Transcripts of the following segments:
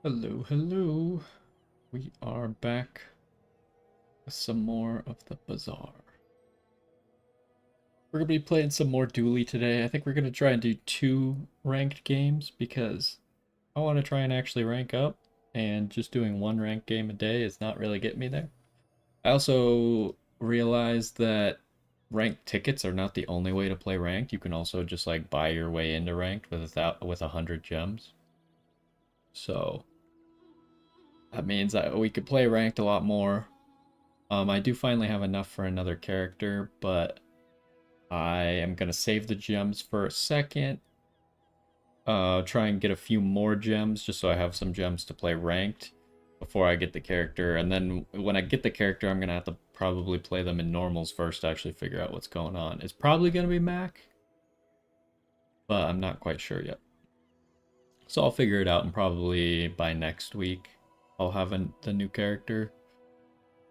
Hello, hello. We are back with some more of the Bazaar. We're going to be playing some more Dually today. I think we're going to try and do 2 ranked games because I want to try and actually rank up, and just doing 1 ranked game a day is not really getting me there. I also realized that ranked tickets are not the only way to play ranked. You can also just like buy your way into ranked with 100 gems. So that means that we could play ranked a lot more. I do finally have enough for another character, but I am gonna save the gems for a second. Try and get a few more gems just so I have some gems to play ranked before I get the character. And then when I get the character, I'm gonna have to probably play them in normals first to actually figure out what's going on. It's probably gonna be Mac, but I'm not quite sure yet. So I'll figure it out, and probably by next week I'll have the new character,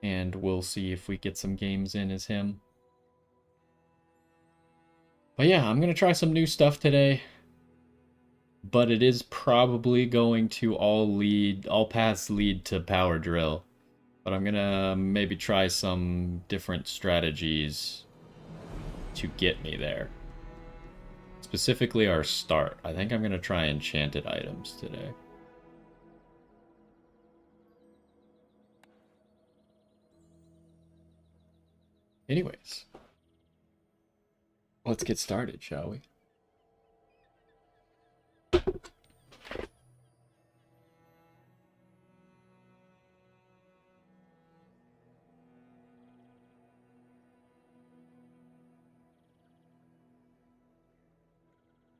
and we'll see if we get some games in as him. But yeah, I'm going to try some new stuff today, but it is probably going to all paths lead to power drill. But I'm going to maybe try some different strategies to get me there. Specifically our start. I think I'm going to try enchanted items today. Anyways, let's get started, shall we?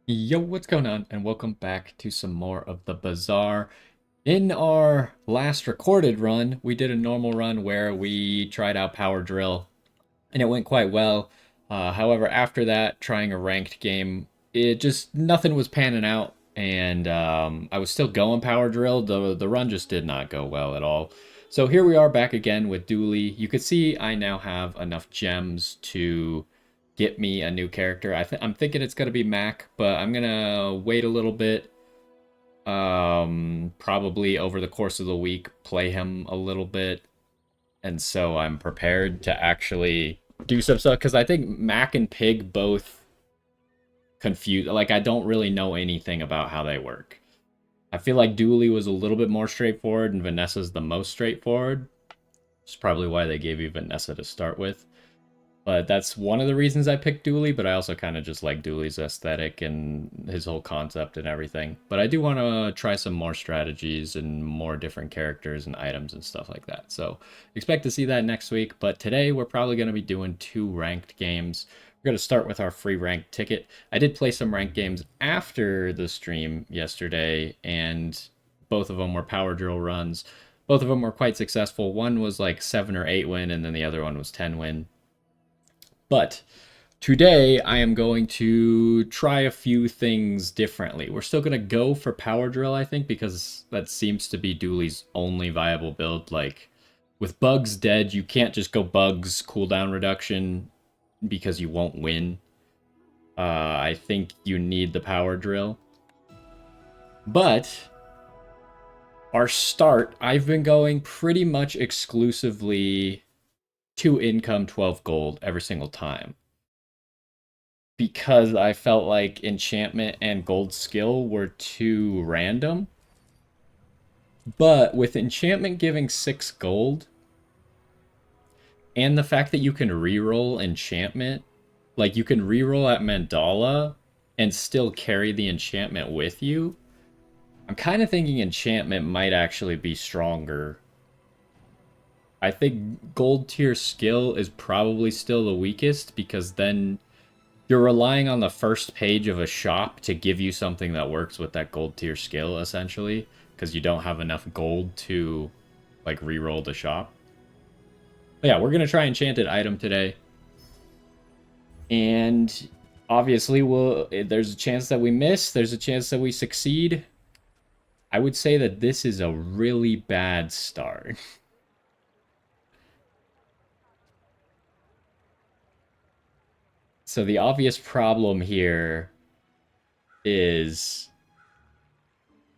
Yo, what's going on? And welcome back to some more of the Bazaar. In our last recorded run, we did a normal run where we tried out Power Drill, and it went quite well. However, after that, trying a ranked game, it just nothing was panning out, and I was still going Power Drill. The run just did not go well at all. So here we are back again with Dooley. You could see I now have enough gems to get me a new character. I'm thinking it's gonna be Mac, but I'm gonna wait a little bit. Probably over the course of the week, play him a little bit, and so I'm prepared to actually do some stuff, because I think Mac and Pig both confuse. Like, I don't really know anything about how they work. I feel like Dooley was a little bit more straightforward, and Vanessa's the most straightforward. It's probably why they gave you Vanessa to start with. But that's one of the reasons I picked Dooley, but I also kind of just like Dooley's aesthetic and his whole concept and everything. But I do want to try some more strategies and more different characters and items and stuff like that. So expect to see that next week. But today we're probably going to be doing 2 ranked games. We're going to start with our free ranked ticket. I did play some ranked games after the stream yesterday, and both of them were power drill runs. Both of them were quite successful. One was like 7 or 8 win, and then the other one was 10 win. But today I am going to try a few things differently. We're still going to go for power drill, I think, because that seems to be Dooley's only viable build. Like, with bugs dead, you can't just go bugs cooldown reduction because you won't win. I think you need the power drill. But our start, I've been going pretty much exclusively 2 income, 12 gold every single time, because I felt like enchantment and gold skill were too random. But with enchantment giving 6 gold, and the fact that you can reroll enchantment, like you can reroll at Mandala and still carry the enchantment with you, I'm kind of thinking enchantment might actually be stronger. I think gold tier skill is probably still the weakest, because then you're relying on the first page of a shop to give you something that works with that gold tier skill, essentially, because you don't have enough gold to like re-roll the shop. But yeah, we're gonna try enchanted item today, and obviously there's a chance that we miss, there's a chance that we succeed. I would say that this is a really bad start. So the obvious problem here is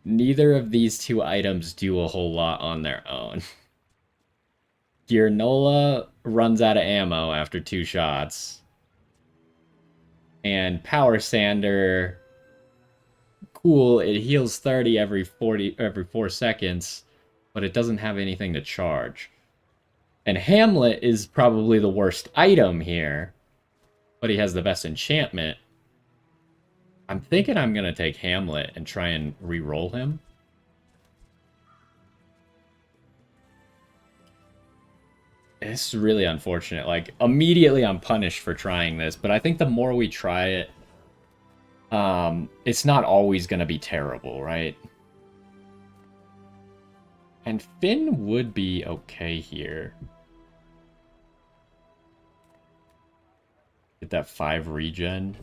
Neither of these two items do a whole lot on their own. Nola runs out of ammo after 2 shots. And Power Sander, cool, it heals 30 every 4 seconds, but it doesn't have anything to charge. And Hamlet is probably the worst item here, but he has the best enchantment. I'm thinking I'm going to take Hamlet and try and re-roll him. It's really unfortunate. Like, immediately I'm punished for trying this, but I think the more we try it, it's not always going to be terrible, right? And Finn would be okay here. Get that 5 regen.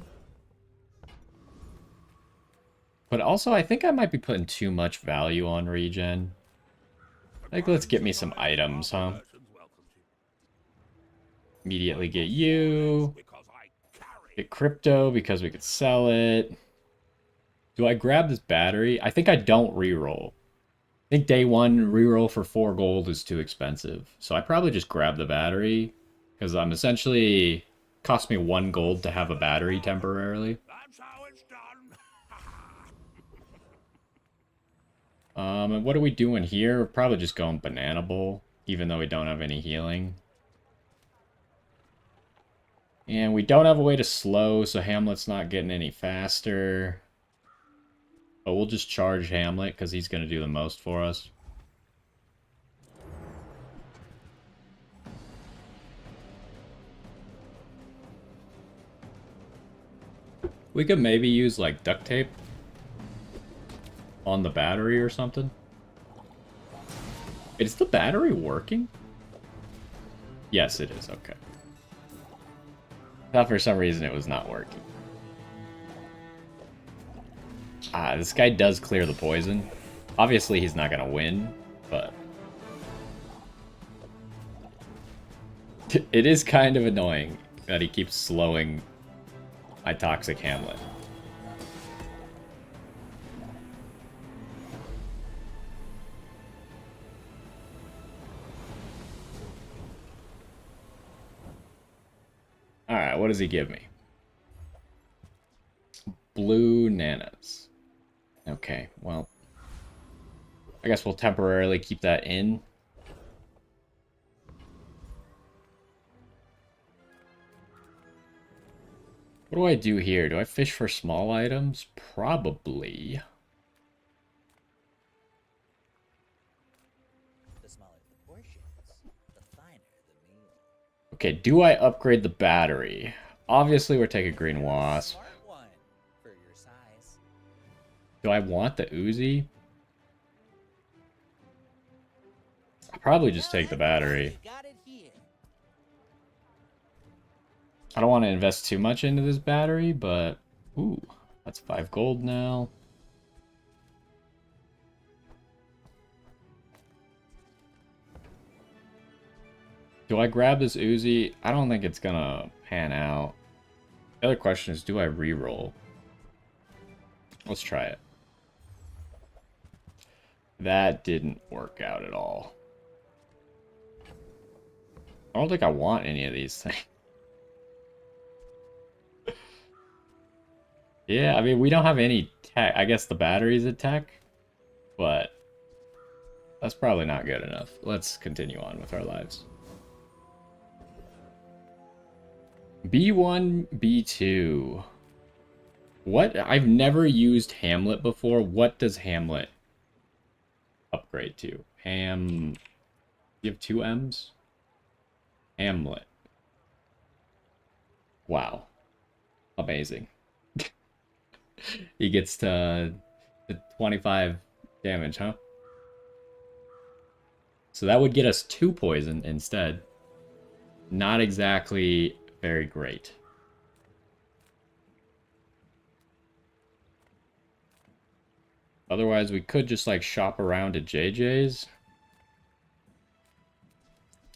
But also, I think I might be putting too much value on regen. Like, let's get me some items, huh? Immediately get you. Get crypto because we could sell it. Do I grab this battery? I think I don't reroll. I think day 1 reroll for 4 gold is too expensive. So I probably just grab the battery. Because I'm essentially... Cost me 1 gold to have a battery temporarily. That's how it's done. And what are we doing here? We're probably just going Banana Bowl, even though we don't have any healing. And we don't have a way to slow, so Hamlet's not getting any faster. But we'll just charge Hamlet, because he's going to do the most for us. We could maybe use, like, duct tape on the battery or something. Is the battery working? Yes, it is. Okay. I thought for some reason it was not working. Ah, this guy does clear the poison. Obviously, he's not going to win, but... It is kind of annoying that he keeps slowing my Toxic Hamlet. Alright, what does he give me? Blue nanas. Okay, well... I guess we'll temporarily keep that in. What do I do here? Do I fish for small items? Probably. The smaller the portions, the finer the meal. Okay, do I upgrade the battery? Obviously, we're taking Green Wasp. Smart one for your size. Do I want the Uzi? I'll probably just take the battery. Got it here. I don't want to invest too much into this battery, but... Ooh, that's 5 gold now. Do I grab this Uzi? I don't think it's gonna pan out. The other question is, do I reroll? Let's try it. That didn't work out at all. I don't think I want any of these things. Yeah, I mean, we don't have any tech. I guess the battery's a tech, but that's probably not good enough. Let's continue on with our lives. B1, B2. What? I've never used Hamlet before. What does Hamlet upgrade to? You have 2 M's? Hamlet. Wow. Amazing. He gets to 25 damage, huh? So that would get us 2 poison instead. Not exactly very great. Otherwise, we could just, like, shop around at JJ's.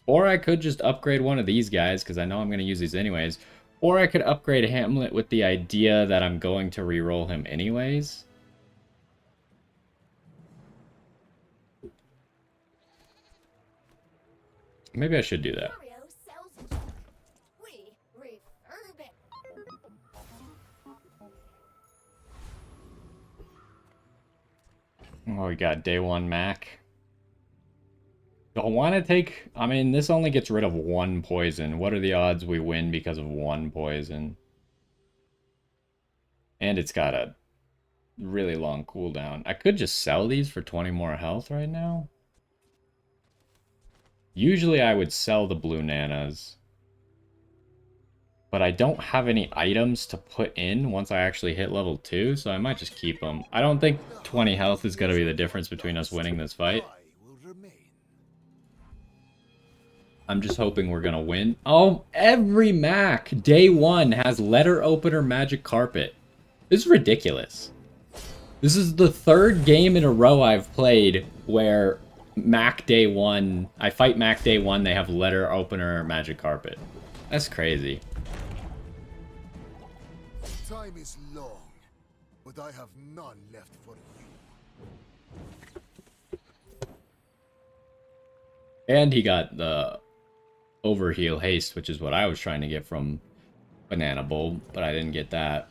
Or I could just upgrade one of these guys, because I know I'm going to use these anyways. Or I could upgrade Hamlet with the idea that I'm going to reroll him anyways. Maybe I should do that. Mario sells junk. We refurb it. Oh, we got day one Mac. Do I want to take... I mean, this only gets rid of one poison. What are the odds we win because of one poison? And it's got a really long cooldown. I could just sell these for 20 more health right now. Usually I would sell the blue nanas. But I don't have any items to put in once I actually hit level 2, so I might just keep them. I don't think 20 health is going to be the difference between us winning this fight. I'm just hoping we're going to win. Oh, every Mac, day one, has letter opener magic carpet. This is ridiculous. This is the third game in a row I've played where Mac day one, I fight Mac day one, they have letter opener magic carpet. That's crazy. Time is long, but I have none left for you. And he got the overheal haste, which is what I was trying to get from Banana Bowl, but I didn't get that.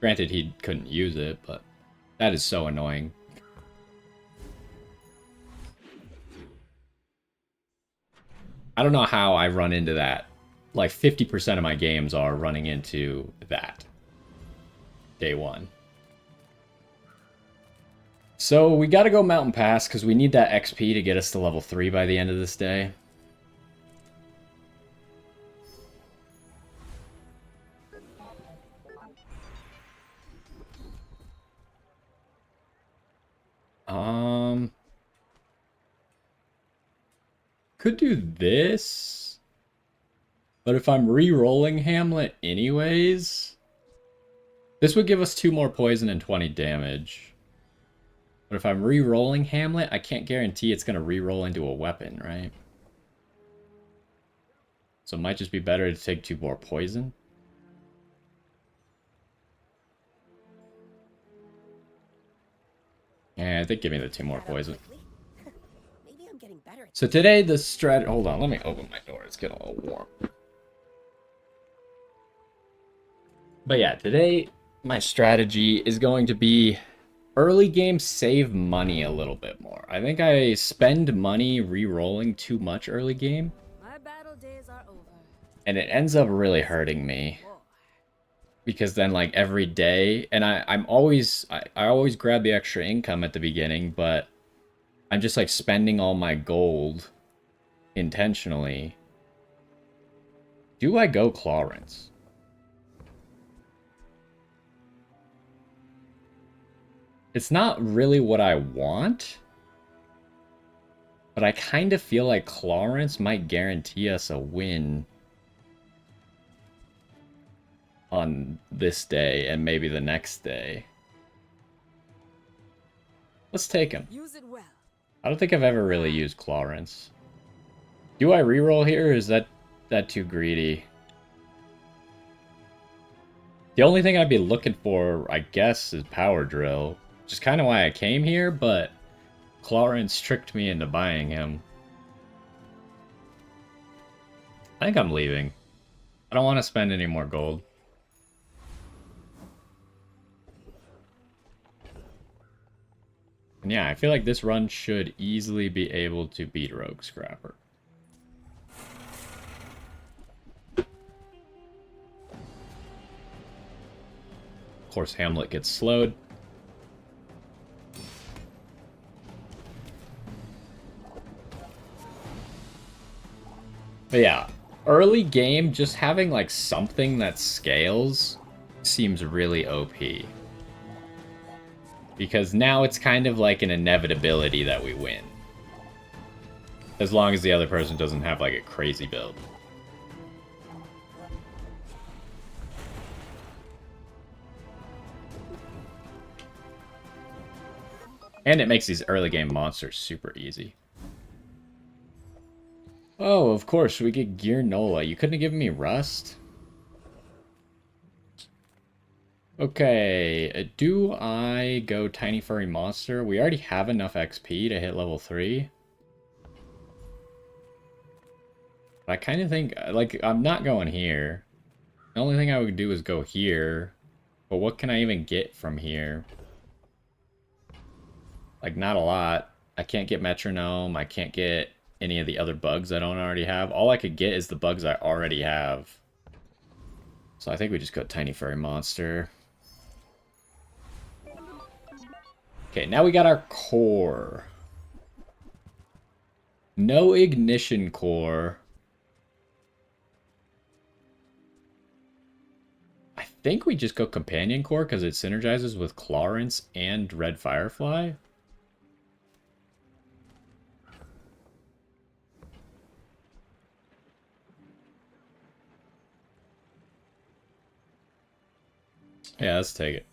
Granted, he couldn't use it, but that is so annoying. I don't know how I run into that. Like 50% of my games are running into that. Day one. So we gotta go Mountain Pass because we need that XP to get us to level 3 by the end of this day. Could do this. But if I'm re-rolling Hamlet anyways, this would give us 2 more poison and 20 damage. But if I'm re-rolling Hamlet, I can't guarantee it's going to re-roll into a weapon, right? So it might just be better to take 2 more poison. Yeah, I think give me the 2 more poison. Maybe I'm getting better at So today the strat... Hold on, let me open my door. It's getting a little warm. But yeah, today my strategy is going to be early game save money a little bit more. I think I spend money re-rolling too much early game. My battle days are over. And it ends up really hurting me. Because then like every day, and I always grab the extra income at the beginning, but I'm just like spending all my gold intentionally. Do I go Clarence? It's not really what I want, but I kind of feel like Clarence might guarantee us a win on this day and maybe the next day. Let's take him. Use it well. I don't think I've ever really used Clarence. Do I reroll here, or is that too greedy? The only thing I'd be looking for, I guess, is Power Drill. Which is kind of why I came here, but Clarence tricked me into buying him. I think I'm leaving. I don't want to spend any more gold. And yeah, I feel like this run should easily be able to beat Rogue Scrapper. Of course, Hamlet gets slowed. But yeah, early game, just having like something that scales seems really OP. Because now it's kind of like an inevitability that we win. As long as the other person doesn't have like a crazy build. And it makes these early game monsters super easy. Oh, of course, we get Gear Nola. You couldn't have given me Rust? Okay, do I go Tiny Furry Monster? We already have enough XP to hit level 3. But I kind of think, like, I'm not going here. The only thing I would do is go here. But what can I even get from here? Like, not a lot. I can't get metronome. I can't get any of the other bugs I don't already have. All I could get is the bugs I already have. So I think we just go tiny furry monster. Okay, now we got our core. No ignition core. I think we just go companion core because it synergizes with Clarence and Red Firefly. Yeah, let's take it.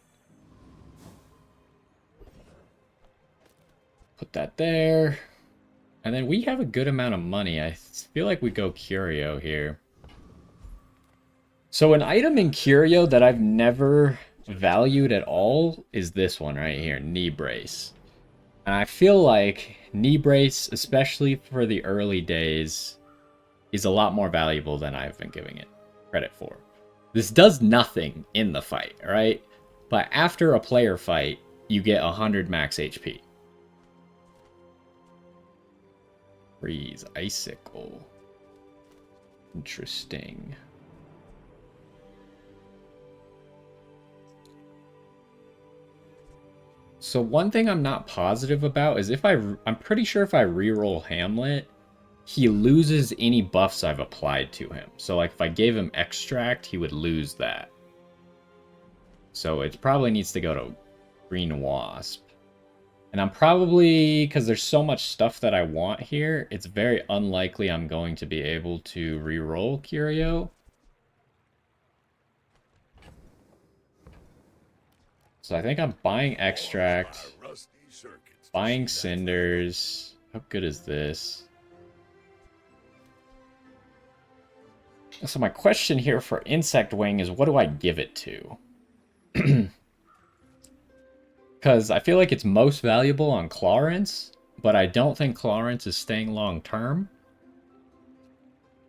Put that there. And then we have a good amount of money. I feel like we go Curio here. So an item in Curio that I've never valued at all is this one right here, Knee Brace. And I feel like Knee Brace, especially for the early days, is a lot more valuable than I've been giving it credit for. This does nothing in the fight, right? But after a player fight, you get 100 max HP. Freeze, Icicle. Interesting. So one thing I'm not positive about is I'm pretty sure if I reroll Hamlet, he loses any buffs I've applied to him. So like if I gave him Extract, he would lose that. So it probably needs to go to Green Wasp. And I'm probably, because there's so much stuff that I want here, it's very unlikely I'm going to be able to re-roll Curio. So I think I'm buying Extract, buying Cinders. How good is this? So my question here for Insect Wing is, what do I give it to? Because I feel like it's most valuable on Clarence, but I don't think Clarence is staying long term.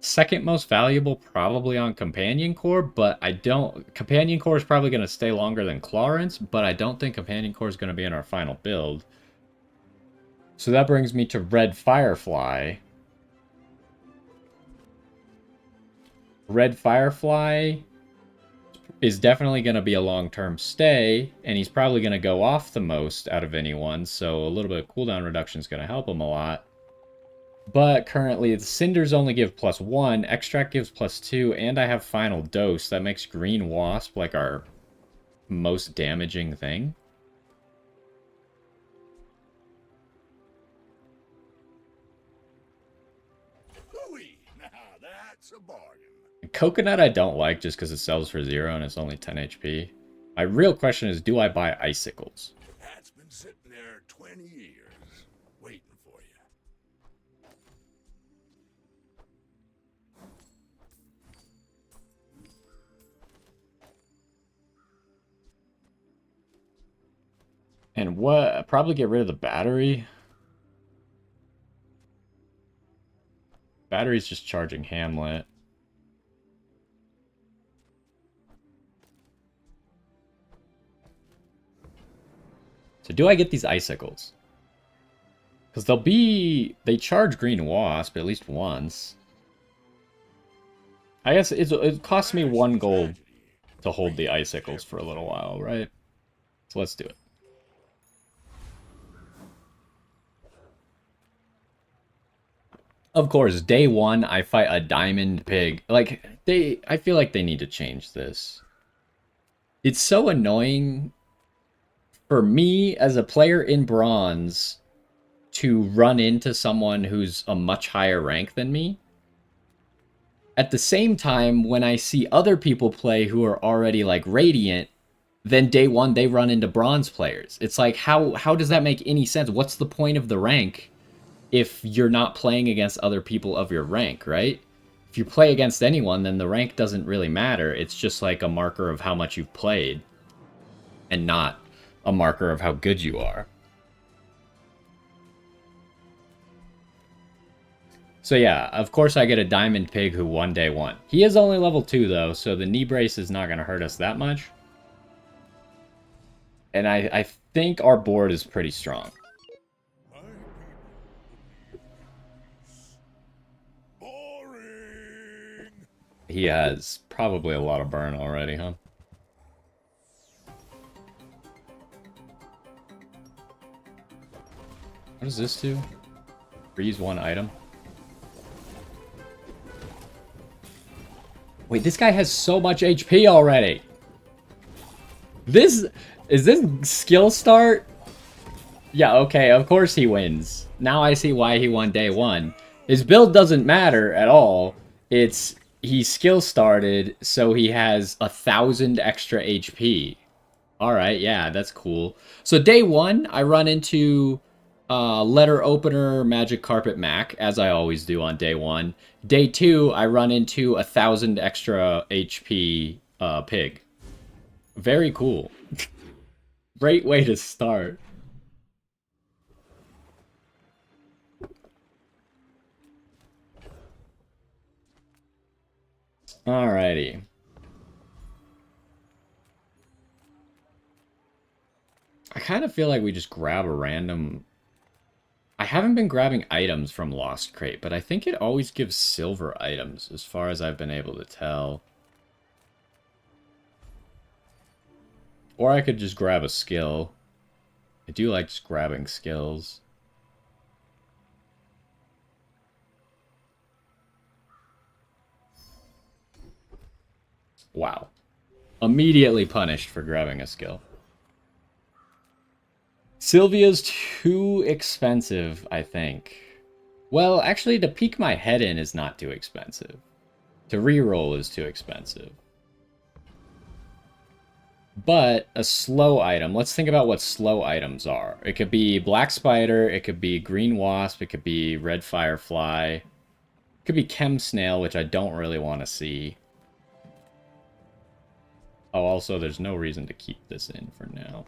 Second most valuable probably on Companion Core, but I don't... Companion Core is probably going to stay longer than Clarence, but I don't think Companion Core is going to be in our final build. So that brings me to Red Firefly. Red Firefly is definitely going to be a long-term stay, and he's probably going to go off the most out of anyone, so a little bit of cooldown reduction is going to help him a lot. But currently, the Cinders only give +1, Extract gives +2, and I have Final Dose. That makes Green Wasp like our most damaging thing. Now that's a bargain. Coconut I don't like just because it sells for 0 and it's only 10 HP. My real question is, do I buy Icicles? That's been sitting there 20 years, waiting for you. And what? Probably get rid of the battery. Battery's just charging Hamlet. So do I get these Icicles? Because they charge Green Wasp at least once. I guess it costs me 1 gold to hold the Icicles for a little while, right? So let's do it. Of course, day 1, I fight a Diamond Pig. Like, I feel like they need to change this. It's so annoying for me as a player in Bronze to run into someone who's a much higher rank than me. At the same time, when I see other people play who are already like Radiant, then day 1 they run into Bronze players. It's like, how does that make any sense? What's the point of the rank if you're not playing against other people of your rank, right? If you play against anyone, then the rank doesn't really matter. It's just like a marker of how much you've played and not a marker of how good you are. So yeah, of course I get a diamond pig who won day 1. He is only level 2 though, so the knee brace is not going to hurt us that much. And I think our board is pretty strong. My people boring. He has probably a lot of burn already, huh? What does this do? Freeze 1 item. Wait, this guy has so much HP already. Is this skill start? Yeah, okay, of course he wins. Now I see why he won day 1. His build doesn't matter at all. It's he skill started, so he has 1,000 extra HP. Alright, yeah, that's cool. So day 1, I run into letter opener magic carpet Mac, as I always do on day 1. Day 2, I run into 1,000 extra HP pig. Very cool. Great way to start. Alrighty. I kind of feel like we just grab a random... I haven't been grabbing items from Lost Crate, but I think it always gives silver items, as far as I've been able to tell. Or I could just grab a skill. I do like just grabbing skills. Wow. Immediately punished for grabbing a skill. Sylvia's too expensive, I think. Well, actually, to peek my head in is not too expensive. To reroll is too expensive. But a slow item, let's think about what slow items are. It could be Black Spider, it could be Green Wasp, it could be Red Firefly. It could be Chem Snail, which I don't really want to see. Oh, also, there's no reason to keep this in for now.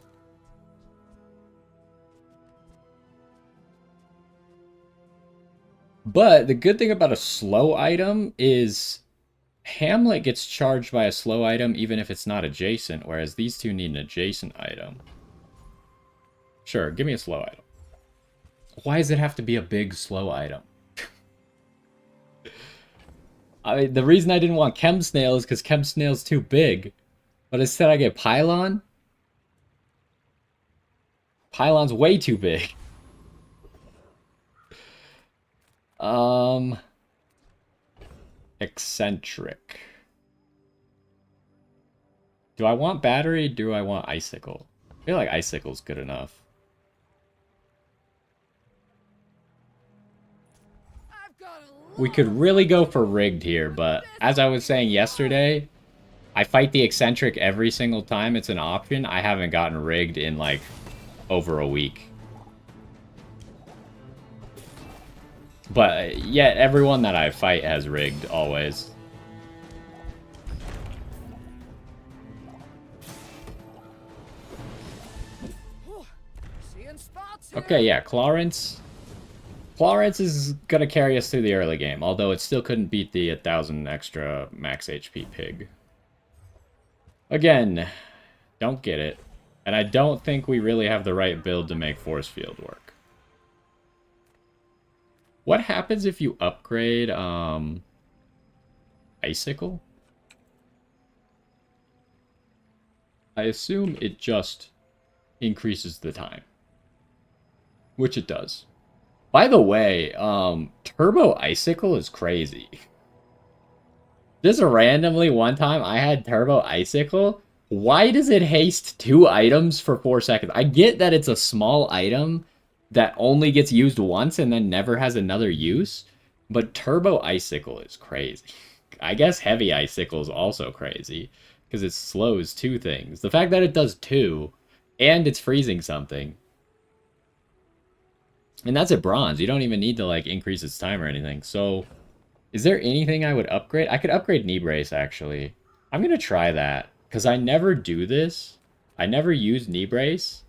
But the good thing about a slow item is Hamlet gets charged by a slow item even if it's not adjacent, whereas these two need an adjacent item. Sure, give me a slow item. Why does it have to be a big slow item? I mean, the reason I didn't want Chem Snail is because Chem Snail's too big. But instead I get Pylon. Pylon's way too big. Eccentric. Do I want battery? Do I want icicle? I feel like icicle's good enough. We could really go for rigged here, but as I was saying yesterday, I fight the eccentric every single time it's an option. I haven't gotten rigged in like over a week. But yet, everyone that I fight has rigged, always. Okay, yeah, Clarence. Clarence is gonna carry us through the early game, although it still couldn't beat the 1,000 extra max HP pig. Again, don't get it. And I don't think we really have the right build to make Force Field work. What happens if you upgrade, Icicle? I assume it just increases the time. Which it does. By the way, Turbo Icicle is crazy. Just randomly one time I had Turbo Icicle. Why does it haste 2 items for 4 seconds? I get that it's a small item that only gets used once and then never has another use. But Turbo Icicle is crazy. I guess Heavy Icicle is also crazy. Because it slows 2 things. The fact that it does 2, and it's freezing something. And that's at bronze. You don't even need to like increase its time or anything. So, is there anything I would upgrade? I could upgrade Knee Brace, actually. I'm going to try that. Because I never do this. I never use Knee Brace.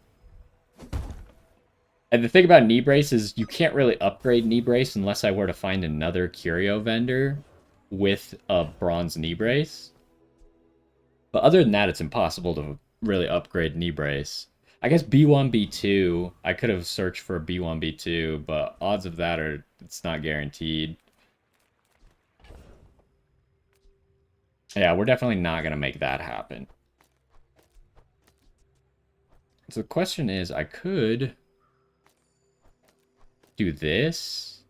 And the thing about knee brace is you can't really upgrade knee brace unless I were to find another curio vendor with a bronze knee brace. But other than that, it's impossible to really upgrade knee brace. I guess B1, B2, I could have searched for B1, B2, but odds of that are, it's not guaranteed. Yeah, we're definitely not going to make that happen. So the question is, I could do this.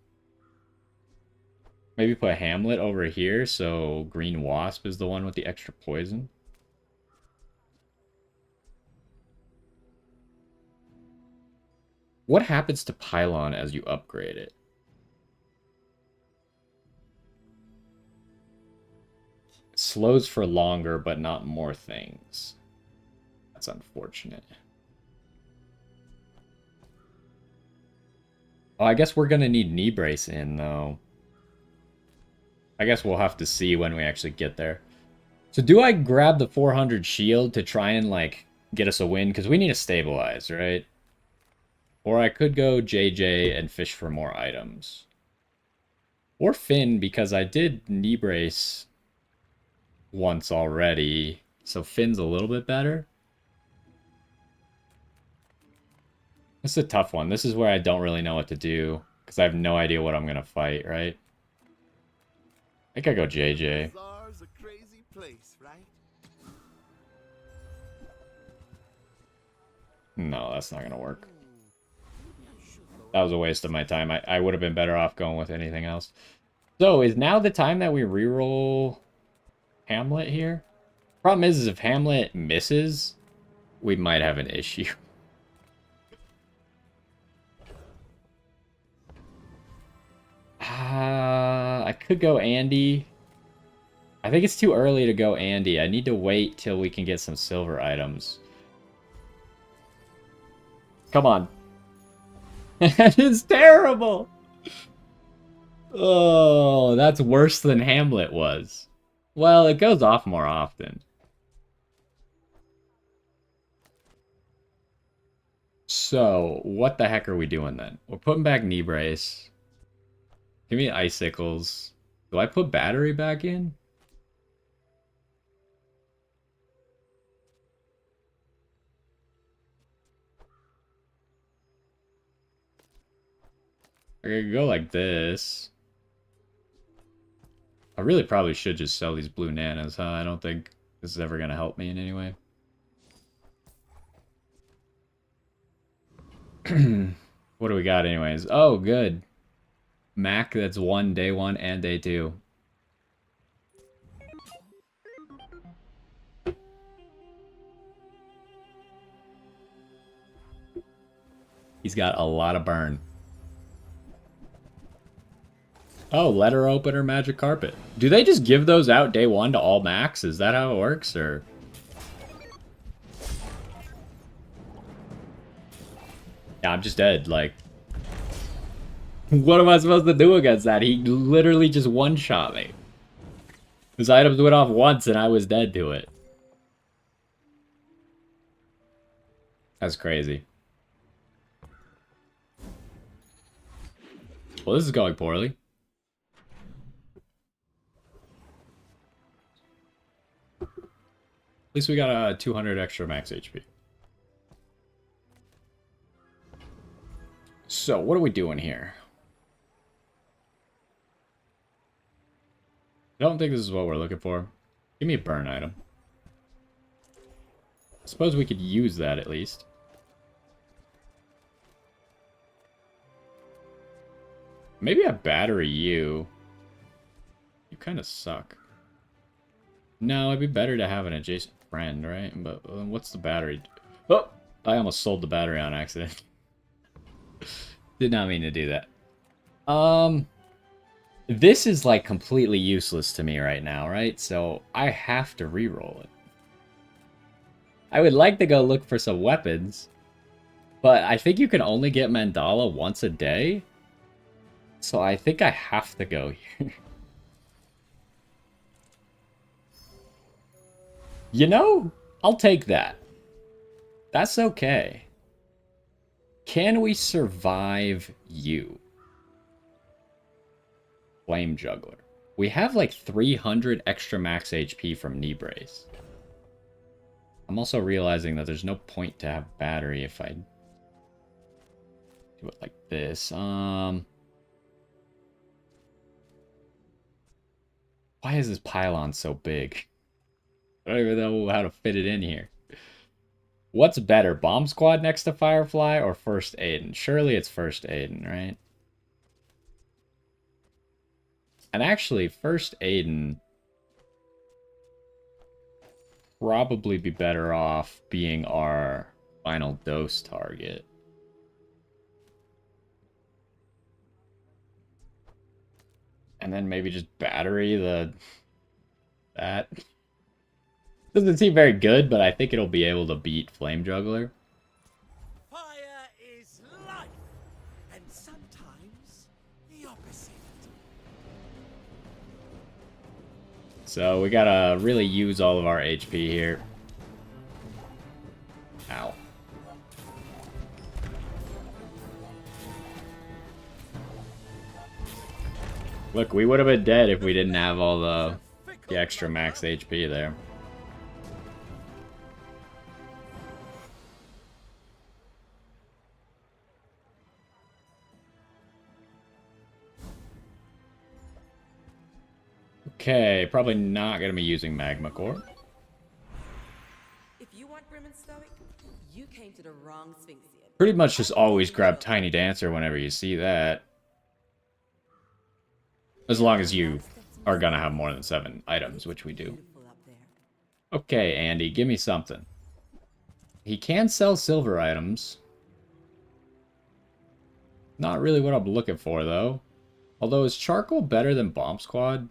Maybe put Hamlet over here, so Green Wasp is the one with the extra poison. What happens to Pylon as you upgrade it? It slows for longer, but not more things. That's unfortunate. Oh, I guess we're gonna need knee brace in, though. I guess we'll have to see when we actually get there. So do I grab the 400 shield to try and, like, get us a win? Because we need to stabilize, right? Or I could go JJ and fish for more items. Or Finn, because I did knee brace once already. So Finn's a little bit better. This is a tough one. This is where I don't really know what to do. Because I have no idea what I'm going to fight, right? I think I go JJ. Bazaar's a crazy place, right? No, that's not going to work. That was a waste of my time. I would have been better off going with anything else. So, is now the time that we reroll Hamlet here? Problem is if Hamlet misses, we might have an issue. I could go Andy. I think it's too early to go Andy. I need to wait till we can get some silver items. Come on. That is terrible. Oh, that's worse than Hamlet was. Well, it goes off more often. So, what the heck are we doing then? We're putting back knee brace. Give me icicles. Do I put battery back in? I could go like this. I really probably should just sell these blue nanas, huh? I don't think this is ever going to help me in any way. What do we got anyways? Oh, good. Mac, that's one, day one, and day two. He's got a lot of burn. Oh, letter opener, magic carpet. Do they just give those out day one to all Macs? Is that how it works, or? Yeah, I'm just dead, like. What am I supposed to do against that? He literally just one-shot me. His items went off once and I was dead to it. That's crazy. Well, this is going poorly. At least we got a 200 extra max HP. So, what are we doing here? I don't think this is what we're looking for. Give me a burn item. I suppose we could use that at least. Maybe I battery you. You kind of suck. No, it'd be better to have an adjacent friend, right? But what's the battery? Oh! I almost sold the battery on accident. Did not mean to do that. This is like completely useless to me right now, right? So I have to reroll it. I would like to go look for some weapons, but I think you can only get Mandala once a day. So I think I have to go here. You know, I'll take that. That's okay. Can we survive you? Flame Juggler. We have like 300 extra max HP from Knee Brace. I'm also realizing that there's no point to have battery if I do it like this. Why is this pylon so big? I don't even know how to fit it in here. What's better, Bomb Squad next to Firefly or First Aiden? Surely it's First Aiden, right? And actually, First Aiden probably be better off being our final dose target. And then maybe just battery that. Doesn't seem very good, but I think it'll be able to beat Flame Juggler. Fire is life, and sometimes the opposite. So we gotta really use all of our HP here. Ow. Look, we would have been dead if we didn't have all the extra max HP there. Okay, probably not going to be using Magma Core. If you want grim and stoic, you came to the wrong Sphinxian. Pretty much just always grab Tiny Dancer whenever you see that. As long as you are going to have more than 7 items, which we do. Okay, Andy, give me something. He can sell silver items. Not really what I'm looking for, though. Although, is Charcoal better than Bomb Squad?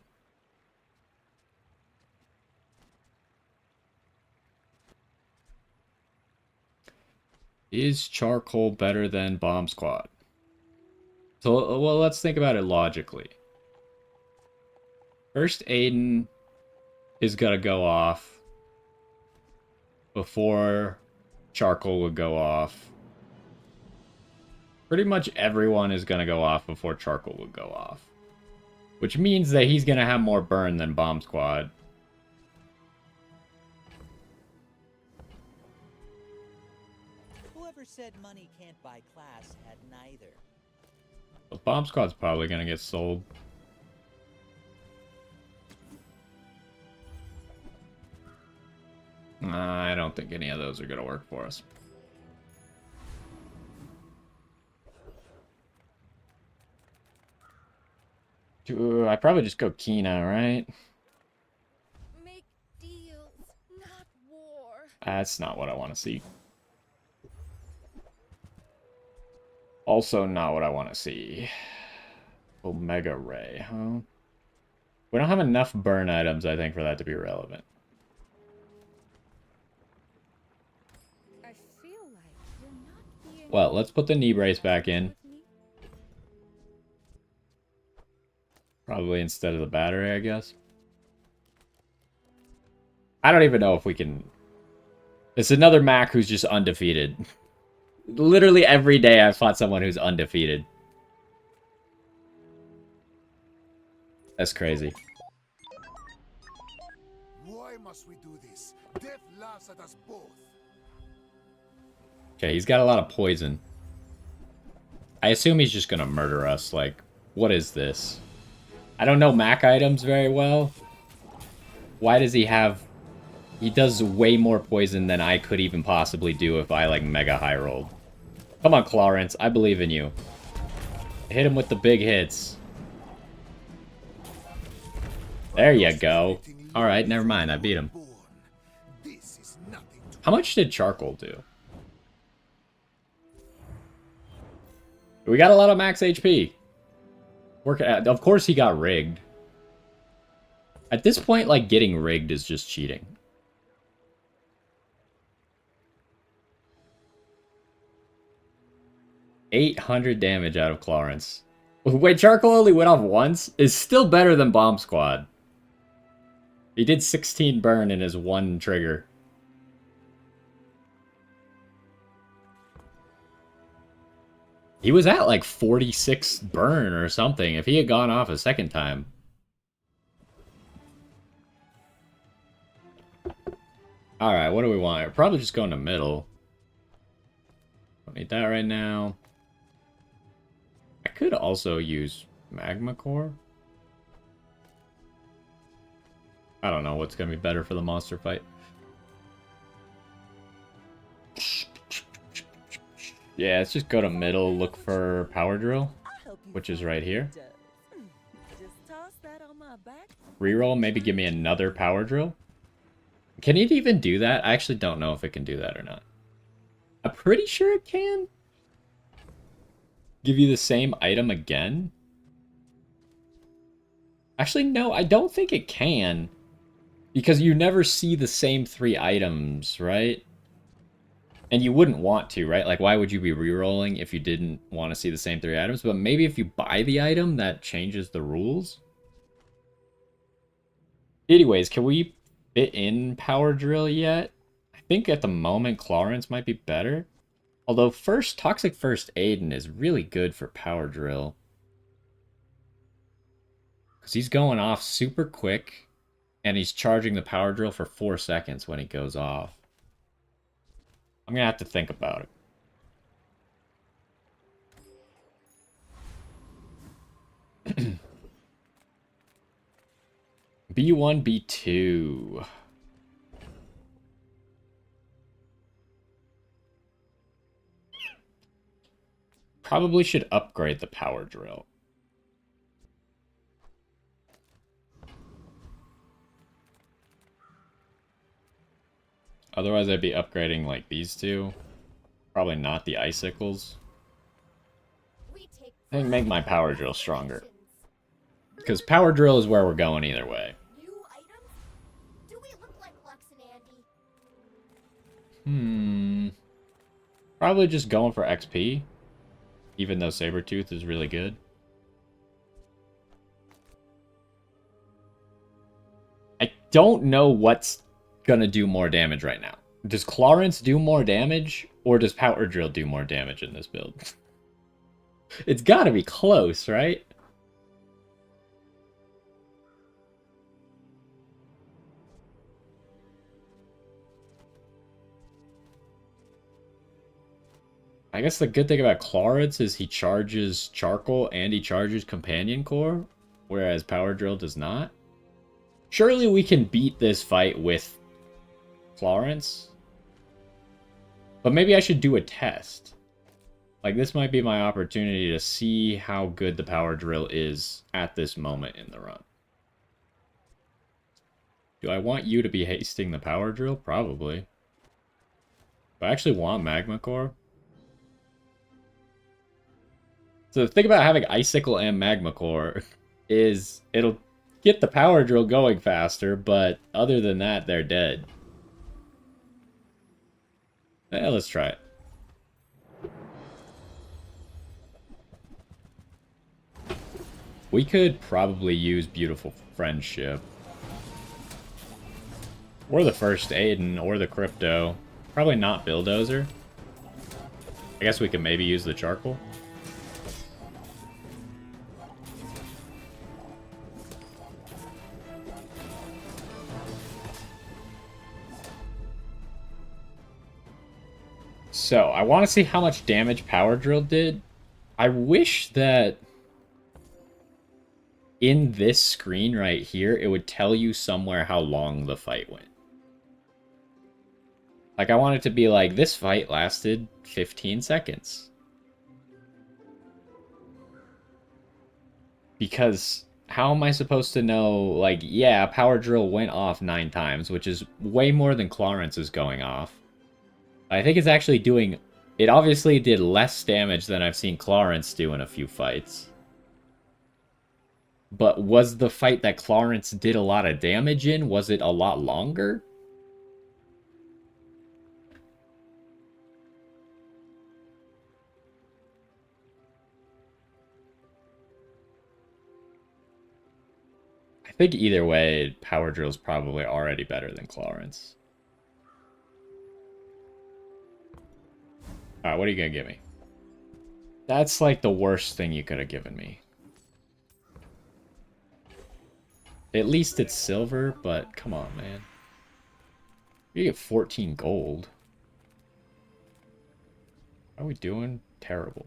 Is Charcoal better than Bomb Squad? So, well, let's think about it logically. First Aiden is gonna go off before Charcoal would go off. Pretty much everyone is gonna go off before Charcoal would go off. Which means that he's gonna have more burn than Bomb Squad. Whoever said money can't buy class had neither. The Bomb Squad's probably gonna get sold. I don't think any of those are gonna work for us. I probably just go Kina, right? Make deals, not war. That's not what I want to see. Also not what I want to see. Omega Ray, huh? We don't have enough burn items, I think, for that to be relevant. I feel like you're not being Well, let's put the knee brace back in. with me. Probably instead of the battery, I guess. I don't even know if we can... It's another Mac who's just undefeated. Literally every day I've fought someone who's undefeated. That's crazy. Why must we do this? Death laughs at us both. Okay, he's got a lot of poison. I assume he's just gonna murder us. Like, what is this? I don't know Mac items very well. Why does he have... He does way more poison than I could even possibly do if I, like, mega high rolled. Come on, Clarence. I believe in you. Hit him with the big hits. There you go. Alright, never mind. I beat him. This is nothing to How much did Charcoal do? We got a lot of max HP. Of course he got rigged. At this point, like, getting rigged is just cheating. $800 damage out of Clarence. Wait, Charcoal only went off once? Is still better than Bomb Squad. He did 16 burn in his one trigger. He was at like 46 burn or something. If he had gone off a second time. Alright, what do we want? We're probably just going to middle. Don't need that right now. I could also use magma core. I don't know what's going to be better for the monster fight. Yeah, let's just go to middle, look for power drill, which is right here. Just toss that on my back. Reroll, maybe give me another power drill. Can it even do that? I actually don't know if it can do that or not. I'm pretty sure it can. Give you the same item again? Actually, no, I don't think it can. Because you never see the same 3 items, right? And you wouldn't want to, right? Like, why would you be rerolling if you didn't want to see the same 3 items? But maybe if you buy the item, that changes the rules. Anyways, can we fit in power drill yet? I think at the moment, Clarence might be better. Although Toxic First Aid is really good for power drill. Because he's going off super quick. And he's charging the power drill for 4 seconds when he goes off. I'm going to have to think about it. B1, B2. Probably should upgrade the power drill. Otherwise, I'd be upgrading like these two. Probably not the icicles. We take I think make my power drill stronger. actions. Because power drill is where we're going either way. New items? Do we look like Lux and Andy? Probably just going for XP. Even though Sabretooth is really good. I don't know what's gonna do more damage right now. Does Clarence do more damage, or does Power Drill do more damage in this build? It's gotta be close, right? I guess the good thing about Clarence is he charges Charcoal and he charges Companion Core, whereas Power Drill does not. Surely we can beat this fight with Clarence. But maybe I should do a test. Like, this might be my opportunity to see how good the power drill is at this moment in the run. Do I want you to be hasting the power drill? Probably. Do I actually want Magma Core? So the thing about having Icicle and Magma Core is it'll get the power drill going faster, but other than that, they're dead. Yeah, let's try it. We could probably use Beautiful Friendship. Or the First Aiden, or the Crypto. Probably not Bulldozer. I guess we could maybe use the Charcoal. So, I want to see how much damage Power Drill did. I wish that in this screen right here, it would tell you somewhere how long the fight went. Like, I want it to be like, this fight lasted 15 seconds. Because how am I supposed to know, like, yeah, Power Drill went off 9 times, which is way more than Clarence is going off. I think it's actually doing... It obviously did less damage than I've seen Clarence do in a few fights. But was the fight that Clarence did a lot of damage in, was it a lot longer? I think either way, Power Drill's probably already better than Clarence. Alright, what are you gonna give me? That's like the worst thing you could have given me. At least it's silver, but come on, man. You get 14 gold. How are we doing? Terrible.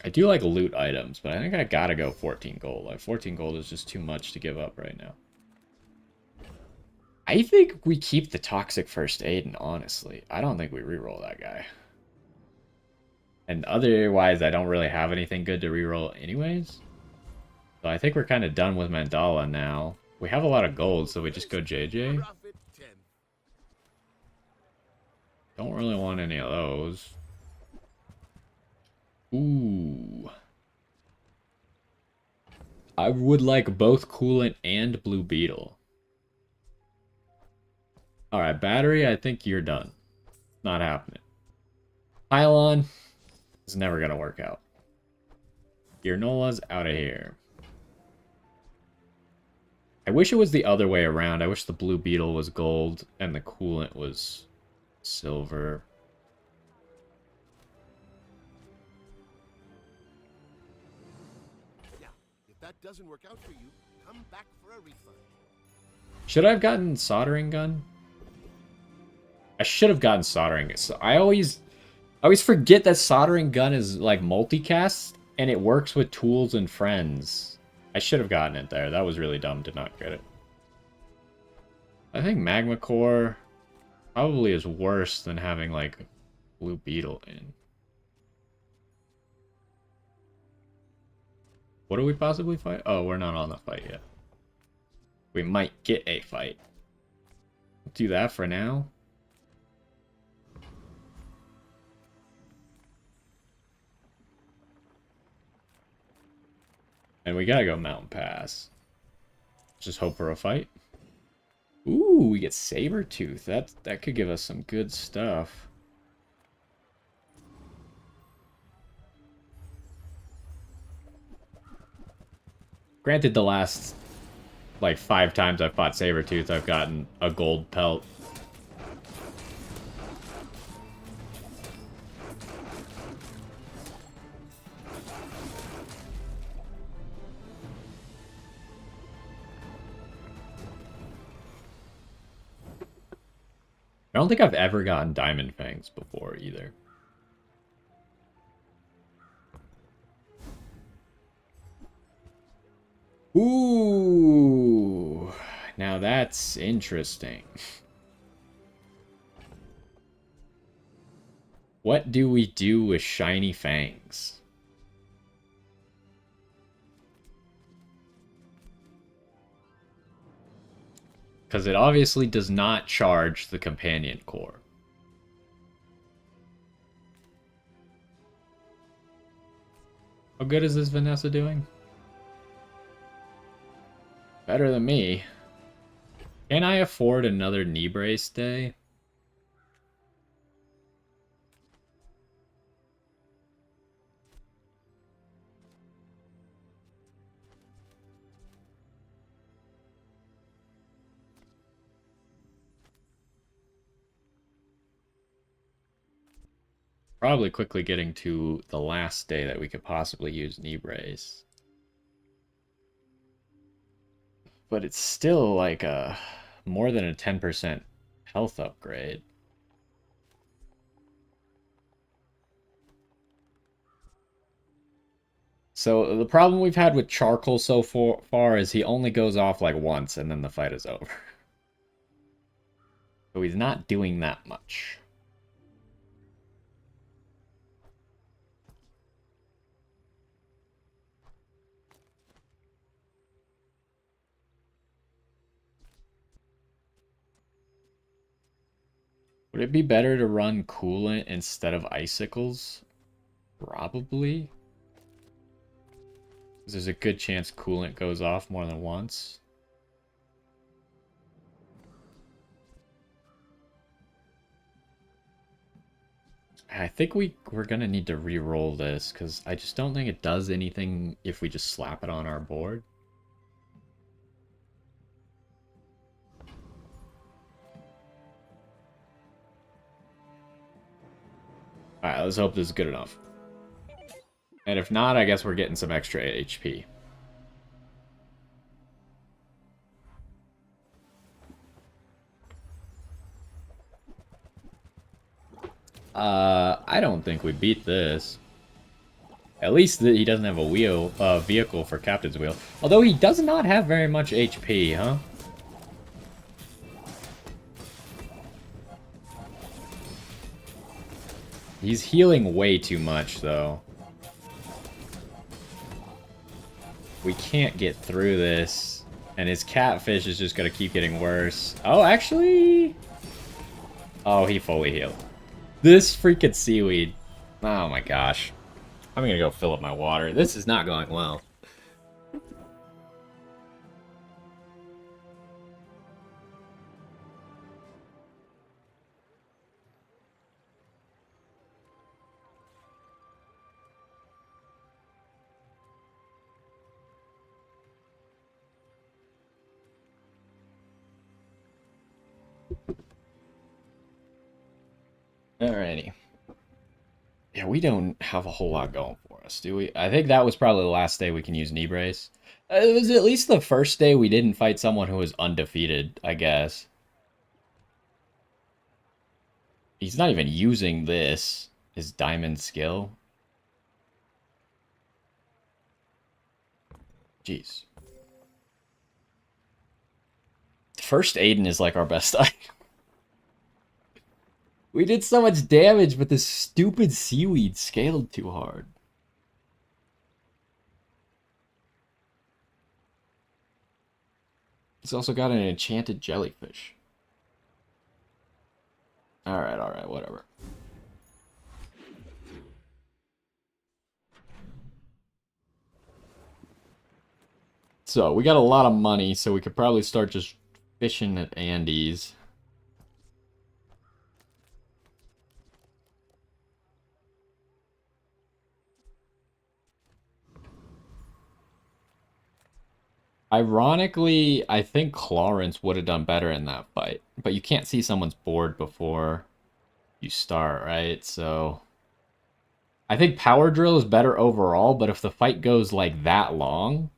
I do like loot items, but I think I gotta go 14 gold. Like, 14 gold is just too much to give up right now. I think we keep the toxic first aid, and honestly, I don't think we reroll that guy. And otherwise, I don't really have anything good to reroll anyways. So I think we're kind of done with Mandala now. We have a lot of gold, so we just go JJ. Profit 10. Don't really want any of those. Ooh. I would like both Coolant and Blue Beetle. Alright, Battery, I think you're done. Not happening. Pylon is never gonna work out. Nola's out of here. I wish it was the other way around. I wish the Blue Beetle was gold and the Coolant was silver. Yeah, if that doesn't work out for you, come back for a refund. Should I have gotten Soldering Gun? I should have gotten Soldering Gun. So I always forget that Soldering Gun is like multicast and it works with tools and friends. I should have gotten it there. That was really dumb to not get it. I think Magma Core probably is worse than having like Blue Beetle in. What do we possibly fight? Oh, we're not on the fight yet. We might get a fight. We'll do that for now. And we gotta go Mountain Pass. Just hope for a fight. Ooh, we get Sabertooth. That could give us some good stuff. Granted, the last, like, 5 times I've fought Sabertooth, I've gotten a gold pelt. I don't think I've ever gotten Diamond Fangs before, either. Ooh, now that's interesting. What do we do with Shiny Fangs? Because it obviously does not charge the Companion Core. How good is this Vanessa doing? Better than me. Can I afford another knee brace day? Probably quickly getting to the last day that we could possibly use knee brace. But it's still like a more than a 10% health upgrade. So the problem we've had with Charcoal so far is he only goes off like once and then the fight is over. So he's not doing that much. Would it be better to run Coolant instead of Icicles? Probably. There's a good chance Coolant goes off more than once. I think we're gonna need to re-roll this, because I just don't think it does anything if we just slap it on our board. Alright, let's hope this is good enough. And if not, I guess we're getting some extra HP. I don't think we beat this. At least he doesn't have a vehicle for Captain's Wheel. Although he does not have very much HP, huh? He's healing way too much, though. We can't get through this. And his catfish is just gonna keep getting worse. Oh, actually... Oh, he fully healed. This freaking seaweed. Oh my gosh. I'm gonna go fill up my water. This is not going well. Alrighty. Yeah, we don't have a whole lot going for us, do we? I think that was probably the last day we can use knee brace. It was at least the first day we didn't fight someone who was undefeated, I guess. He's not even using this, his diamond skill. Jeez. First Aiden is like our best item. We did so much damage, but this stupid seaweed scaled too hard. He's also got an enchanted jellyfish. Alright, whatever. So, we got a lot of money, so we could probably start just fishing at Andy's. Ironically, I think Clarence would have done better in that fight. But you can't see someone's board before you start, right? So I think Power Drill is better overall, but if the fight goes like that long,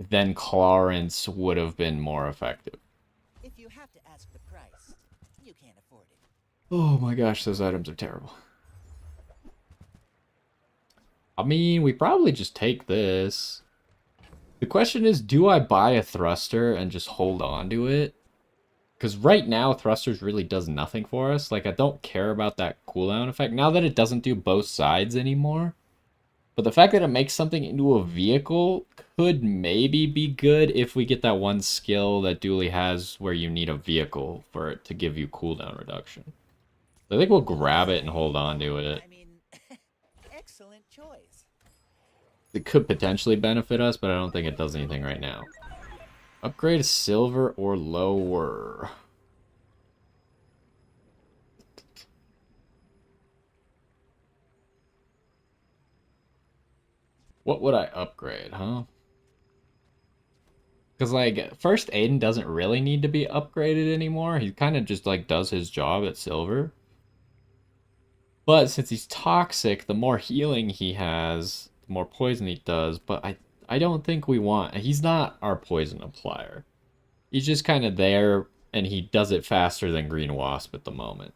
then Clarence would have been more effective. If you have to ask the price, you can't afford it. Oh my gosh, those items are terrible. I mean, we probably just take this. The question is, do I buy a thruster and just hold on to it? Because right now, thrusters really does nothing for us. Like, I don't care about that cooldown effect. Now that it doesn't do both sides anymore. But the fact that it makes something into a vehicle could maybe be good if we get that one skill that Dooley has where you need a vehicle for it to give you cooldown reduction. So I think we'll grab it and hold on to it. I mean, excellent choice. It could potentially benefit us, but I don't think it does anything right now. Upgrade to silver or lower. What would I upgrade, huh? Because, like, first Aiden doesn't really need to be upgraded anymore. He kind of just, like, does his job at silver. But since he's toxic, the more healing he has, the more poison he does. But I don't think we want... He's not our poison applier. He's just kind of there, and he does it faster than Green Wasp at the moment.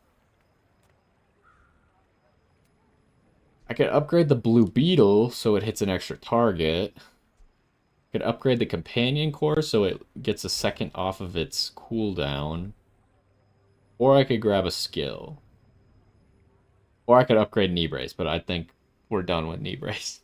I could upgrade the Blue Beetle so it hits an extra target. I could upgrade the Companion Core so it gets a second off of its cooldown. Or I could grab a skill. Or I could upgrade Knee Brace, but I think we're done with Knee Brace.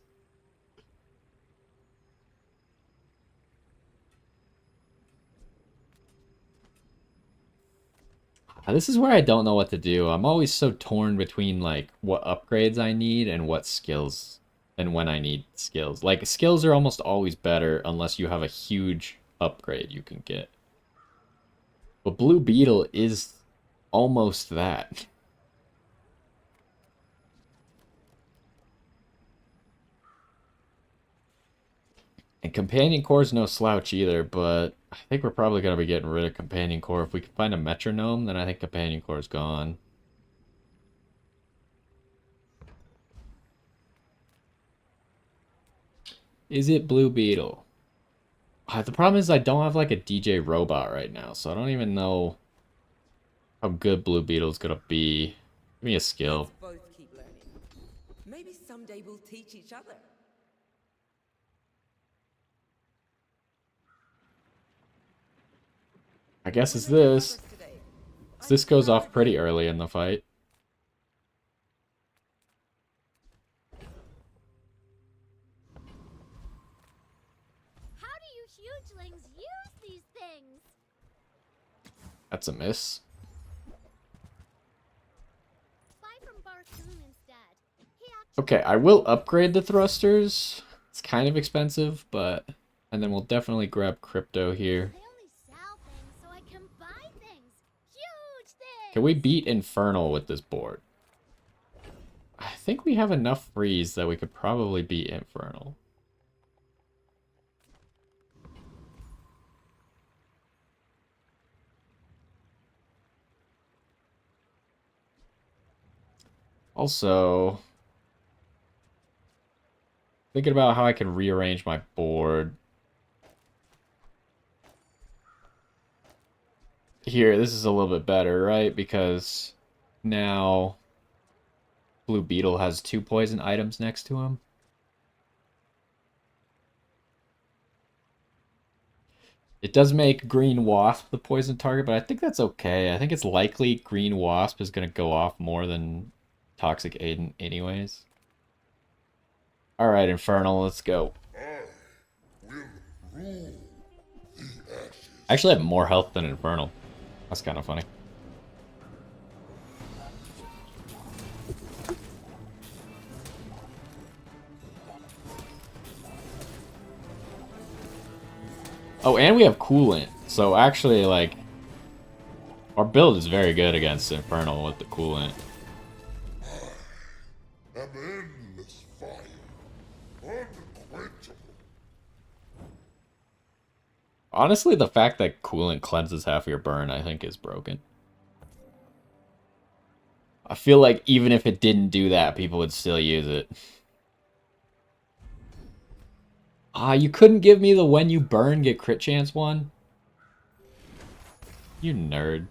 This is where I don't know what to do. I'm always so torn between, like, what upgrades I need and what skills and when I need skills. Like, skills are almost always better unless you have a huge upgrade you can get. But Blue Beetle is almost that. And Companion Core is no slouch either, but I think we're probably going to be getting rid of Companion Core. If we can find a Metronome, then I think Companion Core is gone. Is it Blue Beetle? The problem is I don't have like a DJ robot right now, so I don't even know how good Blue Beetle's gonna be. Give me a skill. Let's both keep learning. Maybe someday we'll teach each other. I guess We're it's making this. progress today. This I'm goes proud off of pretty you. early in the fight. How do you hugelings use these things? That's a miss. Buy from Barsoon instead. He actually Okay, I will upgrade the thrusters. It's kind of expensive, but... And then we'll definitely grab crypto here. they only sell things so I can buy things. Huge things. Can we beat Infernal with this board? I think we have enough freeze that we could probably beat Infernal. Also, thinking about how I can rearrange my board. Here, this is a little bit better, right? Because now Blue Beetle has 2 poison items next to him. It does make Green Wasp the poison target, but I think that's okay. I think it's likely Green Wasp is going to go off more than Toxic Aiden anyways. Alright, Infernal, let's go. I actually have more health than Infernal. That's kind of funny. Oh, and we have coolant. So actually, like, our build is very good against Infernal with the coolant. An endless fire, unquenchable. Honestly, the fact that coolant cleanses half your burn, I think, is broken. I feel like even if it didn't do that, people would still use it. You couldn't give me the when you burn, get crit chance one? You nerd.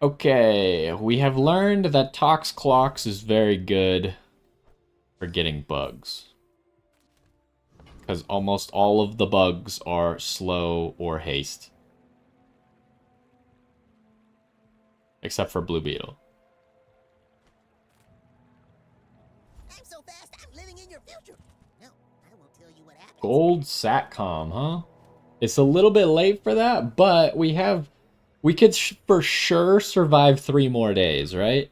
Okay, we have learned that Tox Clocks is very good for getting bugs. Because almost all of the bugs are slow or haste. Except for Blue Beetle. I'm so fast, I'm living in your future. No, I won't tell you what happens. Gold Satcom, huh? It's a little bit late for that, but we could for sure survive 3 more days, right?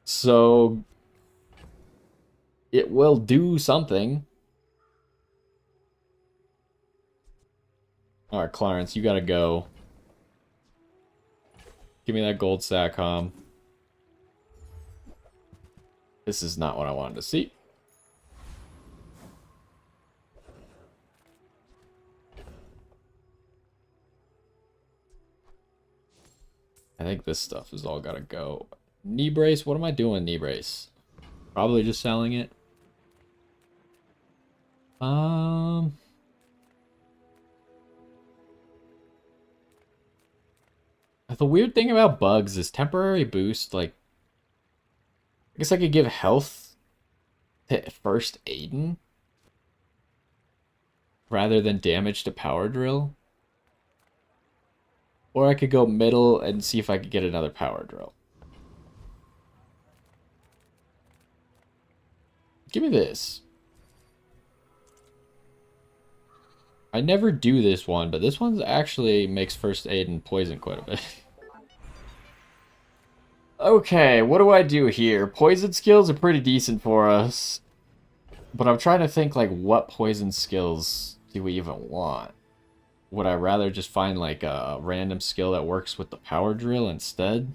So it will do something. Alright, Clarence, you gotta go. Give me that gold Satcom. This is not what I wanted to see. I think this stuff is all gotta go. Knee brace? What am I doing, knee brace? Probably just selling it. The weird thing about bugs is temporary boost, like, I guess I could give health to first Aiden rather than damage to power drill. Or I could go middle and see if I could get another power drill. Give me this. I never do this one, but this one actually makes first aid and poison quite a bit. Okay, what do I do here? Poison skills are pretty decent for us. But I'm trying to think, like, what poison skills do we even want? Would I rather just find, like, a random skill that works with the power drill instead?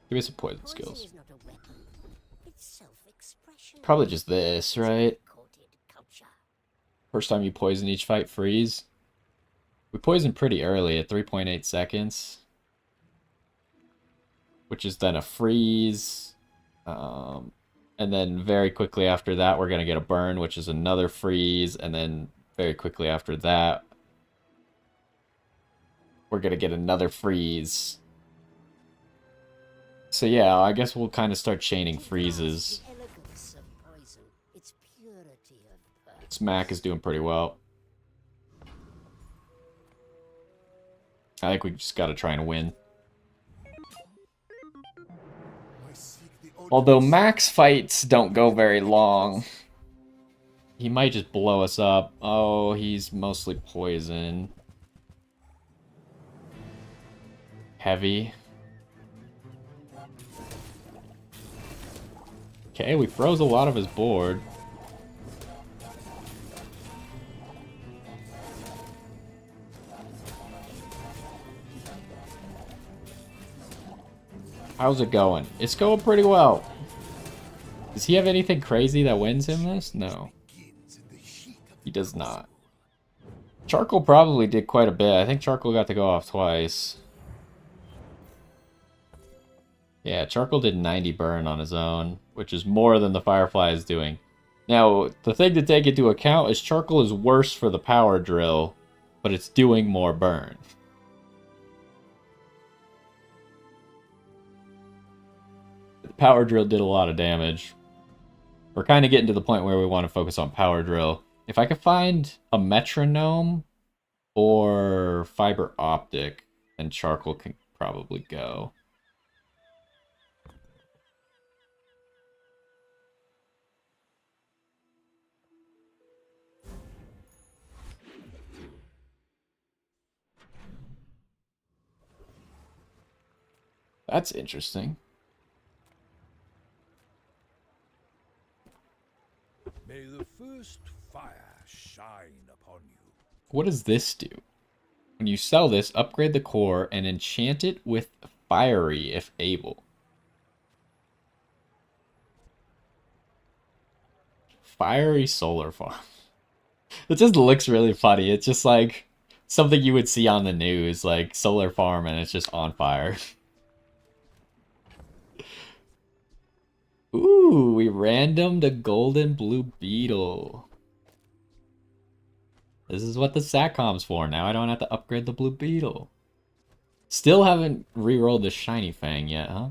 Give me some poison skills. Poison is not a weapon. It's self-expression. Probably just this, right? Coated culture. First time you poison each fight, freeze. We poisoned pretty early at 3.8 seconds. Which is then a freeze. And then very quickly after that, we're going to get a burn, which is another freeze. And then very quickly after that, we're going to get another freeze. So yeah, I guess we'll kind of start chaining freezes. Smack is doing pretty well. I think we just got to try and win. Although Max fights don't go very long. He might just blow us up. Oh, he's mostly poison. Heavy. Okay, we froze a lot of his board. How's it going? It's going pretty well. Does he have anything crazy that wins him this? No. He does not. Charcoal probably did quite a bit. I think Charcoal got to go off twice. Yeah, Charcoal did 90 burn on his own, which is more than the Firefly is doing. Now, the thing to take into account is Charcoal is worse for the power drill, but it's doing more burn. Power drill did a lot of damage. We're kind of getting to the point where we want to focus on power drill. If I could find a metronome or fiber optic, then Charcoal can probably go. That's interesting. May the first fire shine upon you. What does this do? When you sell this, upgrade the core and enchant it with fiery if able. Fiery solar farm. It just looks really funny. It's just like something you would see on the news, like solar farm and it's just on fire. Ooh, we randomed a golden blue beetle. This is what the SATCOM's for. Now I don't have to upgrade the blue beetle. Still haven't re-rolled the shiny fang yet, huh?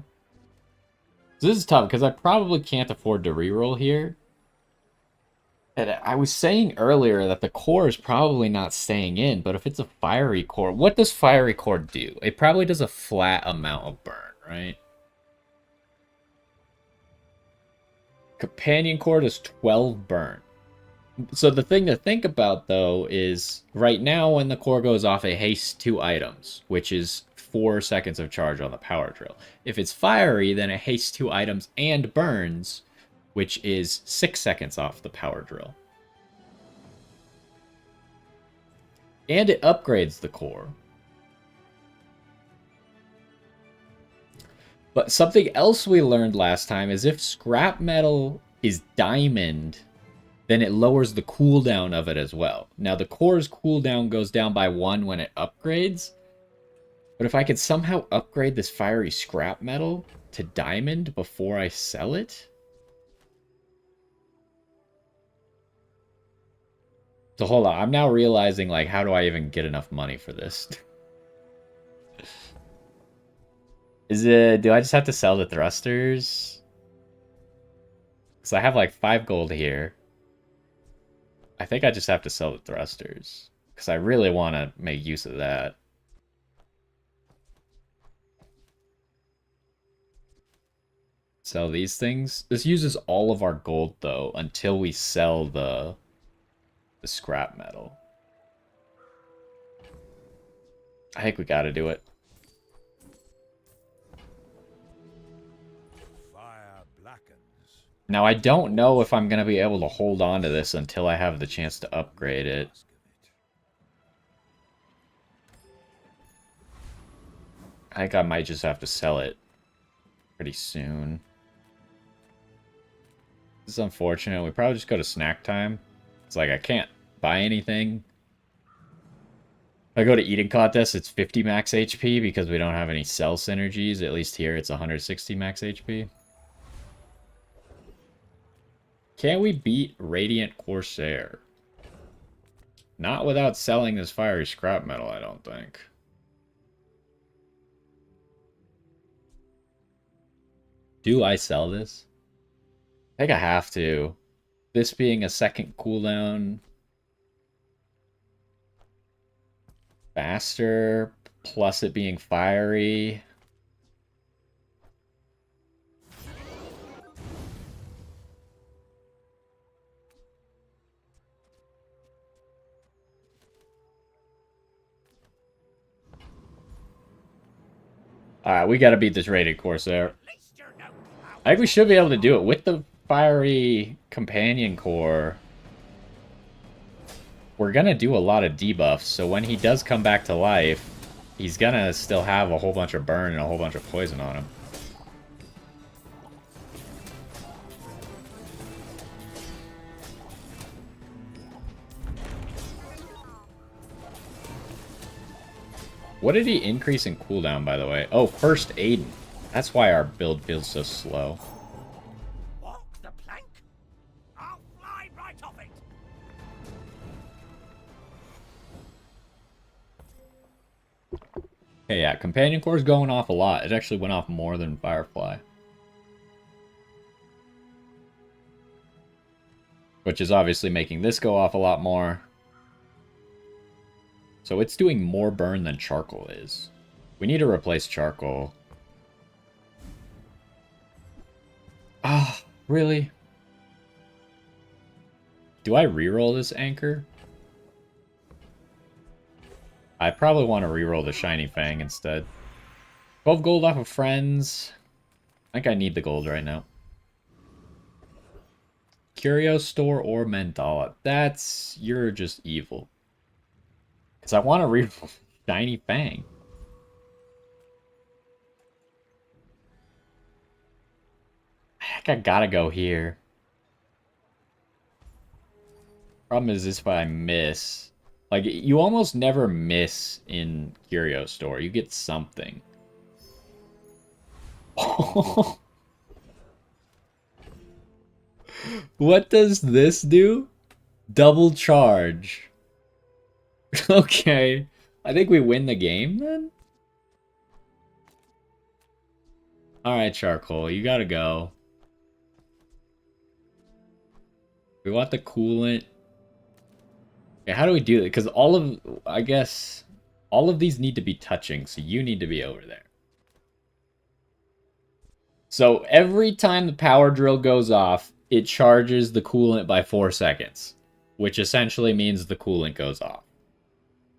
So this is tough because I probably can't afford to re-roll here. And I was saying earlier that the core is probably not staying in, but if it's a fiery core, what does fiery core do? It probably does a flat amount of burn, right? Companion core does 12 burn. So the thing to think about, though, is right now when the core goes off, it hastes 2 items, which is 4 seconds of charge on the power drill. If it's fiery, then it hastes 2 items and burns, which is 6 seconds off the power drill. And it upgrades the core. But something else we learned last time is if scrap metal is diamond, then it lowers the cooldown of it as well. Now the core's cooldown goes down by 1 when it upgrades. But if I could somehow upgrade this fiery scrap metal to diamond before I sell it. So hold on, I'm now realizing, like, how do I even get enough money for this? Do I just have to sell the thrusters? Because I have like 5 gold here. I think I just have to sell the thrusters. Because I really want to make use of that. Sell these things. This uses all of our gold, though, until we sell the scrap metal. I think we gotta do it. Now, I don't know if I'm going to be able to hold on to this until I have the chance to upgrade it. I think I might just have to sell it pretty soon. This is unfortunate. We probably just go to snack time. It's like I can't buy anything. If I go to eating contest, it's 50 max HP because we don't have any cell synergies. At least here, it's 160 max HP. Can we beat Radiant Corsair? Not without selling this fiery scrap metal, I don't think. Do I sell this? I think I have to. This being a second cooldown. Faster, plus it being fiery. Alright, we gotta beat this rated Corsair. I think we should be able to do it with the fiery companion core. We're gonna do a lot of debuffs, so when he does come back to life, he's gonna still have a whole bunch of burn and a whole bunch of poison on him. What did he increase in cooldown, by the way? Oh, first aid. That's why our build feels so slow. Walk the plank. I'll fly right off it. Okay, yeah, companion core is going off a lot. It actually went off more than Firefly. Which is obviously making this go off a lot more. So it's doing more burn than charcoal is. We need to replace charcoal. Ah, really? Do I reroll this anchor? I probably want to reroll the Shiny Fang instead. 12 gold off of friends. I think I need the gold right now. Curio Store or Mandala. That's... You're just evil. Because I want to reroll Shiny Fang. I think I gotta go here. Problem is if I miss... Like, you almost never miss in Curio Store. You get something. What does this do? Double charge. Okay. I think we win the game, then? Alright, Charcoal. You gotta go. We want the coolant. Okay, how do we do it? Because all of... I guess... All of these need to be touching, so you need to be over there. So every time the power drill goes off, it charges the coolant by 4 seconds. Which essentially means the coolant goes off.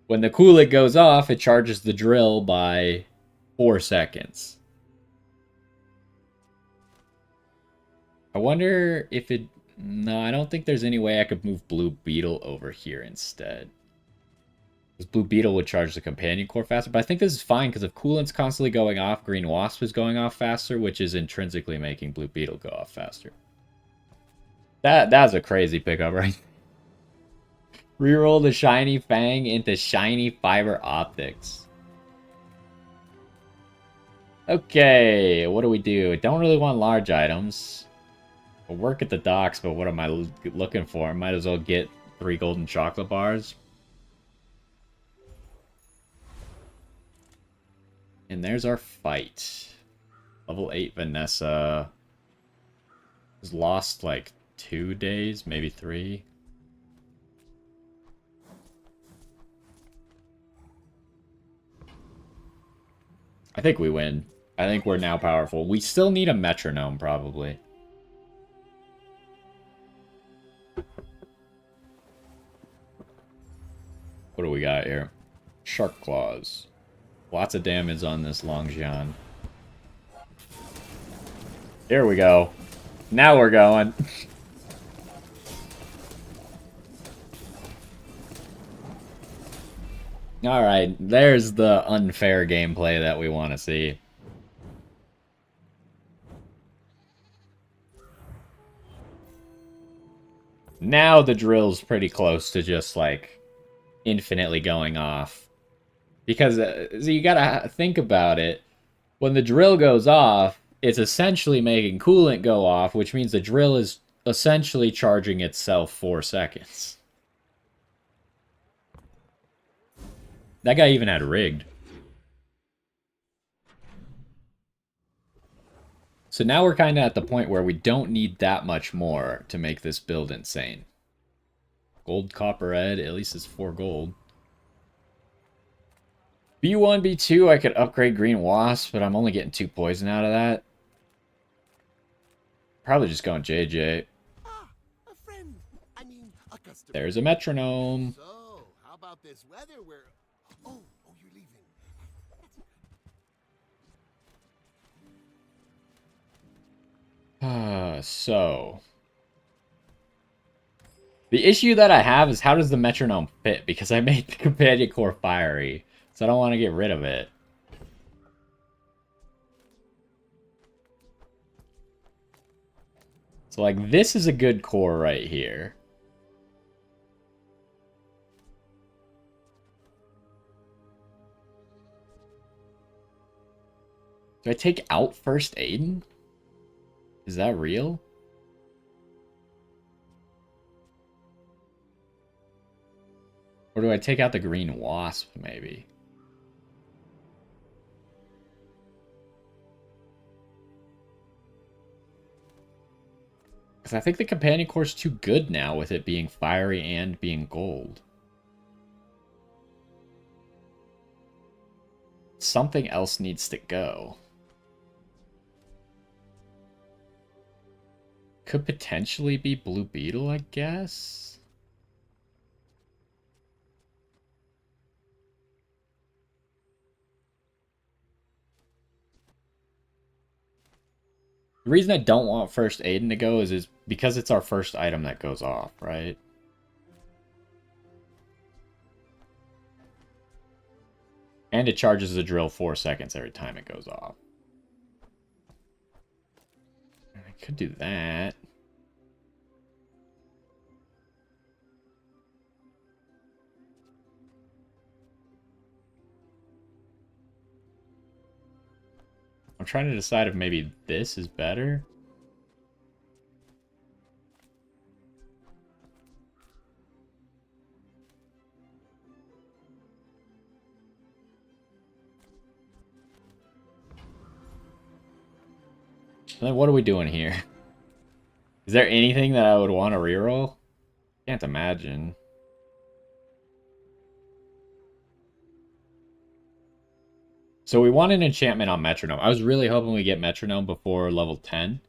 When the coolant goes off, it charges the drill by 4 seconds. I wonder if it... No, I don't think there's any way I could move Blue Beetle over here instead. Because Blue Beetle would charge the companion core faster. But I think this is fine, because if coolant's constantly going off, Green Wasp is going off faster, which is intrinsically making Blue Beetle go off faster. That's a crazy pickup, right? Reroll the Shiny Fang into Shiny Fiber Optics. Okay, what do we do? I don't really want large items. I'll work at the docks, but what am I looking for? I might as well get 3 golden chocolate bars. And there's our fight. Level 8 Vanessa. Has lost like 2 days, maybe 3. I think we win. I think we're now powerful. We still need a metronome, probably. What do we got here? Shark Claws. Lots of damage on this Longjian. Here we go. Now we're going. Alright, there's the unfair gameplay that we want to see. Now the drill's pretty close to just, like, infinitely going off. Because so you gotta think about it. When the drill goes off, it's essentially making coolant go off, which means the drill is essentially charging itself 4 seconds. That guy even had rigged. So now we're kind of at the point where we don't need that much more to make this build insane. Gold, copper, red, at least it's 4 gold. B1, B2, I could upgrade green wasp, but I'm only getting 2 poison out of that. Probably just going JJ. Ah, a friend. I mean, a customer. There's a metronome. So, how about this weather where... Oh, you're leaving. So... The issue that I have is how does the metronome fit? Because I made the companion core fiery, so I don't want to get rid of it. So, like, this is a good core right here. Do I take out First Aiden? Is that real? Or do I take out the green wasp, maybe? Because I think the companion core is too good now with it being fiery and being gold. Something else needs to go. Could potentially be Blue Beetle, I guess? The reason I don't want First Aiden to go is because it's our first item that goes off, right? And it charges the drill 4 seconds every time it goes off. I could do that. I'm trying to decide if maybe this is better. And then what are we doing here? Is there anything that I would want to reroll? Can't imagine. So we want an enchantment on Metronome. I was really hoping we get Metronome before level 10.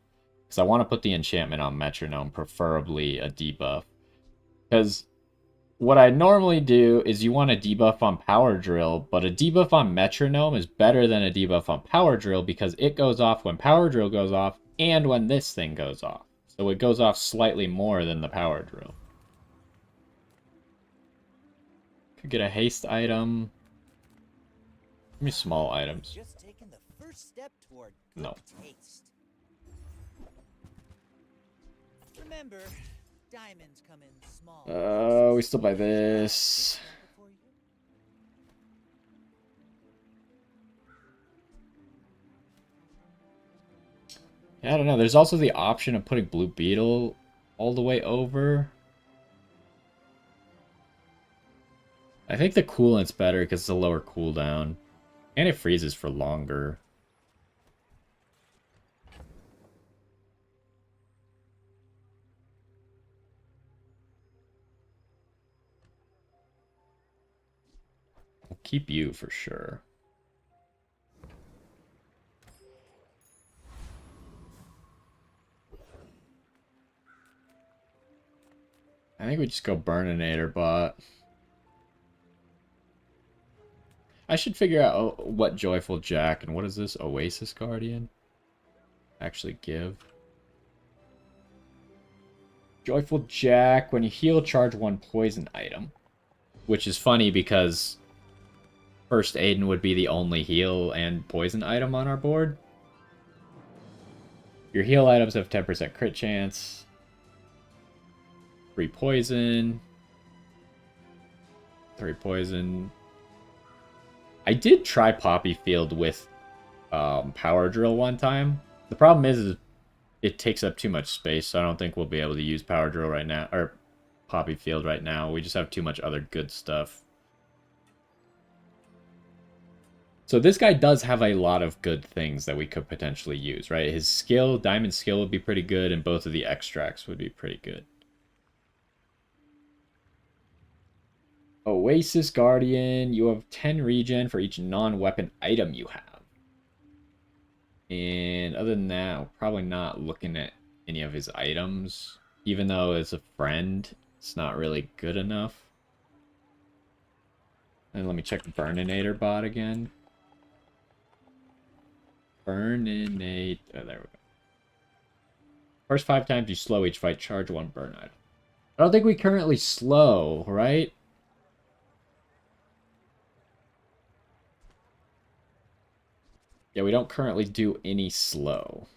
Because I want to put the enchantment on Metronome, preferably a debuff. Because what I normally do is you want a debuff on Power Drill, but a debuff on Metronome is better than a debuff on Power Drill because it goes off when Power Drill goes off and when this thing goes off. So it goes off slightly more than the Power Drill. Could get a haste item. Give me small items. Just taking the first step toward good No. taste. Remember, diamonds come in small. We still buy this. Yeah, I don't know. There's also the option of putting Blue Beetle all the way over. I think the coolant's better because it's a lower cooldown. And it freezes for longer. I'll keep you for sure. I think we just go Burninator bot. I should figure out what Joyful Jack and what is this? Oasis Guardian? Actually give. Joyful Jack, when you heal, charge 1 poison item. Which is funny because First Aiden would be the only heal and poison item on our board. Your heal items have 10% crit chance. 3 poison. 3 poison. I did try Poppy Field with Power Drill one time. The problem is it takes up too much space, so I don't think we'll be able to use Power Drill right now, or Poppy Field right now. We just have too much other good stuff. So this guy does have a lot of good things that we could potentially use, right? His skill, Diamond skill would be pretty good, and both of the extracts would be pretty good. Oasis Guardian, you have 10 regen for each non-weapon item you have. And other than that, we're probably not looking at any of his items. Even though it's a friend, it's not really good enough. And let me check the Burninator bot again. Burninate. Oh, there we go. First 5 times you slow each fight, charge 1 burn item. I don't think we currently slow, right? Yeah, we don't currently do any slow.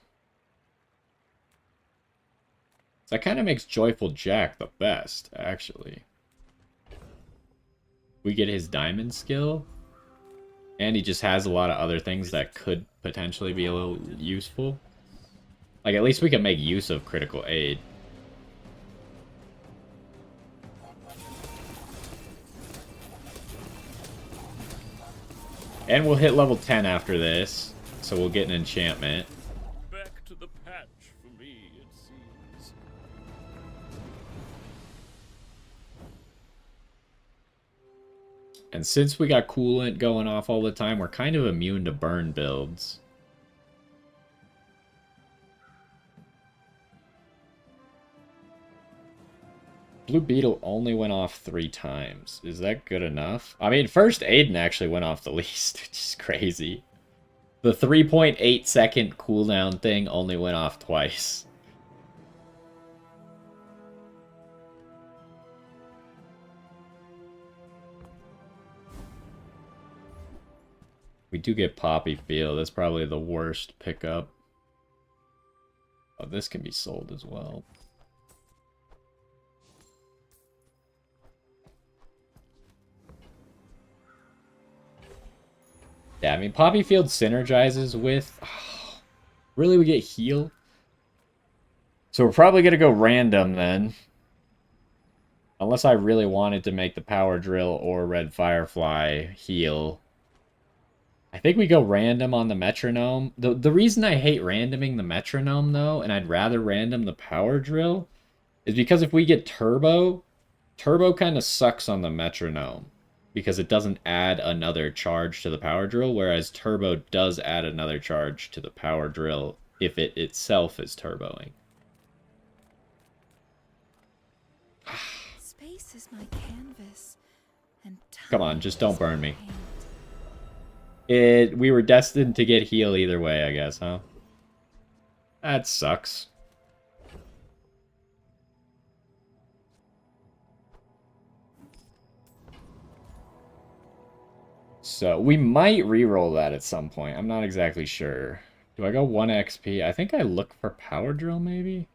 So that kind of makes Joyful Jack the best, actually. We get his diamond skill. And he just has a lot of other things that could potentially be a little useful. Like, at least we can make use of critical aid. And we'll hit level 10 after this, so we'll get an enchantment. Back to the patch for me, it seems. And since we got coolant going off all the time, we're kind of immune to burn builds. Blue Beetle only went off 3 times. Is that good enough? I mean, first Aiden actually went off the least, which is crazy. The 3.8 second cooldown thing only went off twice. We do get Poppy Field. That's probably the worst pickup. Oh, this can be sold as well. Yeah, I mean, Poppy Field synergizes with... Oh, really, we get heal? So we're probably going to go random then. Unless I really wanted to make the Power Drill or Red Firefly heal. I think we go random on the Metronome. The reason I hate randoming the Metronome, though, and I'd rather random the Power Drill, is because if we get Turbo, Turbo kind of sucks on the Metronome. Because it doesn't add another charge to the Power Drill, whereas Turbo does add another charge to the Power Drill if it itself is turboing. Space is my canvas, and Come on, just don't burn me. paint. We were destined to get heal either way, I guess, huh? That sucks. So, we might reroll that at some point. I'm not exactly sure. Do I go 1 XP? I think I look for Power Drill, maybe?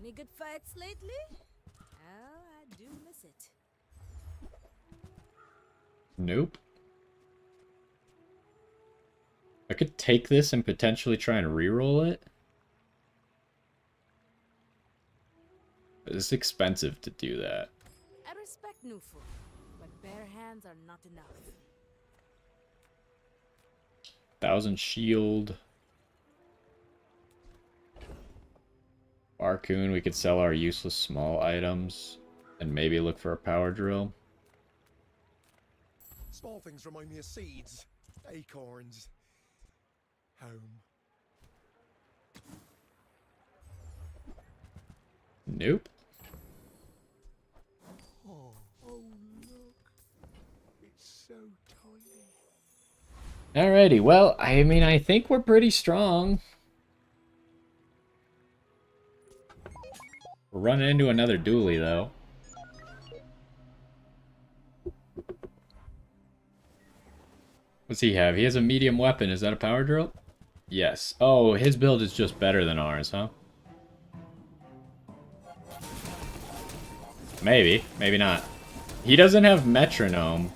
Any good fights lately? Oh, I do miss it. Nope. I could take this and potentially try and reroll it. But it's expensive to do that. I respect Nufu, but bare hands are not enough. 1000 shield. Barcoon, we could sell our useless small items and maybe look for a Power Drill. Small things remind me of seeds, acorns, home. Nope. Oh, look. It's so tiny. Alrighty, well, I mean, I think we're pretty strong. We're running into another dually, though. What's he have? He has a medium weapon. Is that a power drill? Yes. Oh, his build is just better than ours, huh? Maybe. Maybe not. He doesn't have metronome.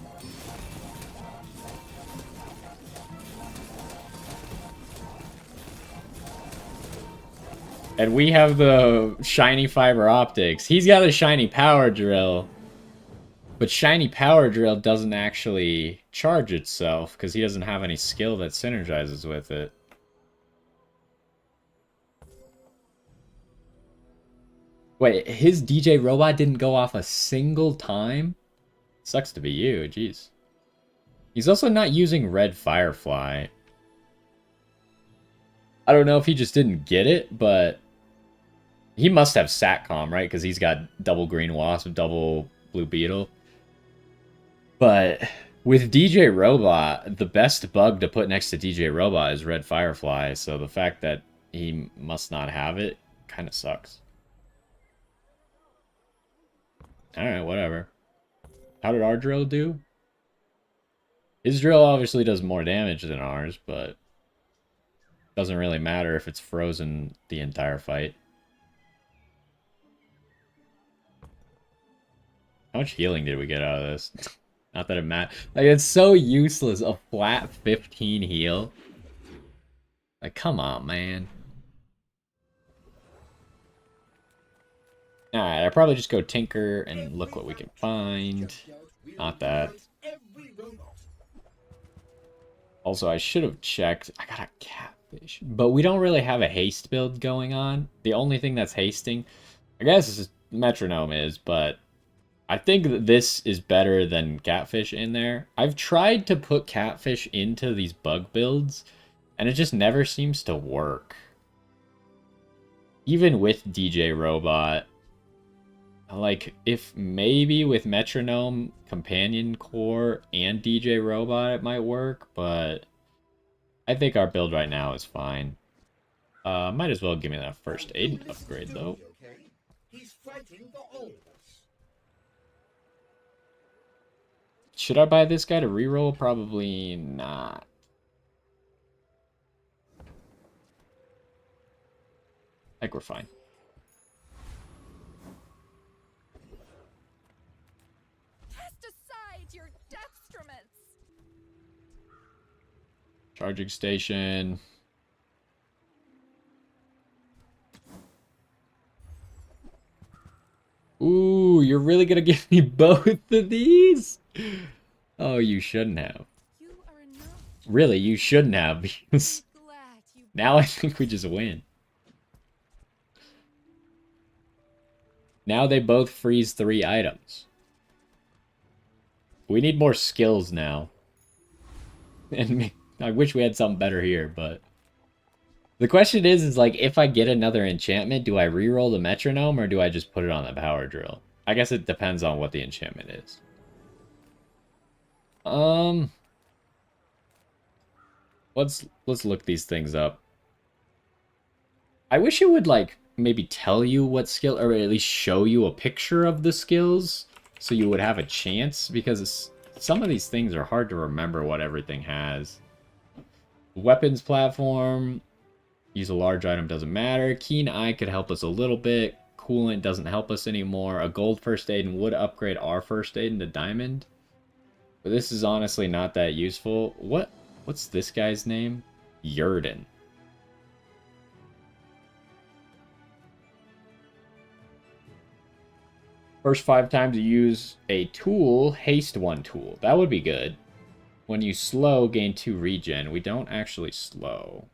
And we have the shiny fiber optics. He's got a shiny power drill. But shiny power drill doesn't actually charge itself because he doesn't have any skill that synergizes with it. Wait, his DJ robot didn't go off a single time? Sucks to be you, jeez. He's also not using Red Firefly. I don't know if he just didn't get it, but he must have SATCOM, right? Because he's got double Green Wasp, double Blue Beetle. But with DJ Robot, the best bug to put next to DJ Robot is Red Firefly, so the fact that he must not have it kind of sucks. Alright, whatever. How did our drill do? His drill obviously does more damage than ours, but doesn't really matter if it's frozen the entire fight. How much healing did we get out of this? Not that it matters. Like, it's so useless. A flat 15 heal. Like, come on, man. Alright, I'll probably just go tinker and look what we can find. Not that. Also, I should have checked. I got a catfish. But we don't really have a haste build going on. The only thing that's hasting, I guess, is metronome is, but I think that this is better than catfish in there. I've tried to put catfish into these bug builds, and it just never seems to work. Even with DJ Robot, like, if maybe with metronome, companion core, and DJ Robot it might work, but I think our build right now is fine. Might as well give me that first aid upgrade, though. Should I buy this guy to reroll? Probably not. I think we're fine. Cast aside your destruments. Charging station. Ooh, you're really gonna give me both of these? Oh, you shouldn't have. You are enough. Really, you shouldn't have, because Glad you now I think we just win. Now they both freeze 3 items. We need more skills now. And I wish we had something better here, but the question is like, if I get another enchantment, do I reroll the metronome or do I just put it on the power drill? I guess it depends on what the enchantment is. Let's look these things up. I wish it would like maybe tell you what skill, or at least show you a picture of the skills so you would have a chance, because some of these things are hard to remember what everything has. Weapons platform, use a large item, doesn't matter. Keen Eye could help us a little bit. Coolant doesn't help us anymore. A gold first aid and would upgrade our first aid into diamond. But this is honestly not that useful. What's this guy's name? Yurden. First 5 times you use a tool, haste 1 tool. That would be good. When you slow, gain 2 regen. We don't actually slow.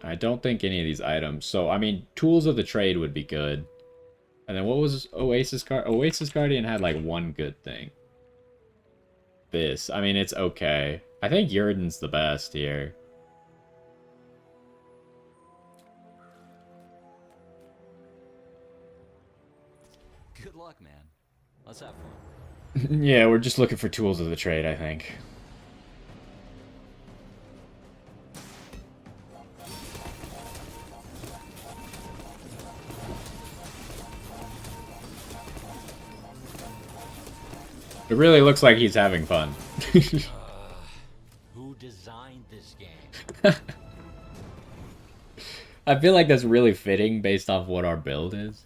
I don't think any of these items. So, I mean, tools of the trade would be good. And then what was Oasis Guardian? Oasis Guardian had like 1 good thing. This. I mean, it's okay. I think Yurden's the best here. Good luck, man. Let's have fun. Yeah, we're just looking for tools of the trade, I think. It really looks like he's having fun. Who designed this game? I feel like that's really fitting based off what our build is.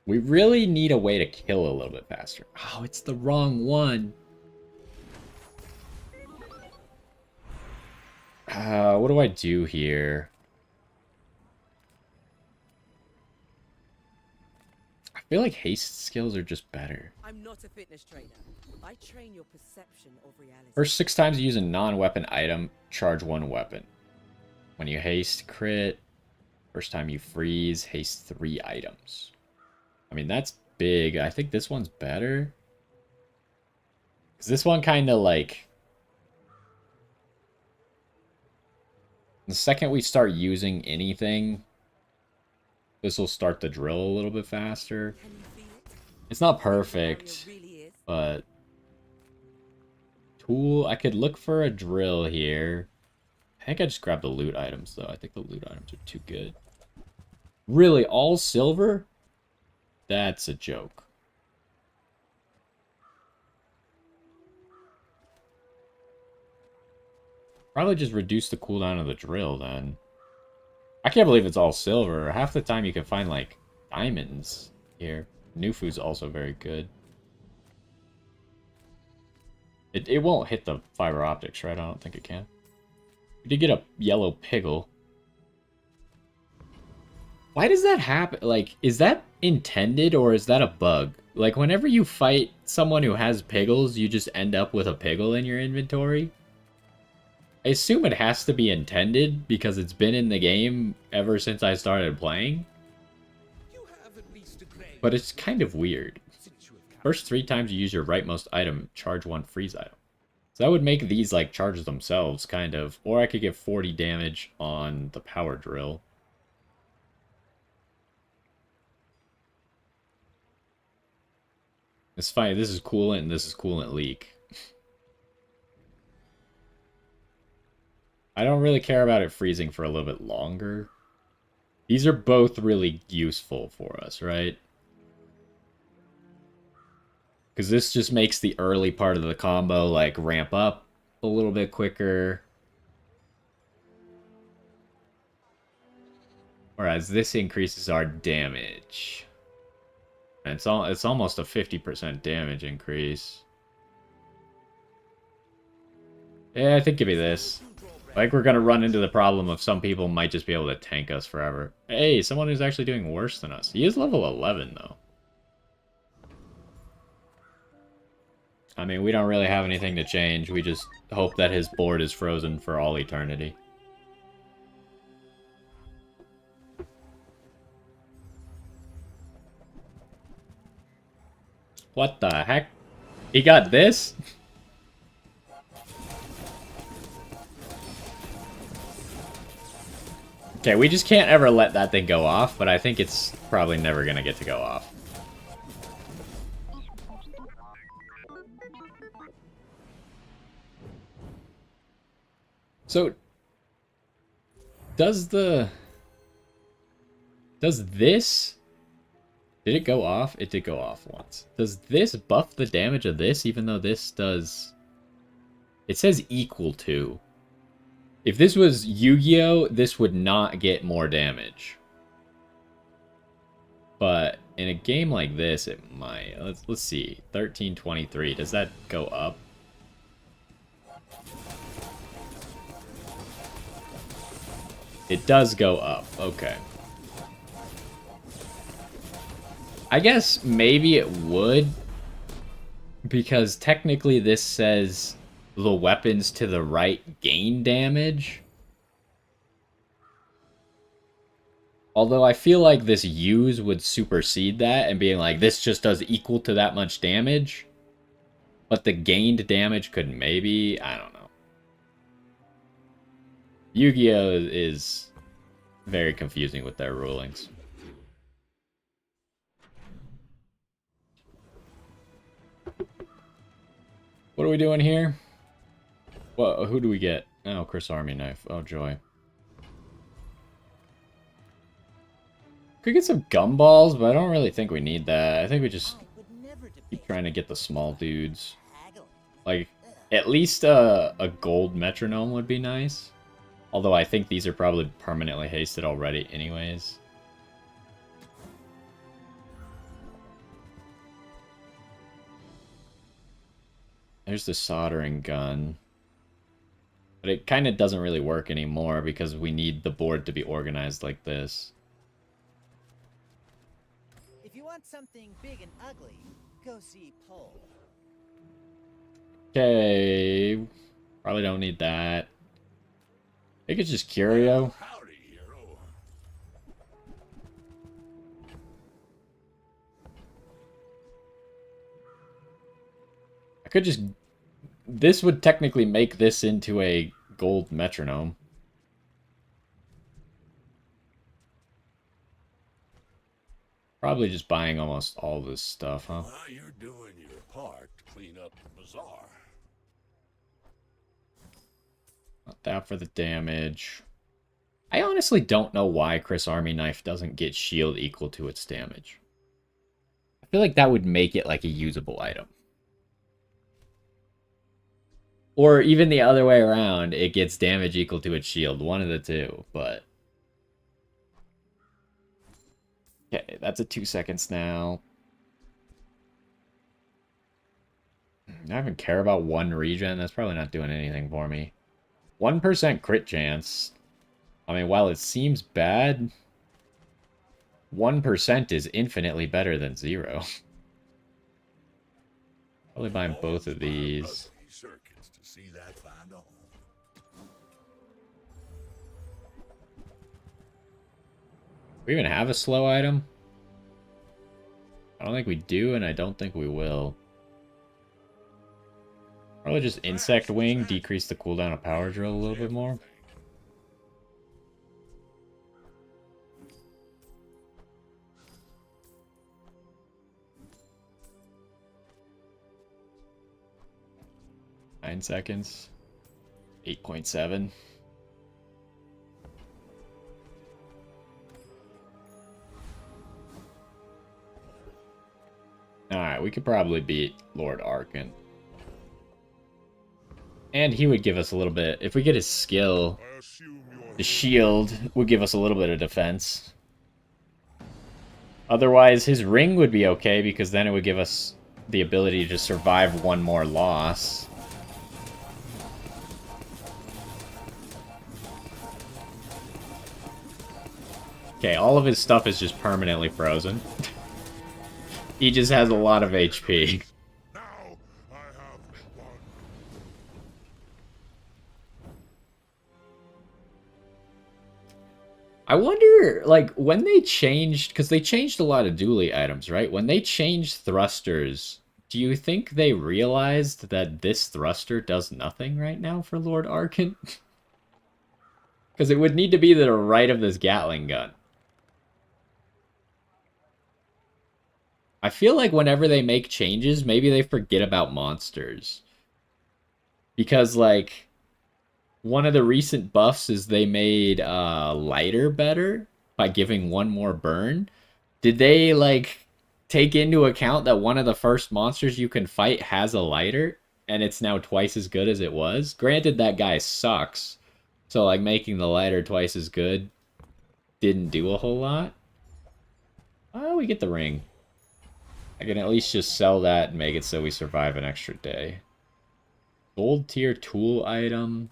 We really need a way to kill a little bit faster. Oh, it's the wrong one. What do I do here? I feel like haste skills are just better. I'm not a fitness trainer. I train your perception of reality. First 6 times you use a non-weapon item, charge 1 weapon. When you haste, crit. First time you freeze, haste 3 items. I mean, that's big. I think this one's better. Because this one kind of like... The second we start using anything, this will start the drill a little bit faster. Can you feel it? It's not The perfect, barrier really is. but... Tool, I could look for a drill here. I think I just grabbed the loot items, though. I think the loot items are too good. Really, all silver? That's a joke. Probably just reduce the cooldown of the drill, then. I can't believe it's all silver. Half the time you can find, like, diamonds here. Nufu's also very good. It won't hit the fiber optics, right? I don't think it can. We did get a yellow piggle. Why does that happen? Like, is that intended or is that a bug? Like, whenever you fight someone who has piggles, you just end up with a piggle in your inventory? I assume it has to be intended because it's been in the game ever since I started playing. But it's kind of weird. First 3 times you use your rightmost item, charge 1 freeze item. So that would make these like charge themselves, kind of. Or I could get 40 damage on the power drill. It's fine. This is coolant and this is coolant leak. I don't really care about it freezing for a little bit longer. These are both really useful for us, right? Because this just makes the early part of the combo, like, ramp up a little bit quicker. Whereas this increases our damage. And it's almost a 50% damage increase. Yeah, I think give me this. Like, we're gonna run into the problem of some people might just be able to tank us forever. Hey, someone who's actually doing worse than us. He is level 11, though. I mean, we don't really have anything to change. We just hope that his board is frozen for all eternity. What the heck? He got this? Okay, we just can't ever let that thing go off, but I think it's probably never gonna get to go off. So, does this... Did it go off? It did go off once. Does this buff the damage of this, even though this does... It says equal to. If this was Yu-Gi-Oh!, this would not get more damage. But in a game like this, it might. Let's see. 1323. Does that go up? It does go up. Okay. I guess maybe it would, because technically this says the weapons to the right gain damage. Although I feel like this use would supersede that and being like, this just does equal to that much damage. But the gained damage could maybe, I don't know. Yu-Gi-Oh! Is very confusing with their rulings. What are we doing here? Well, who do we get? Oh, Chris Army Knife. Oh, joy. Could get some gumballs, but I don't really think we need that. I think we just I would never keep debate trying to get the small dudes. haggling. Like, at least a gold metronome would be nice. Although I think these are probably permanently hasted already anyways. There's the soldering gun. But it kind of doesn't really work anymore because we need the board to be organized like this. If you want something big and ugly, go see Pole. Okay. Probably don't need that. I think it's just Curio. Howdy, hero. I could just... This would technically make this into a gold metronome. Probably just buying almost all this stuff, huh? Well, you're doing your part to clean up the bazaar. Not that for the damage. I honestly don't know why Chris Army Knife doesn't get shield equal to its damage. I feel like that would make it like a usable item. Or even the other way around, it gets damage equal to its shield. One of the two, but... Okay, that's a 2 seconds now. I don't even care about one regen. That's probably not doing anything for me. 1% crit chance. I mean, while it seems bad, 1% is infinitely better than 0. Probably buying both of these. Circuits to see that find a home. We even have a slow item? I don't think we do, and I don't think we will. Probably just Insect Wing, decrease the cooldown of Power Drill a little bit more. Nine seconds. 8.7. Alright, we could probably beat Lord Arkan. And he would give us a little bit... If we get his skill, the shield would give us a little bit of defense. Otherwise, his ring would be okay, because then it would give us the ability to survive one more loss. Okay, all of his stuff is just permanently frozen. He just has a lot of HP. Now I have one. I wonder, like, when they changed... Because they changed a lot of dually items, right? When they changed thrusters, do you think they realized that this thruster does nothing right now for Lord Arkan? Because it would need to be to the right of this Gatling gun. I feel like whenever they make changes, maybe they forget about monsters. Because, like, one of the recent buffs is they made lighter better by giving one more burn. Did they, like, take into account that one of the first monsters you can fight has a lighter, and it's now twice as good as it was? Granted, that guy sucks. So, like, making the lighter twice as good didn't do a whole lot. Oh, we get the ring. I can at least just sell that and make it so we survive an extra day. Gold tier tool item.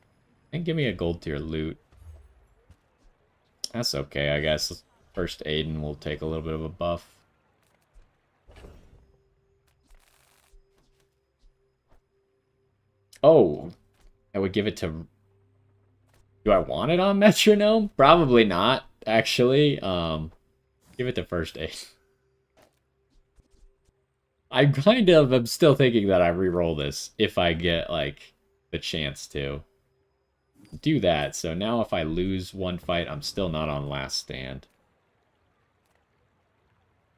And give me a gold tier loot. That's okay, I guess. First Aiden will take a little bit of a buff. Oh, I would give it to... Do I want it on Metronome? Probably not, actually. Give it to First Aid. I kind of am still thinking that I re-roll this if I get, like, the chance to. Do that, so now if I lose one fight, I'm still not on last stand.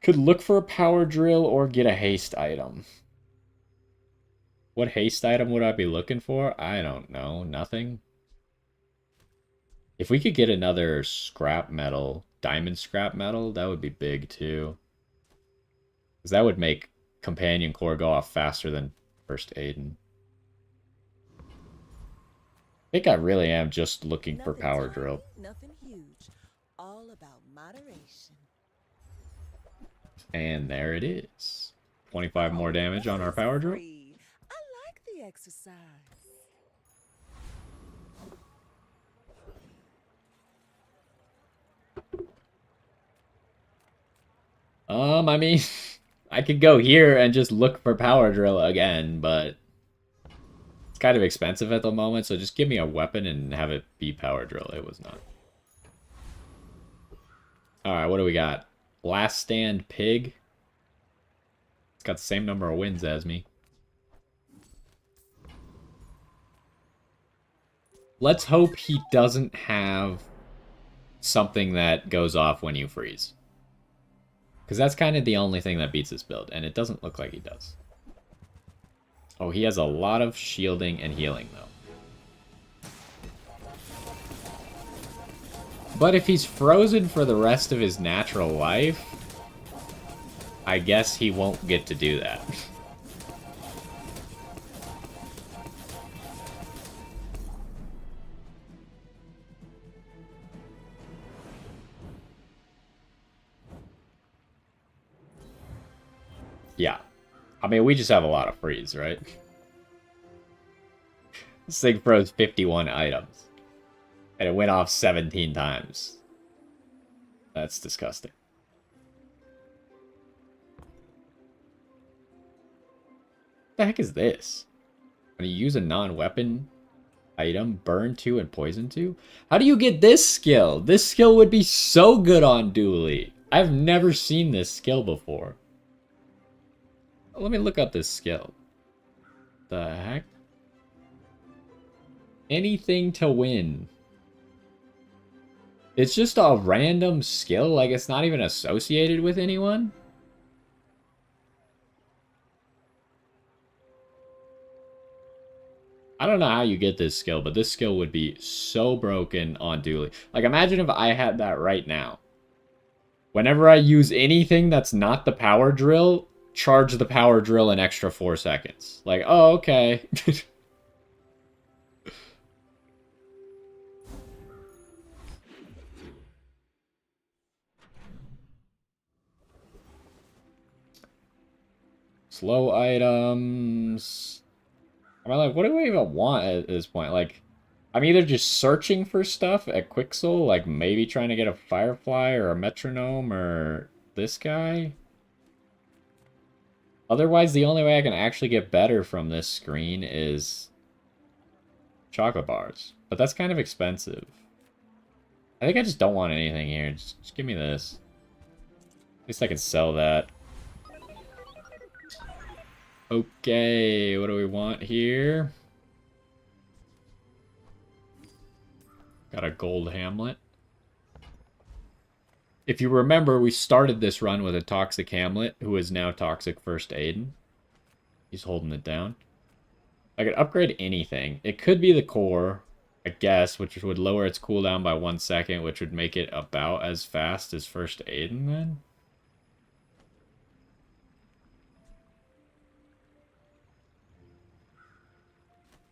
Could look for a power drill or get a haste item. What haste item would I be looking for? I don't know. Nothing? If we could get another scrap metal, diamond scrap metal, that would be big too. Because that would make companion core go off faster than first Aiden. I think I really am just looking for Nothing power tiny, drill. nothing huge. All about moderation. And there it is. 25 more damage on our power drill. Free. I like the exercise. I mean, I could go here and just look for power drill again, but it's kind of expensive at the moment, so just give me a weapon and have it be power drill. It was not. Alright, what do we got? Last Stand Pig. It's got the same number of wins as me. Let's hope he doesn't have something that goes off when you freeze. Because that's kind of the only thing that beats this build, and it doesn't look like he does. Oh, he has a lot of shielding and healing, though. But if he's frozen for the rest of his natural life, I guess he won't get to do that. Yeah. I mean, we just have a lot of freeze, right? This thing froze 51 items. And it went off 17 times. That's disgusting. What the heck is this? When you use a non-weapon item, burn 2 and poison 2? How do you get this skill? This skill would be so good on Dooley. I've never seen this skill before. Let me look up this skill. The heck? Anything to win. It's just a random skill, like it's not even associated with anyone. I don't know how you get this skill, but this skill would be so broken on Dooley. Like, imagine if I had that right now. Whenever I use anything that's not the power drill, charge the power drill an extra 4 seconds. Like, oh, okay. Slow items. I mean, like, what do we even want at this point? Like, I'm either just searching for stuff at Quixel, like maybe trying to get a Firefly or a Metronome or this guy. Otherwise, the only way I can actually get better from this screen is chocolate bars. But that's kind of expensive. I think I just don't want anything here. Just give me this. At least I can sell that. Okay, what do we want here? Got a gold Hamlet. If you remember, we started this run with a toxic Hamlet, who is now toxic first Aiden. He's holding it down. I could upgrade anything. It could be the core, I guess, which would lower its cooldown by 1 second, which would make it about as fast as first Aiden then.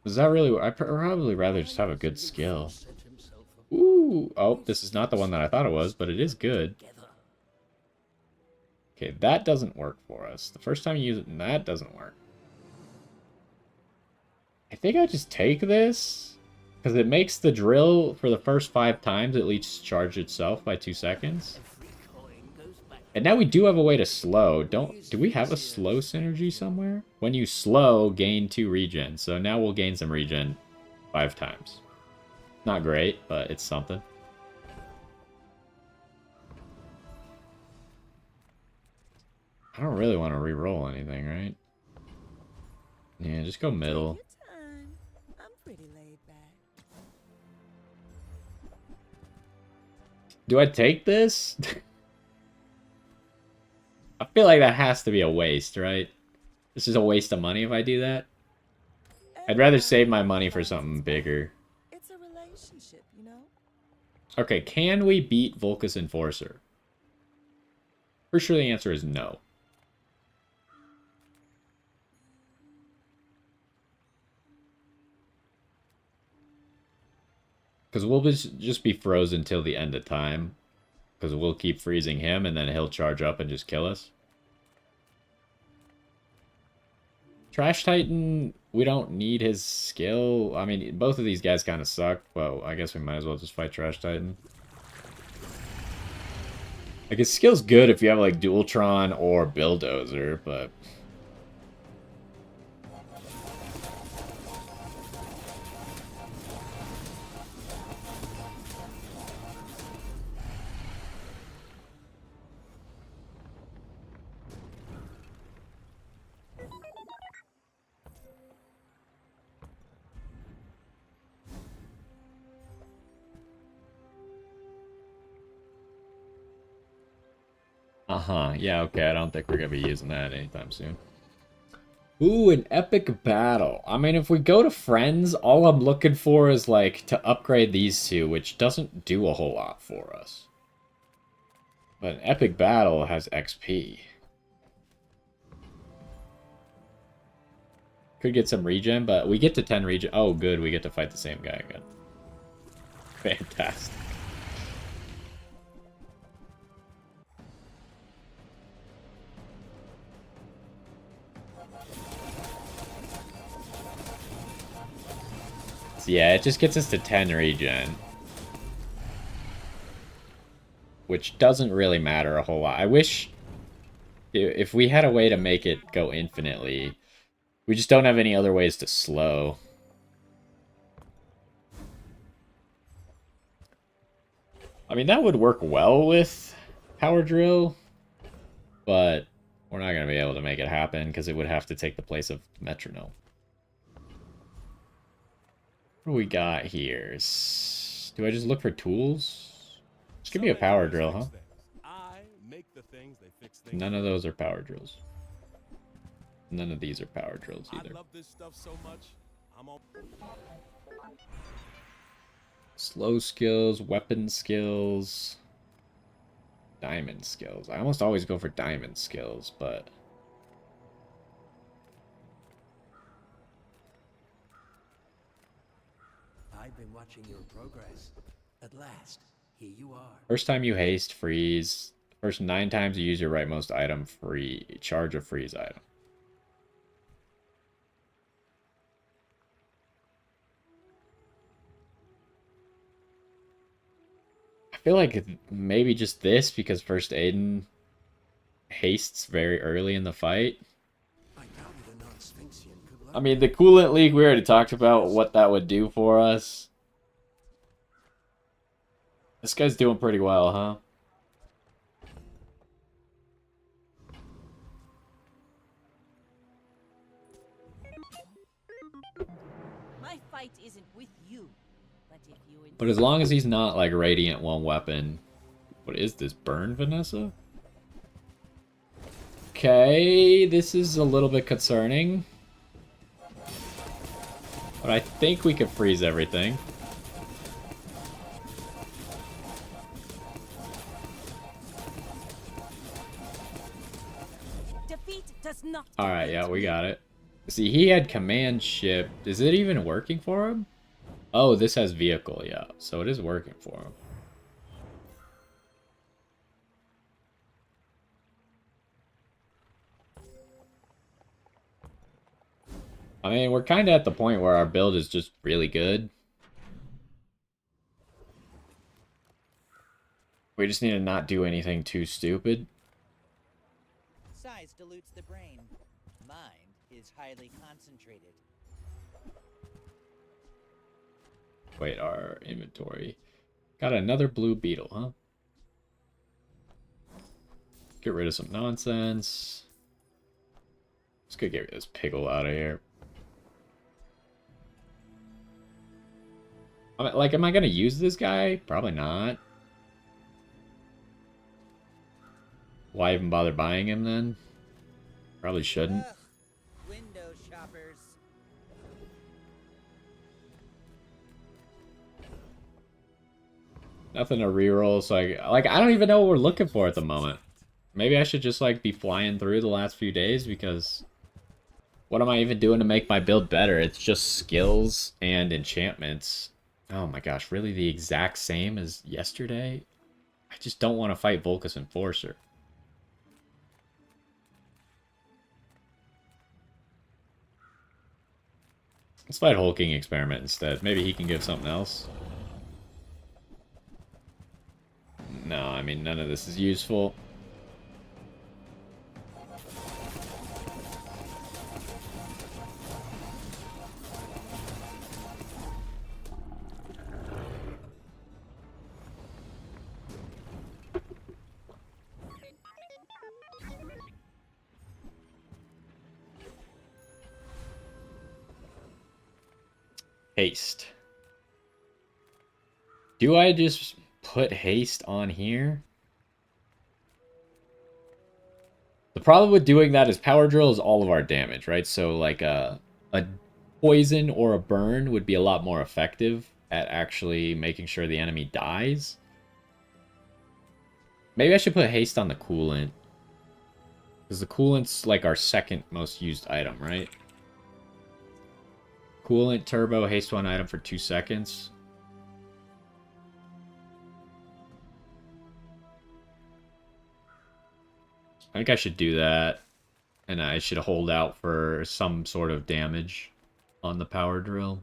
Is that really... I'd probably rather just have a good skill. Ooh! Oh, this is not the one that I thought it was, but it is good. Okay, that doesn't work for us. The first time you use it, that doesn't work. I think I just take this, because it makes the drill for the first 5 times at least charge itself by 2 seconds. And now we do have a way to slow. Do we have a slow synergy somewhere? When you slow, gain 2 regen. So now we'll gain some regen 5 times. Not great, but it's something. I don't really want to re-roll anything, right? Yeah, just go middle. Take your time. I'm pretty laid back. Do I take this? I feel like that has to be a waste, right? This is a waste of money if I do that. I'd rather save my money for something bigger. It's a relationship, you know? Okay, can we beat Volcus Enforcer? For sure the answer is no. Because we'll just be frozen till the end of time. Because we'll keep freezing him, and then he'll charge up and just kill us. Trash Titan, we don't need his skill. I mean, both of these guys kind of suck. Well, I guess we might as well just fight Trash Titan. Like, his skill's good if you have, like, Dualtron or Bulldozer, but... Uh-huh, yeah, okay, I don't think we're gonna be using that anytime soon. Ooh, an epic battle. I mean, if we go to friends, all I'm looking for is, like, to upgrade these two, which doesn't do a whole lot for us. But an epic battle has XP. Could get some regen, but we get to 10 regen. Oh, good, we get to fight the same guy again. Fantastic. Yeah, it just gets us to 10 regen. Which doesn't really matter a whole lot. I wish if we had a way to make it go infinitely. We just don't have any other ways to slow. I mean, that would work well with Power Drill. But we're not going to be able to make it happen because it would have to take the place of Metronome. What do we got here? Do I just look for tools? Just give me a power drill, huh? None of those are power drills. None of these are power drills either. I love this stuff so much. Slow skills, weapon skills, diamond skills. I almost always go for diamond skills, but... I've been watching your progress. At last, here you are. First time you haste, freeze. First 9 times you use your rightmost item, charge a freeze item. I feel like maybe just this, because First Aiden hastes very early in the fight. I mean, the coolant leak, we already talked about what that would do for us. This guy's doing pretty well, huh? My fight isn't with you, but if you But as long as he's not, like, Radiant one weapon. What is this? Burn, Vanessa? Okay, this is a little bit concerning. But I think we could freeze everything. defeat does not. Alright, yeah, we got it. See, he had command ship. Is it even working for him? Oh, this has vehicle, yeah. So it is working for him. I mean, we're kind of at the point where our build is just really good. We just need to not do anything too stupid. Size dilutes the brain. Mind is highly concentrated. Wait, our inventory. Got another blue beetle, huh? Get rid of some nonsense. Let's go get this Piggle out of here. I mean, like, am I gonna use this guy? Probably not. Why even bother buying him then? Probably shouldn't. Ugh, window shoppers. Nothing to reroll, so I don't even know what we're looking for at the moment. Maybe I should just like be flying through the last few days, because what am I even doing to make my build better? It's just skills and enchantments. Oh my gosh, really the exact same as yesterday? I just don't want to fight Volcus Enforcer. Let's fight Hulking Experiment instead. Maybe he can give something else. No, I mean, none of this is useful. Haste. Do I just put haste on here? The problem with doing that is power drill is all of our damage, right? So like a poison or a burn would be a lot more effective at actually making sure the enemy dies. Maybe I should put haste on the coolant, because the coolant's like our second most used item, right? Coolant, turbo, haste one item for 2 seconds. I think I should do that. And I should hold out for some sort of damage on the power drill.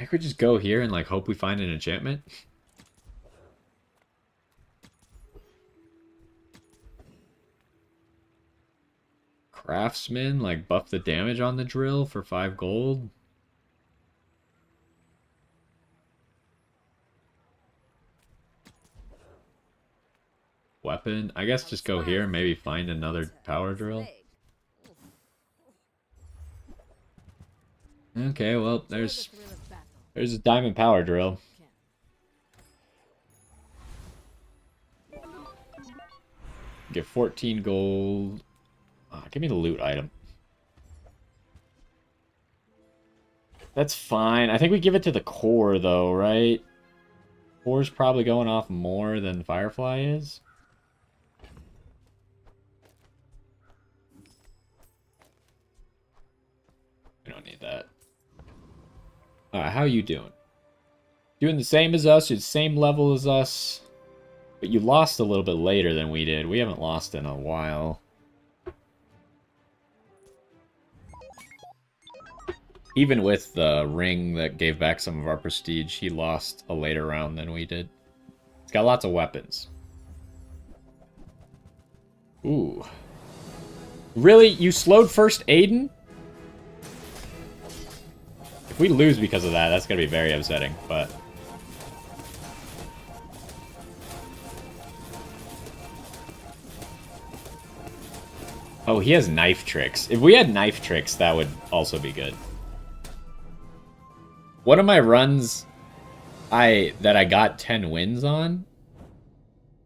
I could just go here and like hope we find an enchantment. Craftsman, like buff the damage on the drill for 5 gold. Weapon. I guess just go here and maybe find another power drill. Okay, well, there's a diamond power drill. Get 14 gold. Give me the loot item. That's fine. I think we give it to the core, though, right? Core's probably going off more than Firefly is. We don't need that. Alright, how are you doing? Doing the same as us, you're the same level as us. But you lost a little bit later than we did. We haven't lost in a while. Even with the ring that gave back some of our prestige, he lost a later round than we did. He's got lots of weapons. Ooh. Really? You slowed first Aiden? If we lose because of that, that's going to be very upsetting, but... Oh, he has knife tricks. If we had knife tricks, that would also be good. One of my runs that I got 10 wins on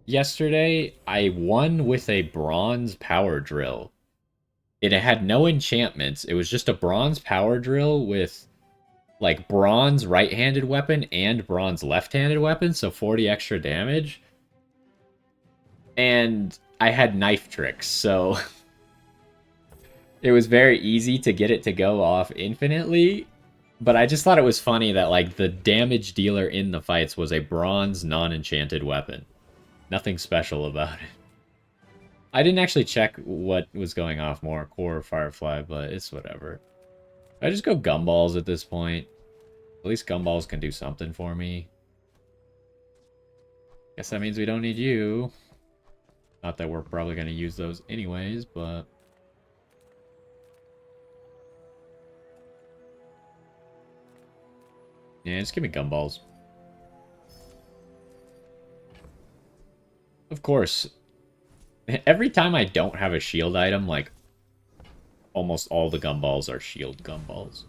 yesterday, I won with a bronze power drill. It had no enchantments. It was just a bronze power drill with like bronze right-handed weapon and bronze left-handed weapon, so 40 extra damage. And I had knife tricks, so it was very easy to get it to go off infinitely. But I just thought it was funny that, like, the damage dealer in the fights was a bronze, non-enchanted weapon. Nothing special about it. I didn't actually check what was going off more, core or Firefly, but it's whatever. I just go gumballs at this point. At least gumballs can do something for me. Guess that means we don't need you. Not that we're probably going to use those anyways, but... Yeah, just give me gumballs. Of course. Every time I don't have a shield item, like, almost all the gumballs are shield gumballs.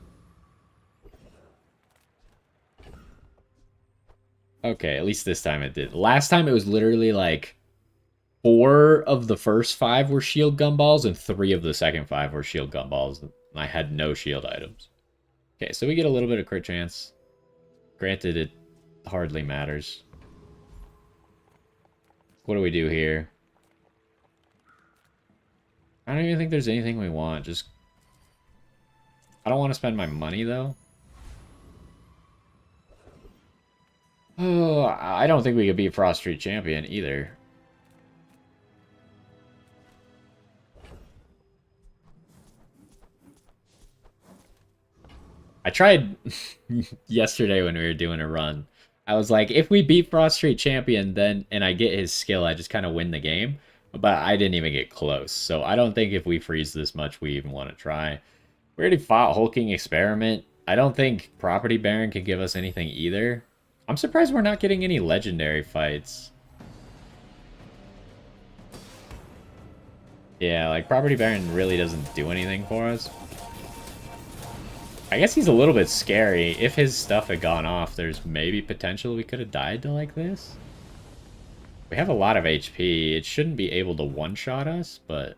Okay, at least this time it did. Last time it was literally like 4 of the first 5 were shield gumballs and 3 of the second 5 were shield gumballs. And I had no shield items. Okay, so we get a little bit of crit chance. Granted, it hardly matters. What do we do here? I don't even think there's anything we want. Just... I don't want to spend my money, though. Oh, I don't think we could beat Frost Street Champion, either. I tried yesterday when we were doing a run. I was like, if we beat Frost Street Champion, then and I get his skill, I just kind of win the game. But I didn't even get close. So I don't think if we freeze this much, we even want to try. We already fought Hulking Experiment. I don't think Property Baron can give us anything either. I'm surprised we're not getting any legendary fights. Yeah, like Property Baron really doesn't do anything for us. I guess he's a little bit scary. If his stuff had gone off, there's maybe potential we could have died to like this. We have a lot of HP. It shouldn't be able to one-shot us, but...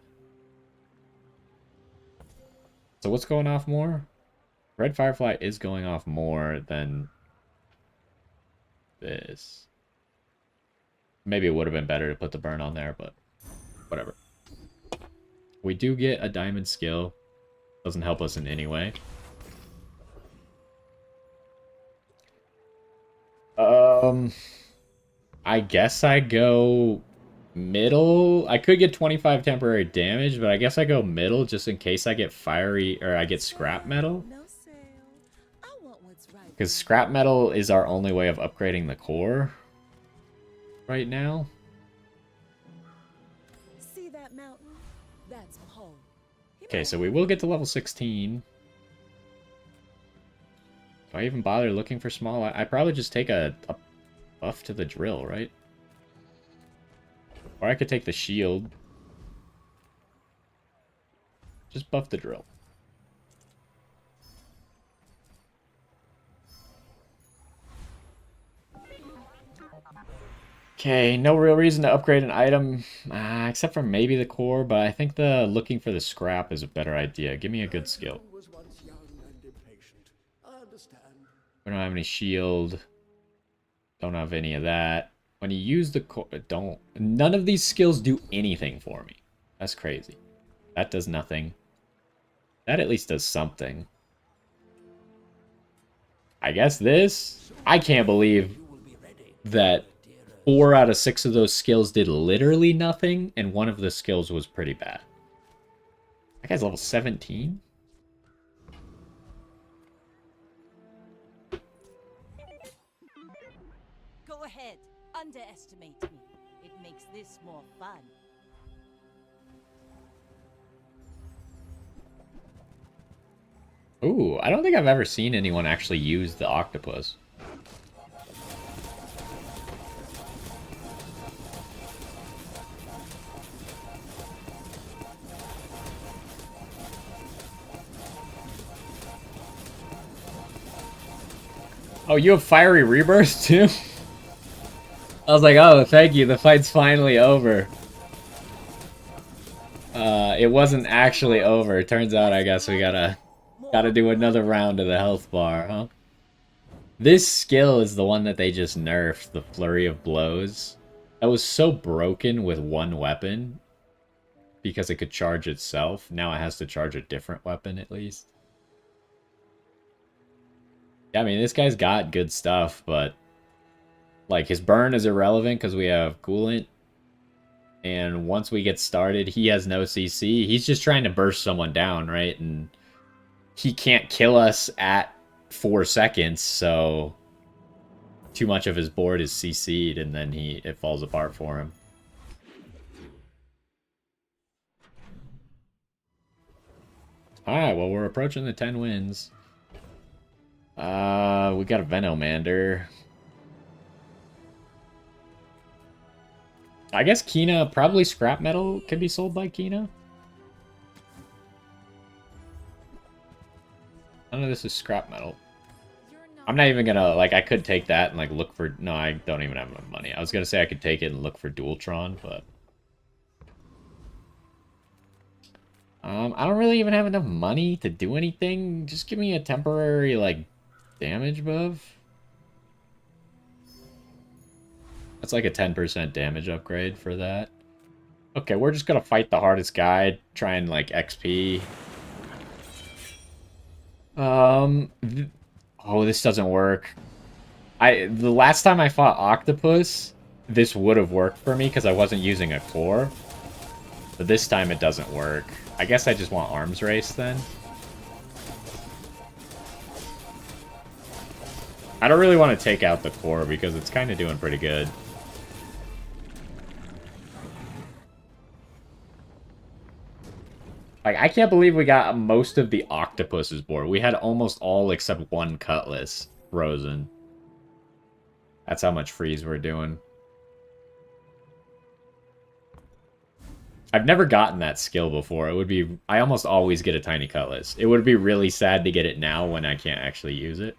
So what's going off more? Red Firefly is going off more than this. Maybe it would have been better to put the burn on there, but whatever. We do get a diamond skill. Doesn't help us in any way. I guess I go middle. I could get 25 temporary damage, but I guess I go middle just in case I get fiery or I get scrap metal. No sale. I want what's right. Because scrap metal is our only way of upgrading the core right now. See that mountain? That's home. Okay, so we will get to level 16. Do I even bother looking for small? I probably just take a buff to the drill, right? Or I could take the shield. Just buff the drill. Okay, no real reason to upgrade an item, except for maybe the core, but I think the looking for the scrap is a better idea. Give me a good skill. Was once young and impatient. I understand. We don't have any shield. Don't have any of that. When you use the core, none of these skills do anything for me. That's crazy. That does nothing. That at least does something. I guess this? I can't believe that 4 out of 6 of those skills did literally nothing, and one of the skills was pretty bad. That guy's level 17? Go ahead. Underestimate me. It makes this more fun. Ooh, I don't think I've ever seen anyone actually use the octopus. Oh, you have Fiery Rebirth too? I was like, oh, thank you, the fight's finally over. It wasn't actually over. Turns out, I guess we gotta do another round of the health bar, huh? This skill is the one that they just nerfed, the Flurry of Blows. That was so broken with one weapon because it could charge itself. Now it has to charge a different weapon at least. Yeah, I mean, this guy's got good stuff, but like his burn is irrelevant because we have coolant. And once we get started, he has no CC. He's just trying to burst someone down, right? And he can't kill us at 4 seconds, so too much of his board is CC'd, and then it falls apart for him. Alright, well, we're approaching the 10 wins. We got a Venomander. I guess Kina, probably scrap metal can be sold by Kina. None of this is scrap metal. I'm not even gonna, like, I could take that and, like, look for... No, I don't even have enough money. I was gonna say I could take it and look for Dualtron, but... I don't really even have enough money to do anything. Just give me a temporary, like, damage buff. That's like a 10% damage upgrade for that. Okay, we're just gonna fight the hardest guy, try and, like, XP. Oh, this doesn't work. The last time I fought Octopus, this would have worked for me because I wasn't using a core. But this time it doesn't work. I guess I just want arms race then. I don't really want to take out the core because it's kind of doing pretty good. Like, I can't believe we got most of the octopuses board. We had almost all except one Cutlass frozen. That's how much freeze we're doing. I've never gotten that skill before. It would be... I almost always get a Tiny Cutlass. It would be really sad to get it now when I can't actually use it.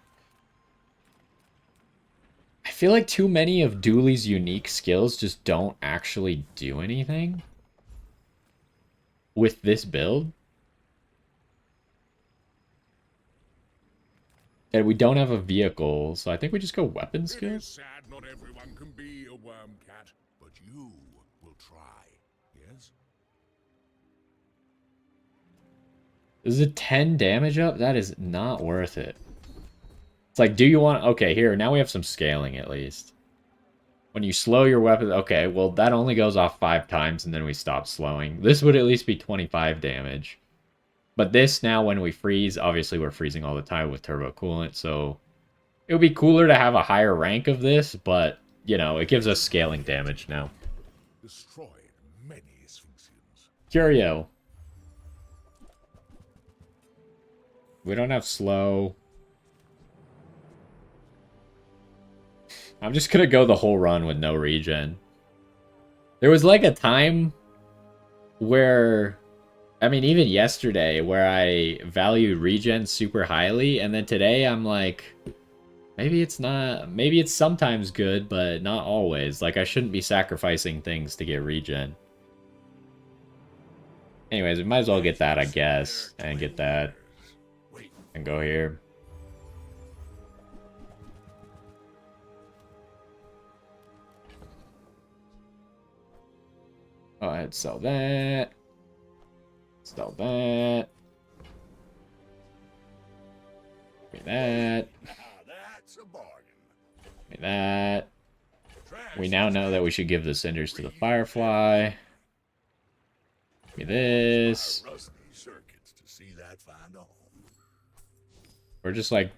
I feel like too many of Dooley's unique skills just don't actually do anything with this build. And we don't have a vehicle, so I think we just go weapon It is skills. sad not everyone can be a worm cat, but you will try. Yes? This is a 10 damage up? That is not worth it. It's like, do you want... Okay, here, now we have some scaling at least. When you slow your weapon... Okay, well, that only goes off 5 times, and then we stop slowing. This would at least be 25 damage. But this, now, when we freeze... Obviously, we're freezing all the time with turbo coolant, so... It would be cooler to have a higher rank of this, but, you know, it gives us scaling damage now. Destroyed many Sphinxians. Curio. We don't have slow... I'm just gonna go the whole run with no regen. There was like a time where, I mean, even yesterday, where I valued regen super highly, and then today I'm like, maybe it's not, maybe it's sometimes good, but not always. Like, I shouldn't be sacrificing things to get regen. Anyways, we might as well get that, I guess, and get that, and go here. Go ahead, sell that. Sell that. Give me that. That's a bargain. Give me that. We now know that we should give the cinders to the Firefly. Give me this. Rusty circuits to see that find a home. We're just like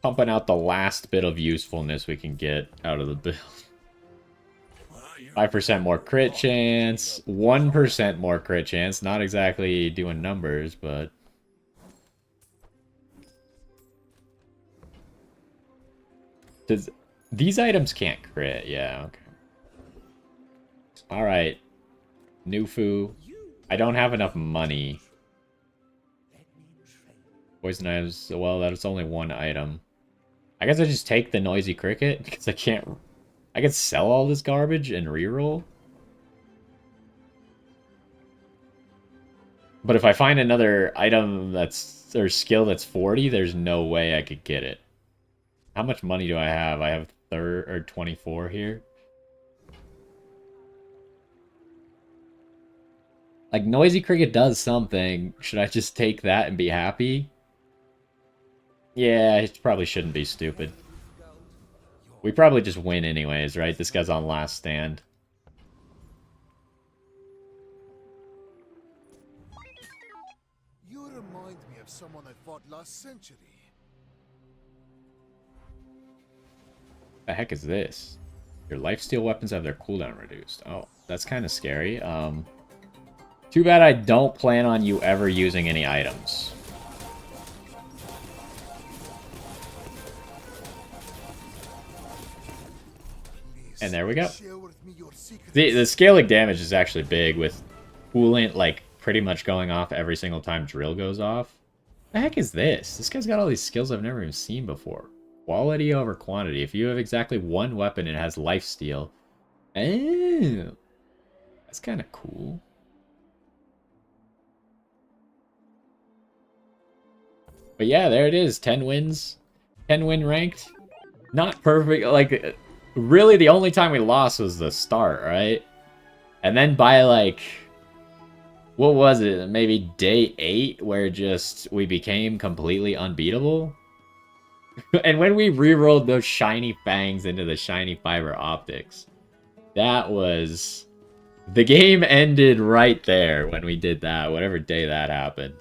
pumping out the last bit of usefulness we can get out of the build. 5% more crit chance, 1% more crit chance. Not exactly doing numbers, but... These items can't crit. Yeah, okay. Alright. Nufu. I don't have enough money. Poison items. Well, that's only one item. I guess I just take the noisy cricket, because I can't... I could sell all this garbage and reroll. But if I find another item that's, or skill that's 40, there's no way I could get it. How much money do I have? I have 24 here. Like, Noisy Cricket does something. Should I just take that and be happy? Yeah, it probably shouldn't be stupid. We probably just win anyways, right? This guy's on last stand. You remind me of someone I fought last century. The heck is this? Your lifesteal weapons have their cooldown reduced. Oh, that's kind of scary. Too bad I don't plan on you ever using any items. And there we go. The scaling damage is actually big with coolant, like, pretty much going off every single time drill goes off. The heck is this? This guy's got all these skills I've never even seen before. Quality over quantity. If you have exactly one weapon, it has lifesteal. Oh, that's kind of cool. But yeah, there it is. 10 wins. 10 win ranked. Not perfect. Like, really the only time we lost was the start, right? And then by like, what was it? Maybe day 8 where just we became completely unbeatable. And when we re-rolled those shiny fangs into the shiny fiber optics, that was... The game ended right there when we did that, whatever day that happened.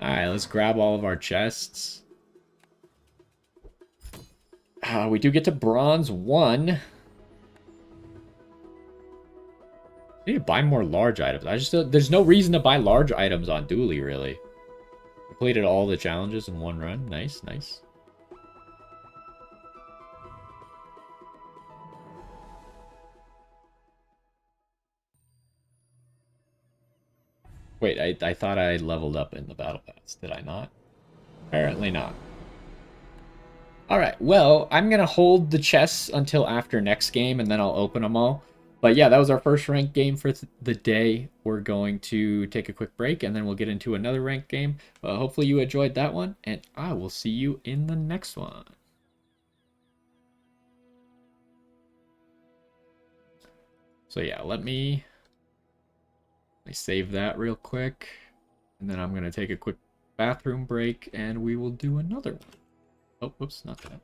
Alright, let's grab all of our chests. We do get to bronze 1. I need to buy more large items. There's no reason to buy large items on Dooley, really. Completed all the challenges in one run. Nice, nice. Wait, I thought I leveled up in the battle pass. Did I not? Apparently not. Alright, well, I'm going to hold the chests until after next game, and then I'll open them all. But yeah, that was our first ranked game for the day. We're going to take a quick break, and then we'll get into another ranked game. Hopefully you enjoyed that one, and I will see you in the next one. So yeah, let me save that real quick, and then I'm going to take a quick bathroom break, and we will do another one. Oh, whoops, not that.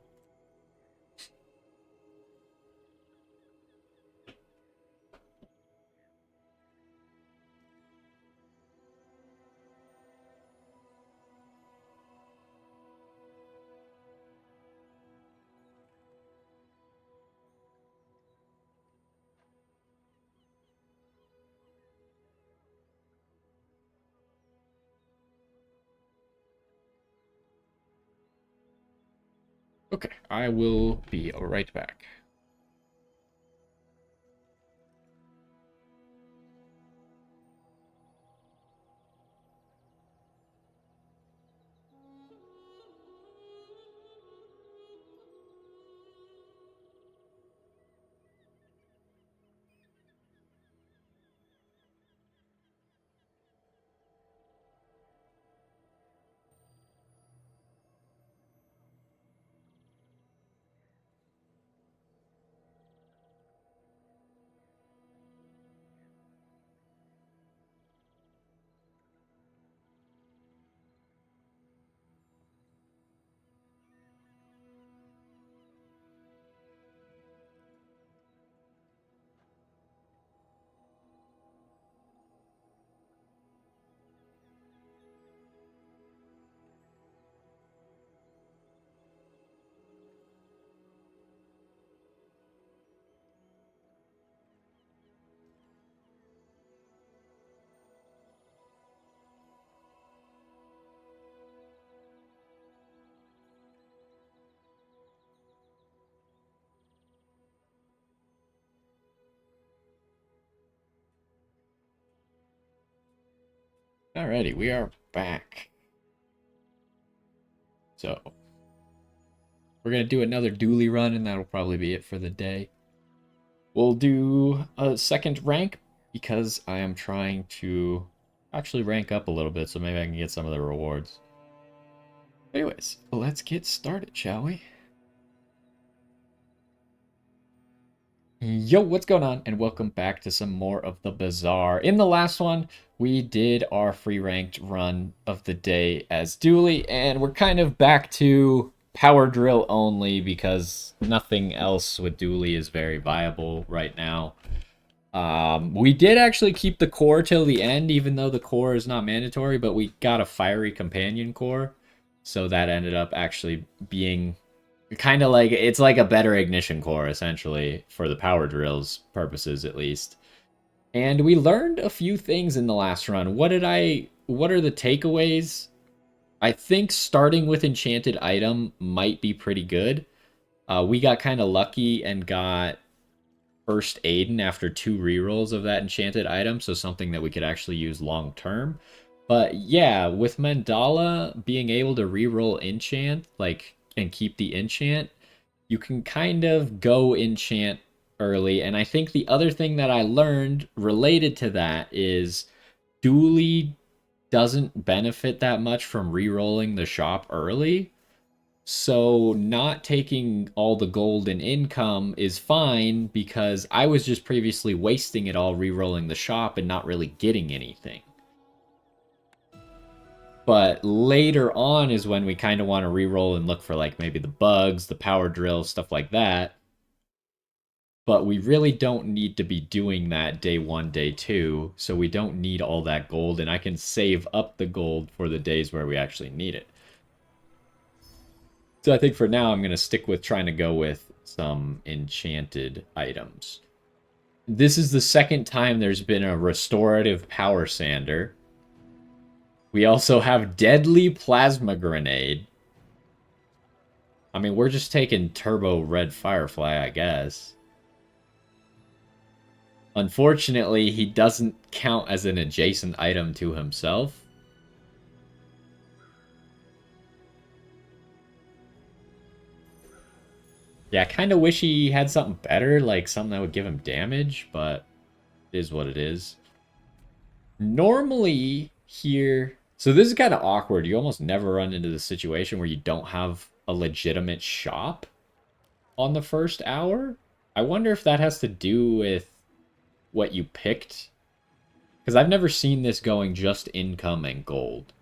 Okay, I will be right back. Alrighty, we are back. So, we're going to do another Dooley run, and that'll probably be it for the day. We'll do a second rank, because I am trying to actually rank up a little bit, so maybe I can get some of the rewards. Anyways, let's get started, shall we? Yo, what's going on? And welcome back to some more of the Bazaar. In the last one, we did our free ranked run of the day as Dooley, and we're kind of back to power drill only because nothing else with Dooley is very viable right now. We did actually keep the core till the end, even though the core is not mandatory, but we got a fiery companion core, so that ended up actually being kind of like, it's like a better ignition core, essentially, for the power drills purposes, at least. And we learned a few things in the last run. What are the takeaways? I think starting with enchanted item might be pretty good. We got kind of lucky and got first Aiden after 2 rerolls of that enchanted item, so something that we could actually use long term. But yeah, with Mandala being able to reroll enchant, like, and keep the enchant, you can kind of go enchant early. And I think the other thing that I learned related to that is Dooley doesn't benefit that much from rerolling the shop early. So not taking all the gold and income is fine because I was just previously wasting it all rerolling the shop and not really getting anything. But later on is when we kind of want to reroll and look for like maybe the bugs, the power drill, stuff like that. But we really don't need to be doing that day 1, day 2, so we don't need all that gold, and I can save up the gold for the days where we actually need it. So I think for now I'm going to stick with trying to go with some enchanted items. This is the second time there's been a restorative power sander. We also have deadly plasma grenade. I mean, we're just taking turbo red firefly, I guess. Unfortunately, he doesn't count as an adjacent item to himself. Yeah, I kind of wish he had something better, like something that would give him damage, but it is what it is. Normally, here... So this is kind of awkward. You almost never run into the situation where you don't have a legitimate shop on the first hour. I wonder if that has to do with what you picked. Because I've never seen this going just income and gold.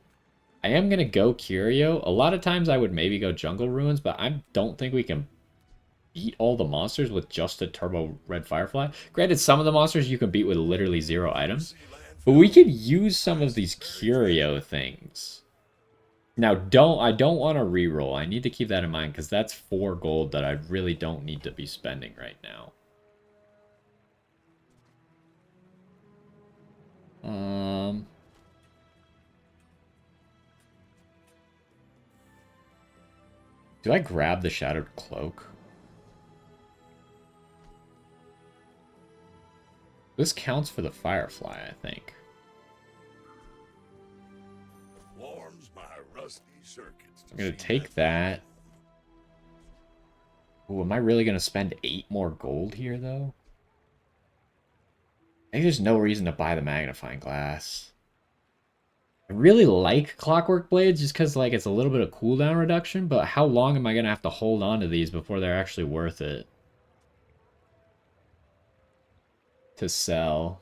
I am going to go Curio. A lot of times I would maybe go Jungle Ruins, but I don't think we can beat all the monsters with just a Turbo Red Firefly. Granted, some of the monsters you can beat with literally 0 items. But we could use some of these Curio things. Now, I don't want to reroll. I need to keep that in mind, because that's 4 gold that I really don't need to be spending right now. Do I grab the Shadowed Cloak? This counts for the Firefly, I think. Warms my rusty circuits. I'm gonna take that. Ooh, am I really gonna spend 8 more gold here, though? I think there's no reason to buy the magnifying glass. I really like Clockwork Blades just because, like, it's a little bit of cooldown reduction, but how long am I gonna have to hold on to these before they're actually worth it to sell?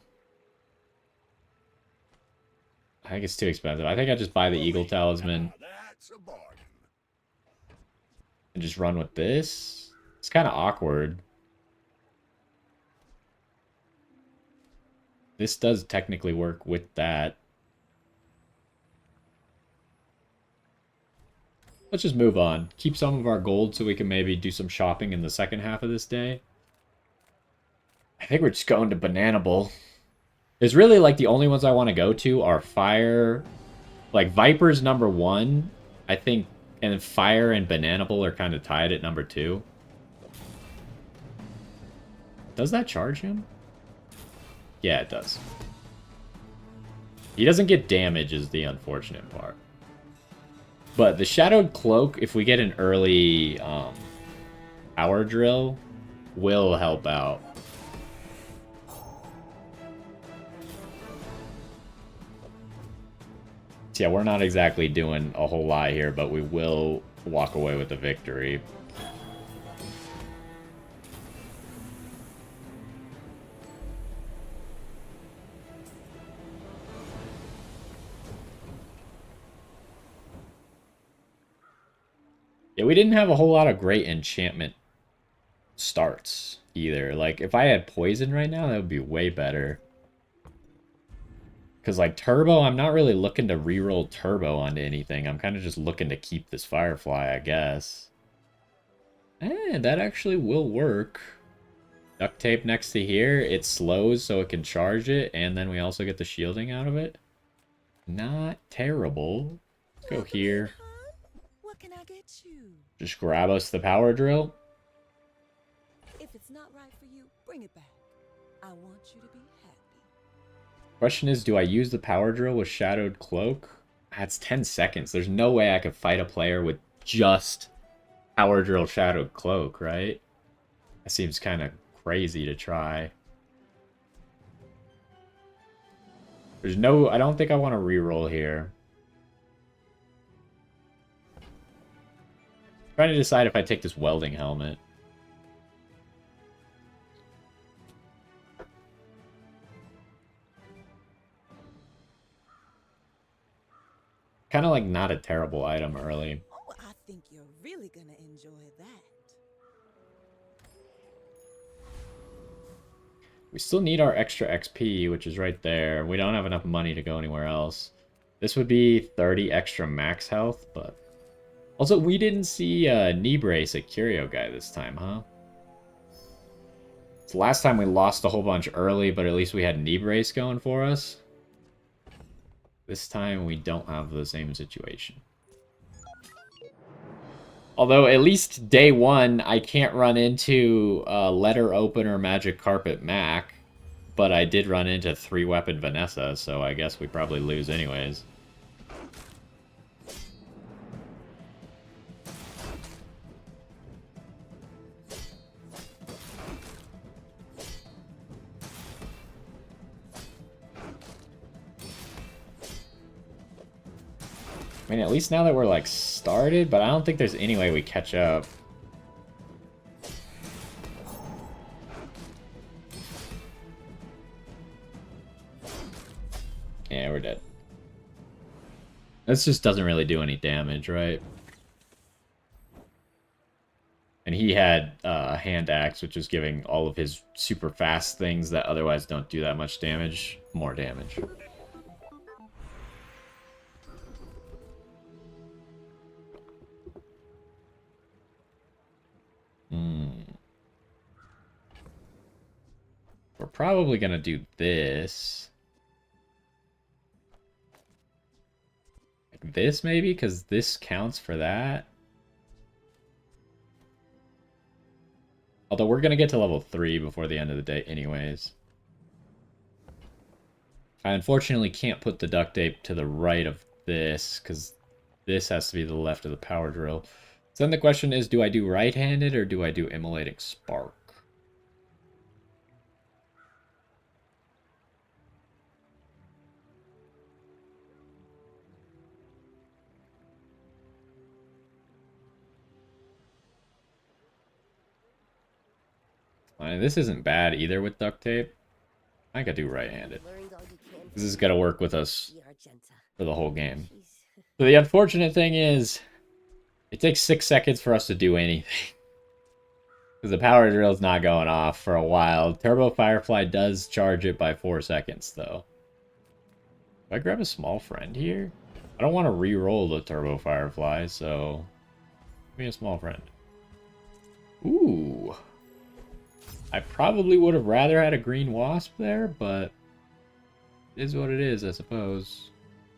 I think it's too expensive. I think I just buy the Eagle Talisman and just run with this. It's kind of awkward. This does technically work with that. Let's just move on. Keep some of our gold so we can maybe do some shopping in the second half of this day. I think we're just going to Banana Bowl. It's really like the only ones I want to go to are Fire. Like Viper's number 1, I think, and Fire and Banana Bowl are kind of tied at number 2. Does that charge him? Yeah, it does. He doesn't get damage is the unfortunate part. But the Shadowed Cloak, if we get an early power drill, will help out. So yeah, we're not exactly doing a whole lot here, but we will walk away with the victory. Yeah, we didn't have a whole lot of great enchantment starts either. Like, if I had poison right now, that would be way better. Because, like, Turbo, I'm not really looking to reroll Turbo onto anything. I'm kind of just looking to keep this Firefly, I guess. And that actually will work. Duct tape next to here. It slows so it can charge it. And then we also get the shielding out of it. Not terrible. Let's go here. What can I get you? Just grab us the power drill. If it's not right for you, bring it back. I want you to be happy. Question is, do I use the power drill with Shadowed Cloak? That's 10 seconds. There's no way I could fight a player with just power drill Shadowed Cloak, right? That seems kind of crazy to try. There's no... I don't think I want to reroll here. Trying to decide if I take this welding helmet. Kind of like not a terrible item early. Oh, I think you're really gonna enjoy that. We still need our extra XP, which is right there. We don't have enough money to go anywhere else. This would be 30 extra max health, but... Also, we didn't see knee brace at Curio Guy this time, huh? So last time we lost a whole bunch early, but at least we had knee brace going for us. This time we don't have the same situation. Although at least day one, I can't run into letter opener magic carpet Mac, but I did run into 3-weapon Vanessa, so I guess we probably lose anyways. I mean, at least now that we're, like, started, but I don't think there's any way we catch up. Yeah, we're dead. This just doesn't really do any damage, right? And he had a hand axe, which is giving all of his super fast things that otherwise don't do that much damage, more damage. We're probably gonna do this. Like this, maybe? Because this counts for that. Although we're gonna get to level 3 before the end of the day anyways. I unfortunately can't put the duct tape to the right of this, because this has to be the left of the power drill. So then the question is, do I do right-handed or do I do immolating spark? I mean, this isn't bad either with duct tape. I could do right-handed. This is gonna work with us for the whole game. So the unfortunate thing is, it takes 6 seconds for us to do anything. Because the power drill's not going off for a while. Turbo Firefly does charge it by 4 seconds, though. Do I grab a small friend here? I don't want to re-roll the Turbo Firefly, so... give me a small friend. Ooh. I probably would have rather had a green wasp there, but... it is what it is, I suppose.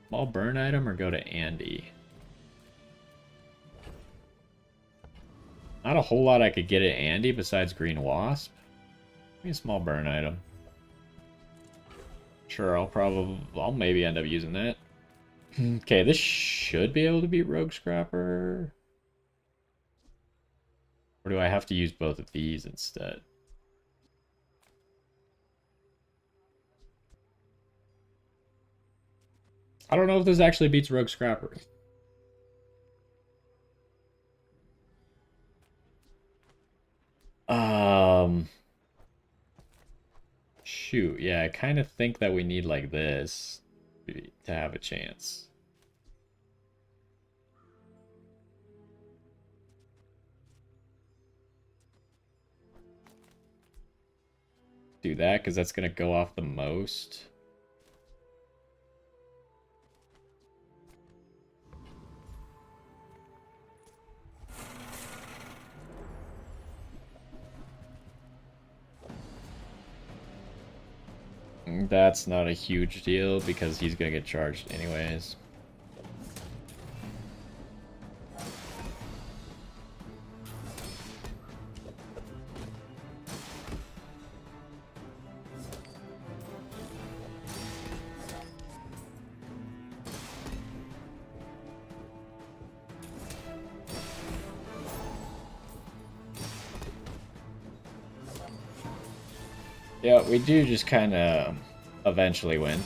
Small burn item or go to Andy? Not a whole lot I could get at Andy besides green wasp. Give me a small burn item. Sure, I'll maybe end up using that. Okay, this should be able to beat Rogue Scrapper. Or do I have to use both of these instead? I don't know if this actually beats Rogue Scrapper. Shoot, yeah, I kind of think that we need like this to have a chance. Do that, because that's going to go off the most. That's not a huge deal because he's gonna get charged anyways. Yeah, we do just kind of eventually win.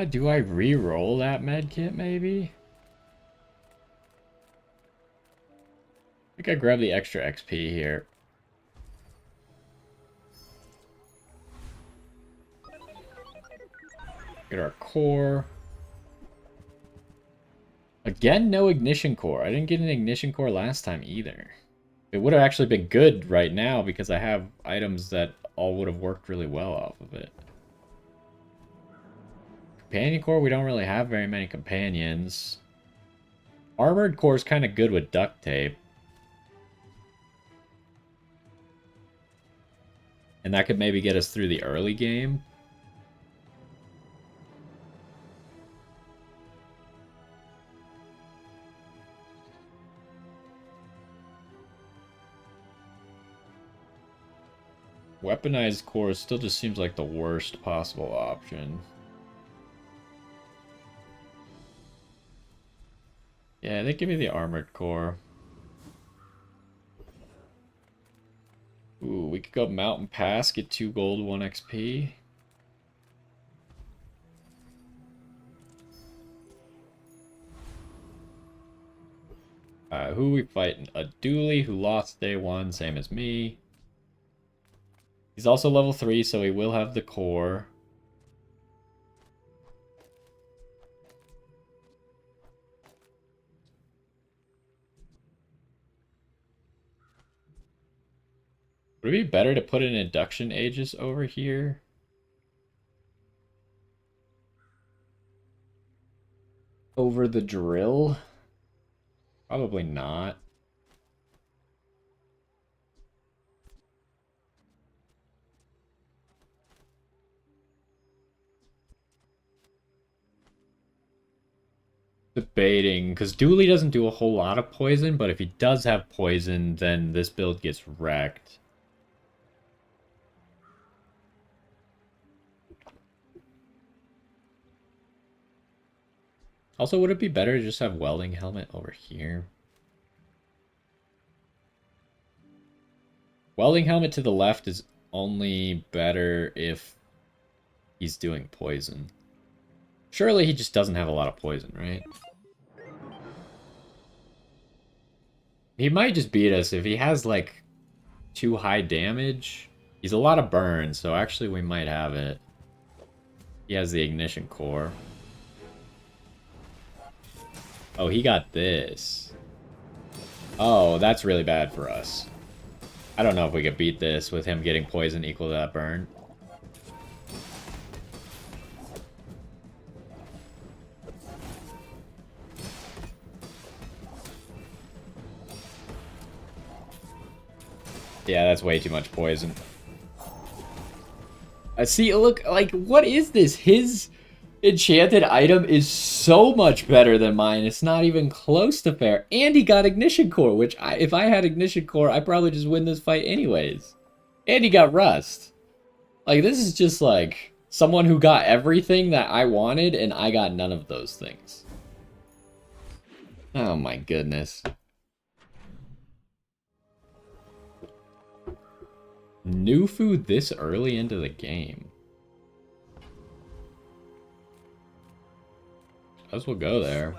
Do I re-roll that medkit maybe? I think I grab the extra XP here. Get our core. Again, no ignition core. I didn't get an ignition core last time either. It would have actually been good right now because I have items that all would have worked really well off of it. Companion core, we don't really have very many companions. Armored core is kind of good with duct tape. And that could maybe get us through the early game. Weaponized core still just seems like the worst possible option. Yeah, they give me the armored core. Ooh, we could go Mountain Pass, get 2 gold, 1 XP. Who are we fighting? A Dooley who lost day 1, same as me. He's also level 3, so he will have the core. Would it be better to put an induction Aegis over here? Over the drill? Probably not. Debating, because Dooley doesn't do a whole lot of poison, but if he does have poison, then this build gets wrecked. Also, would it be better to just have welding helmet over here? Welding helmet to the left is only better if he's doing poison. Surely he just doesn't have a lot of poison, right? He might just beat us if he has, like, too high damage. He's a lot of burn, so actually we might have it. He has the ignition core. Oh, he got this. Oh, that's really bad for us. I don't know if we could beat this with him getting poison equal to that burn. Yeah, that's way too much poison. See, look, like, what is this? His enchanted item is so much better than mine. It's not even close to fair. And he got ignition core, which if I had ignition core, I'd probably just win this fight anyways. And he got rust. Like, this is just like someone who got everything that I wanted, and I got none of those things. Oh my goodness. New food this early into the game. As we'll go there.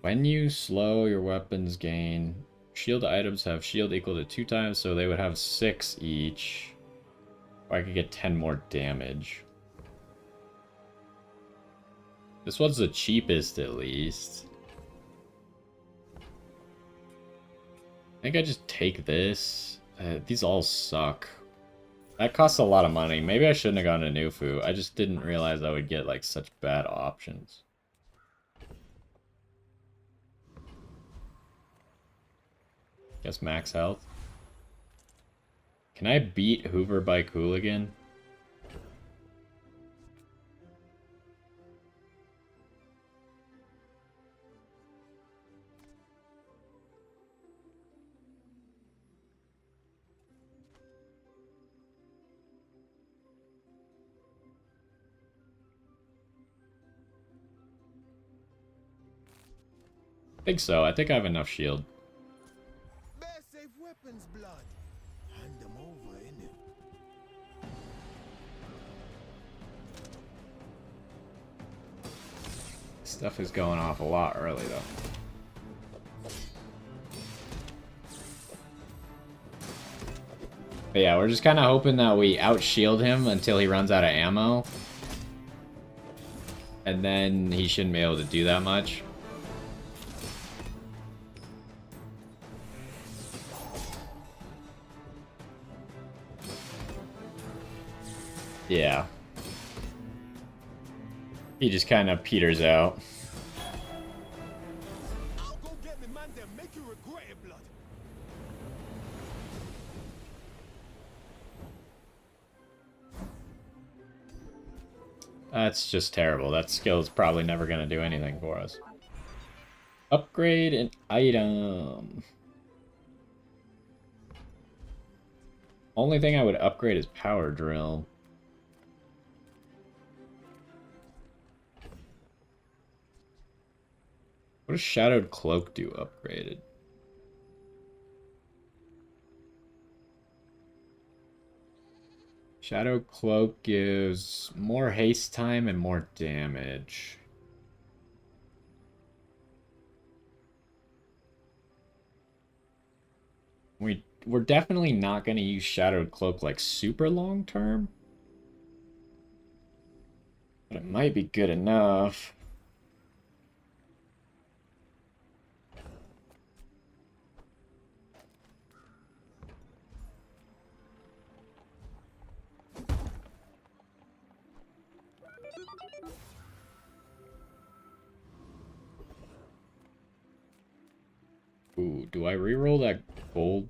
When you slow, your weapons gain. Shield items have shield equal to 2 times, so they would have 6 each. Or I could get 10 more damage. This one's the cheapest, at least. I think I just take this. These all suck. That costs a lot of money. Maybe I shouldn't have gone to Nufu. I just didn't realize I would get like such bad options. Guess max health. Can I beat Hoover Bike Hooligan? think so. I think I have enough shield. Bear safe weapons, blood. Hand them over, innit? Stuff is going off a lot early, though. But yeah, we're just kind of hoping that we out-shield him until he runs out of ammo. And then he shouldn't be able to do that much. Yeah. He just kind of peters out. I'll go get me man there, make you regret it, blood. That's just terrible. That skill is probably never going to do anything for us. Upgrade an item. Only thing I would upgrade is power drill. What does Shadowed Cloak do upgraded? Shadow Cloak gives more haste time and more damage. We're definitely not going to use Shadowed Cloak like super long term. But it might be good enough. Ooh, do I reroll that gold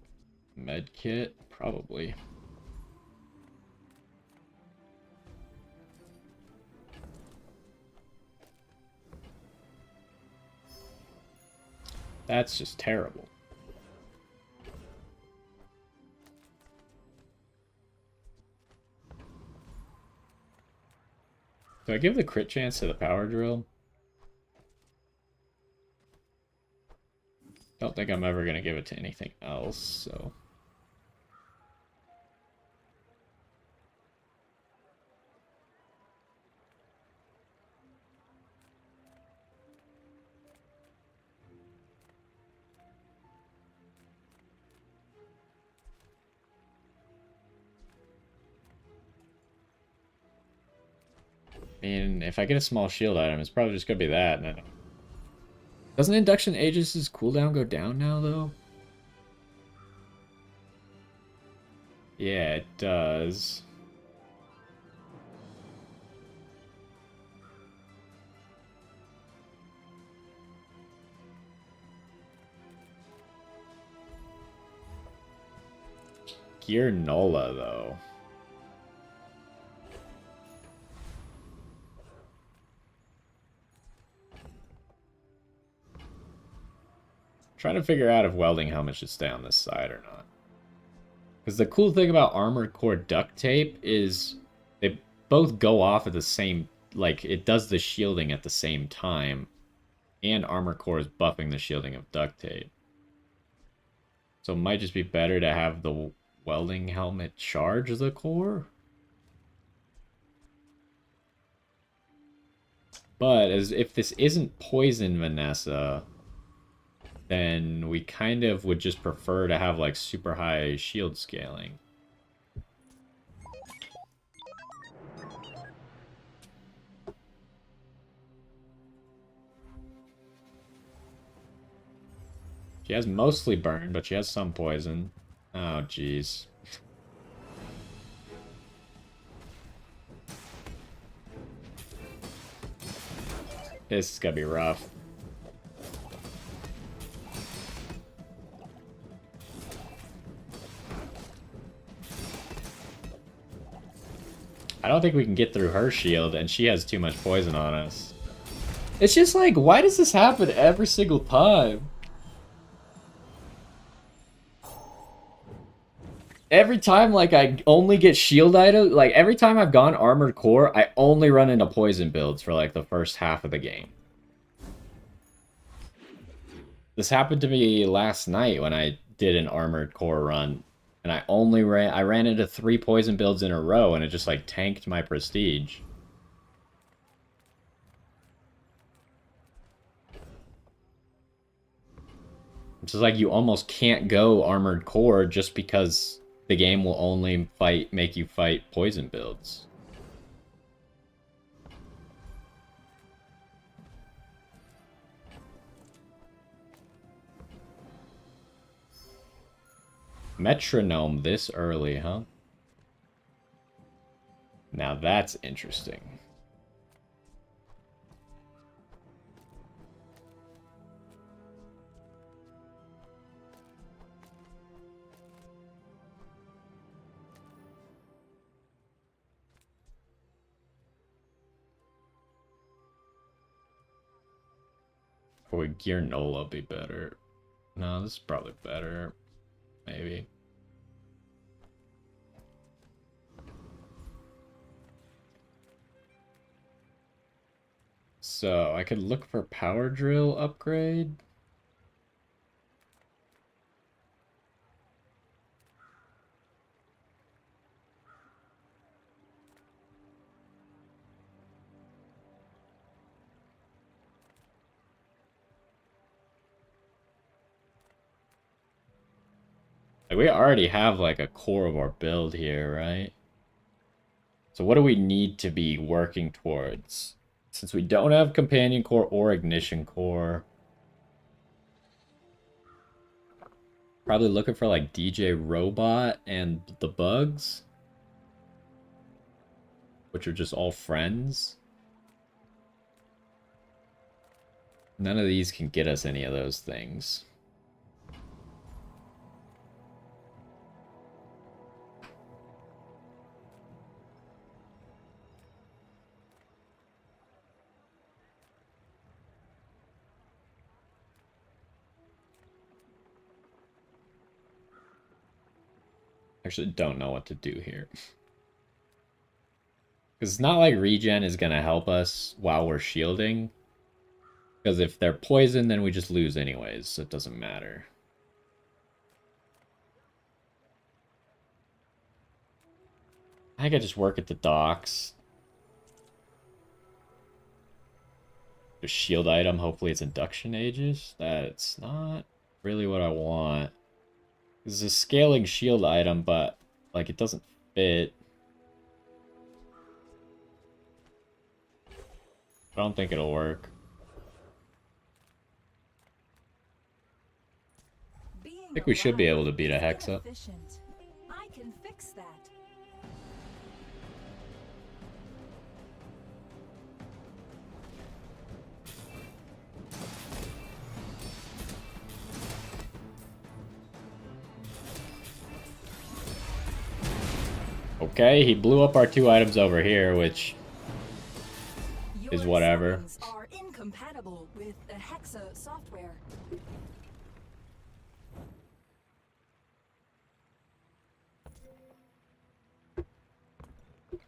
med kit? Probably. That's just terrible. Do I give the crit chance to the power drill? Don't think I'm ever going to give it to anything else, so... I mean, if I get a small shield item, it's probably just going to be that, and then... Doesn't Induction Aegis' cooldown go down now, though? Yeah, it does. Gear Nola, though. Trying to figure out if welding helmets should stay on this side or not. Because the cool thing about Armored Core duct tape is they both go off at the same... Like, it does the shielding at the same time. And Armored Core is buffing the shielding of duct tape. So it might just be better to have the welding helmet charge the core. But as if this isn't poison, Vanessa... then we kind of would just prefer to have like super high shield scaling. She has mostly burn, but she has some poison. Oh, jeez. This is gonna be rough. I don't think we can get through her shield, and she has too much poison on us. It's just like, why does this happen every single time? Every time, like, I only get shield item, like, every time I've gone Armored Core, I only run into poison builds for, like, the first half of the game. This happened to me last night when I did an armored core run, and I ran into 3 poison builds in a row, and it just like tanked my prestige. It's just like you almost can't go armored core just because the game will only make you fight poison builds. Metronome this early, huh? Now that's interesting. Or would Gear Nola be better? No, this is probably better. Maybe. So, I could look for Power Drill upgrade. Like, we already have, like, a core of our build here, right? So what do we need to be working towards? Since we don't have Companion Core or Ignition Core, probably looking for, like, DJ Robot and the Bugs, which are just all friends. None of these can get us any of those things. Actually, don't know what to do here. Because it's not like regen is going to help us while we're shielding. Because if they're poisoned, then we just lose anyways, so it doesn't matter. I think I just work at the docks. A shield item, hopefully it's induction aegis. That's not really what I want. This is a scaling shield item, but like it doesn't fit. I don't think it'll work. I think we should be able to beat a Hexa. I can fix that. Okay, he blew up our 2 items over here, which is whatever. Are incompatible with the Hexa software.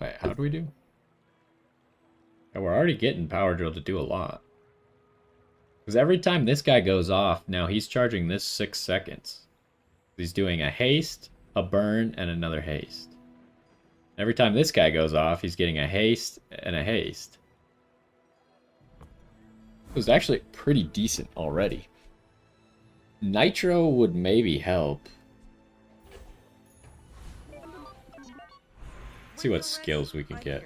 Wait, how do we do? Oh, we're already getting Power Drill to do a lot. Because every time this guy goes off, now he's charging this 6 seconds. He's doing a haste, a burn, and another haste. Every time this guy goes off, he's getting a haste and a haste. It was actually pretty decent already. Nitro would maybe help. Let's see what skills we can get.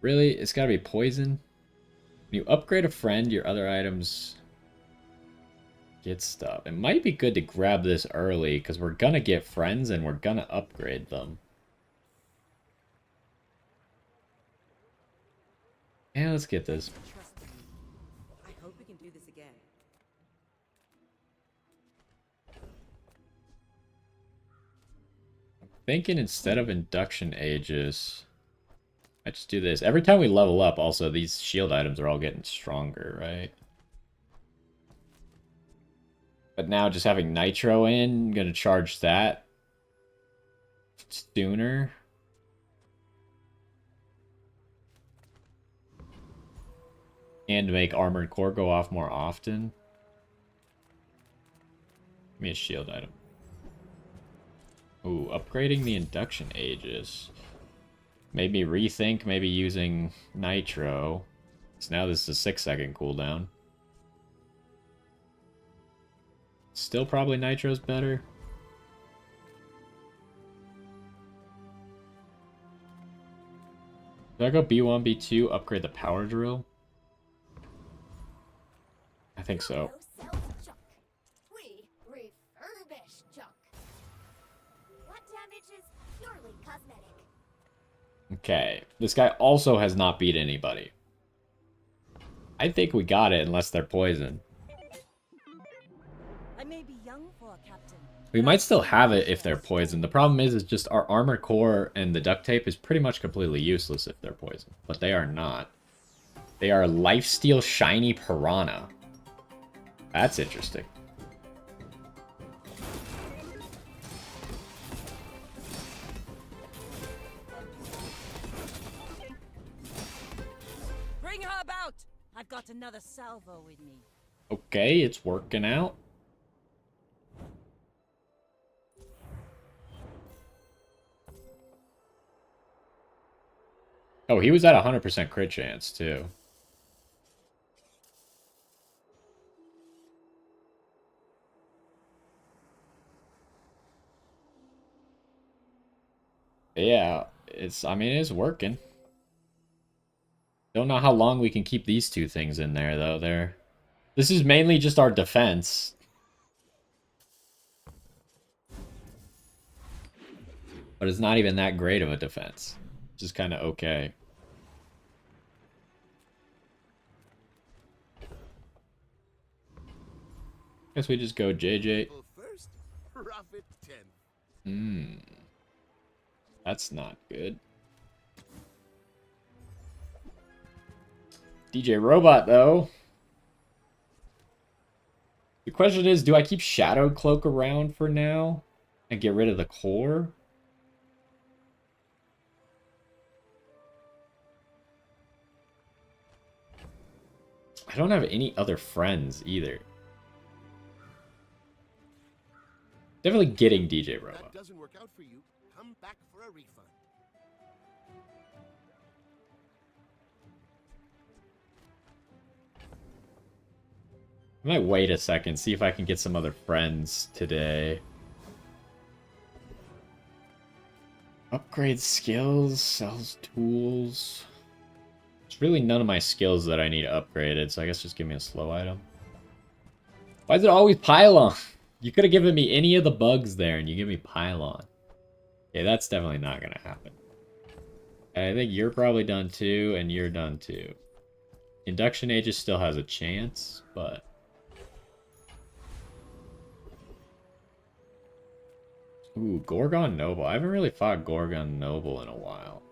Really? It's gotta be poison? When you upgrade a friend, your other items get stuff. It might be good to grab this early, because we're gonna get friends and we're gonna upgrade them. Yeah, let's get this. I hope we can do this again. Thinking instead of induction aegis, I just do this. Every time we level up, also, these shield items are all getting stronger, right? But now just having Nitro in, I'm going to charge that sooner. And make Armored Core go off more often. me a shield item. Ooh, upgrading the induction aegis. Made me rethink maybe using nitro. So now this is a 6-second cooldown. Still probably nitro's better. Do I go B1, B2, upgrade the power drill? I think so. We refurbish junk. What damage is purely cosmetic? Okay, this guy also has not beat anybody. I think we got it unless they're poisoned. I may be young for a captain. We might still have it if they're poisoned. The problem is just our armor core and the duct tape is pretty much completely useless if they're poisoned. But they are not. They are lifesteal shiny piranha. That's interesting. Bring her about! I've got another salvo with me. Okay, it's working out. Oh, he was at 100% crit chance, too. Yeah, I mean, it's working. Don't know how long we can keep these two things in there, though. This is mainly just our defense. But it's not even that great of a defense. Just kind of okay. Guess we just go JJ. First, profit 10. Hmm. That's not good. DJ Robot, though. The question is, do I keep Shadow Cloak around for now and get rid of the core? I don't have any other friends either. Definitely getting DJ Robot. That doesn't work out for you. Come back for a refund. I might wait a second, see if I can get some other friends today. Upgrade skills, sells tools. There's really none of my skills that I need upgraded, so I guess just give me a slow item. Why is it always Pylon? You could have given me any of the bugs there, and you give me Pylon. Yeah, that's definitely not going to happen. I think you're probably done too, and you're done too. Induction Aegis still has a chance, but... Ooh, Gorgon Noble. I haven't really fought Gorgon Noble in a while.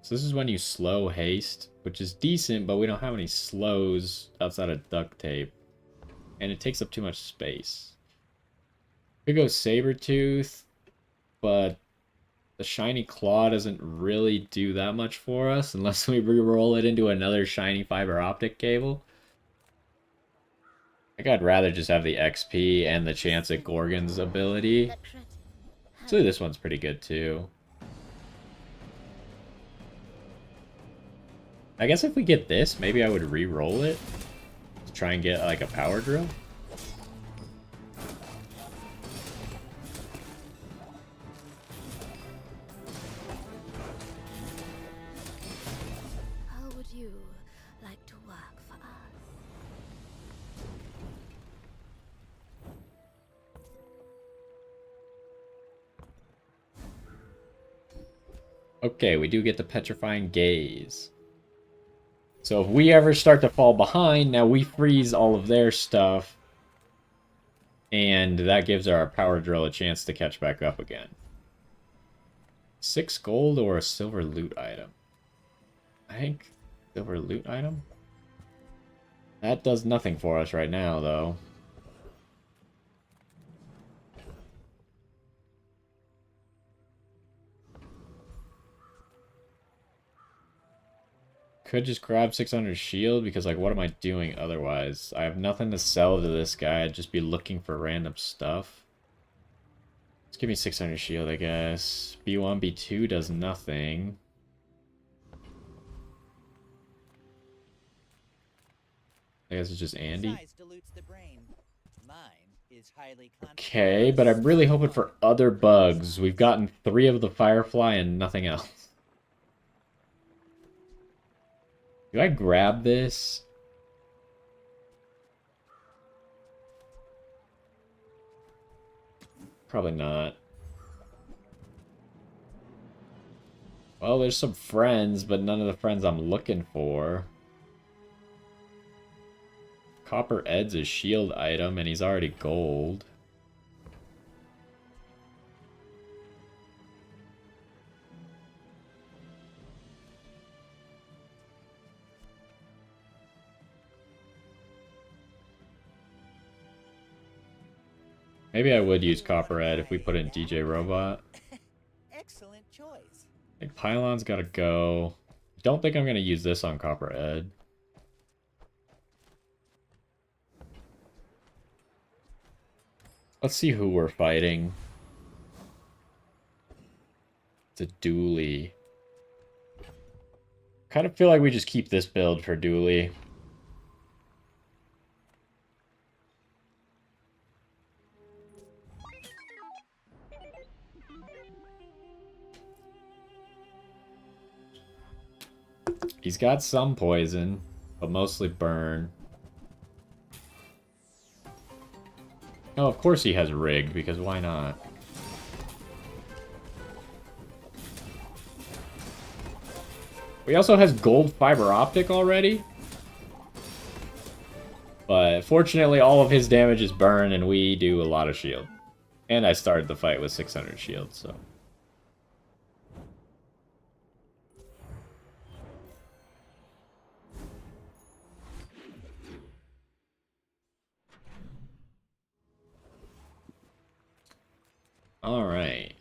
So this is when you slow haste, which is decent, but we don't have any slows outside of duct tape. And it takes up too much space. Could go Sabretooth, but the Shiny Claw doesn't really do that much for us unless we re-roll it into another shiny fiber optic cable. I think I'd rather just have the XP and the chance at Gorgon's ability. So this one's pretty good too. I guess if we get this, maybe I would re-roll it to try and get like a power drill. How would you like to work for us? Okay, we do get the Petrifying Gaze. So if we ever start to fall behind, now we freeze all of their stuff. And that gives our power drill a chance to catch back up again. 6 gold or a silver loot item? I think silver loot item? That does nothing for us right now, though. could just grab 600 shield because, like, what am I doing otherwise? I have nothing to sell to this guy. I'd just be looking for random stuff. Let's give me 600 shield, I guess. B1, B2 does nothing. I guess it's just Andy. Size dilutes the brain. Mine is highly Okay, but I'm really hoping for other bugs. We've gotten 3 of the Firefly and nothing else. Do I grab this? Probably not. Well, there's some friends, but none of the friends I'm looking for. Copper Ed's a shield item, and he's already gold. Maybe I would use Copper Ed if we put in DJ Robot. Excellent choice. Like, Pylon's gotta go. Don't think I'm gonna use this on Copper Ed. Let's see who we're fighting. It's a Dooley. Kind of feel like we just keep this build for Dooley. He's got some poison, but mostly burn. Oh, of course he has rigged, because why not? He also has gold fiber optic already. But fortunately, all of his damage is burn, and we do a lot of shield. And I started the fight with 600 shield, so... Alright.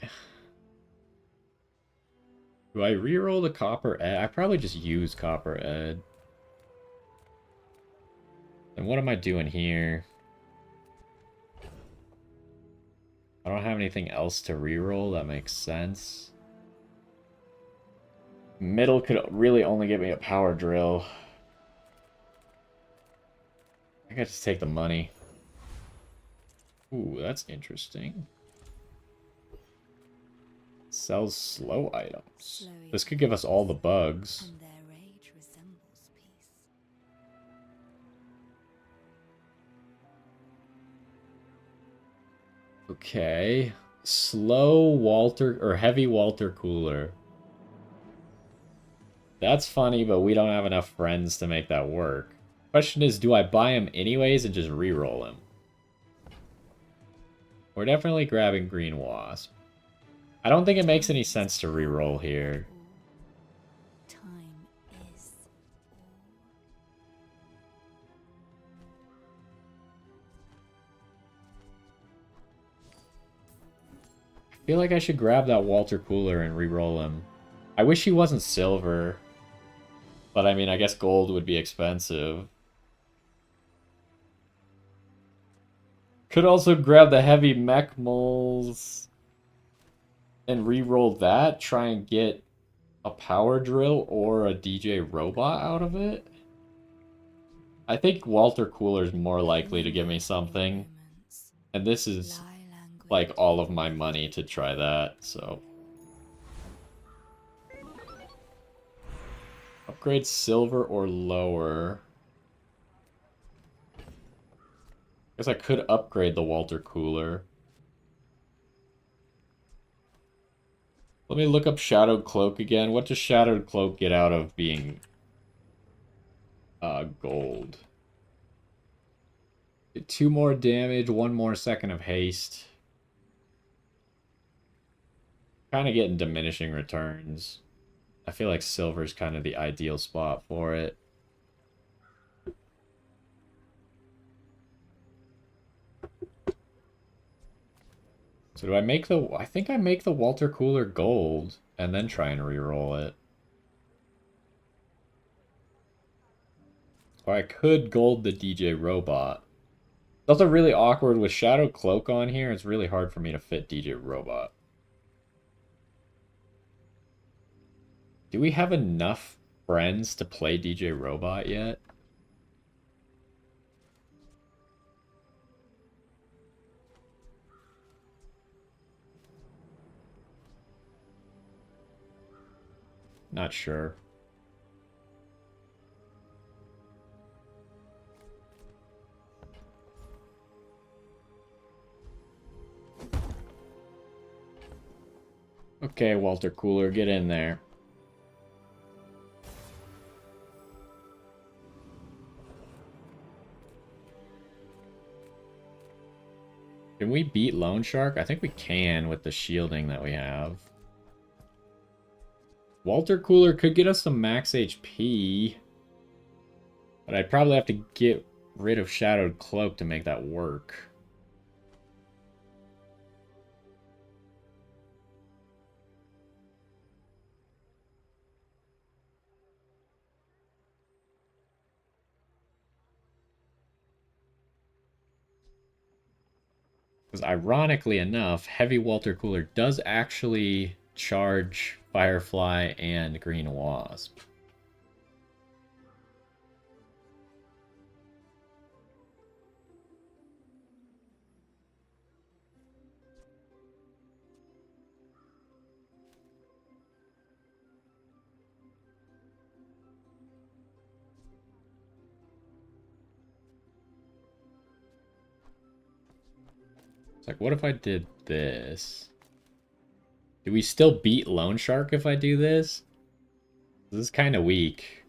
Do I reroll the Copper Ed? I probably just use Copper Ed. And what am I doing here? I don't have anything else to reroll. That makes sense. Middle could really only get me a power drill. I gotta just take the money. Ooh, that's interesting. Sells slow items. This could give us all the bugs. And their rage resembles peace. Okay. Slow Walter or heavy Walter Cooler. That's funny, but we don't have enough friends to make that work. Question is, do I buy him anyways and just re-roll him? We're definitely grabbing Green Wasp. I don't think it makes any sense to re-roll here. Time is I feel like I should grab that Walter Cooler and re-roll him. I wish he wasn't silver. But I mean, I guess gold would be expensive. Could also grab the heavy mech moles and re-roll that, try and get a power drill or a DJ robot out of it. I think Walter Cooler is more likely to give me something. And this is like all of my money to try that, so. Upgrade silver or lower. Guess I could upgrade the Walter Cooler. Let me look up Shadowed Cloak again. What does Shadowed Cloak get out of being gold? 2 more damage, 1 more second of haste. Kind of getting diminishing returns. I feel like silver's kind of the ideal spot for it. So do I make the... I think I make the Walter Cooler gold and then try and re-roll it. Or I could gold the DJ Robot. It's also really awkward with Shadow Cloak on here. It's really hard for me to fit DJ Robot. Do we have enough friends to play DJ Robot yet? Not sure. Okay, Walter Cooler, get in there. Can we beat Lone Shark? I think we can with the shielding that we have. Walter Cooler could get us some max HP. But I'd probably have to get rid of Shadowed Cloak to make that work. Because ironically enough, Heavy Walter Cooler does actually charge Firefly and Green Wasp. It's like, what if I did this? Do we still beat Lone Shark if I do this? This is kind of weak.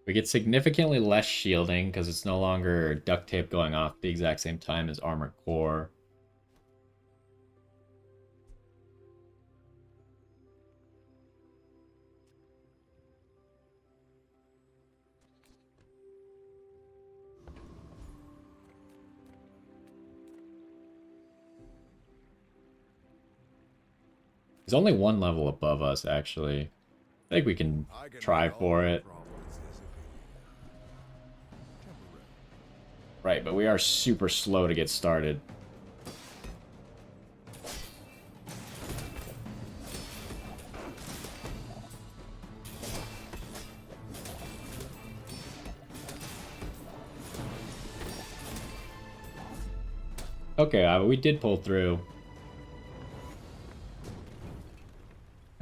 We get significantly less shielding because it's no longer duct tape going off at the exact same time as Armored Core. There's only one level above us, actually. I think we can try for it. Right, but we are super slow to get started. Okay, but we did pull through.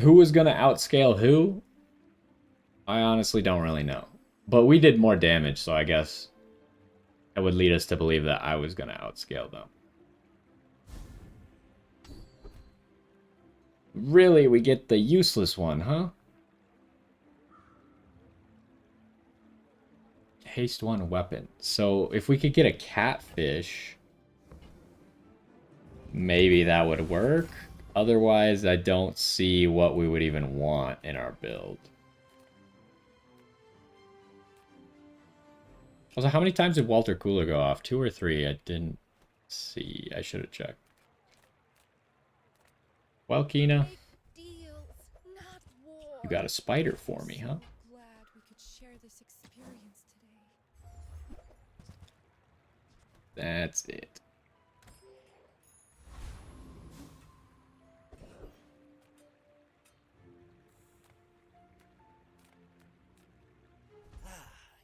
Who was gonna outscale who? I honestly don't really know. But we did more damage, so I guess that would lead us to believe that I was gonna outscale them. Really, we get the useless one, huh? Haste 1 weapon. So if we could get a catfish, maybe that would work. Otherwise, I don't see what we would even want in our build. Also, how many times did Walter Cooler go off? 2 or 3? I didn't see. I should have checked. Well, Kina, you got a spider for me, huh? Glad we could share this experience today. That's it.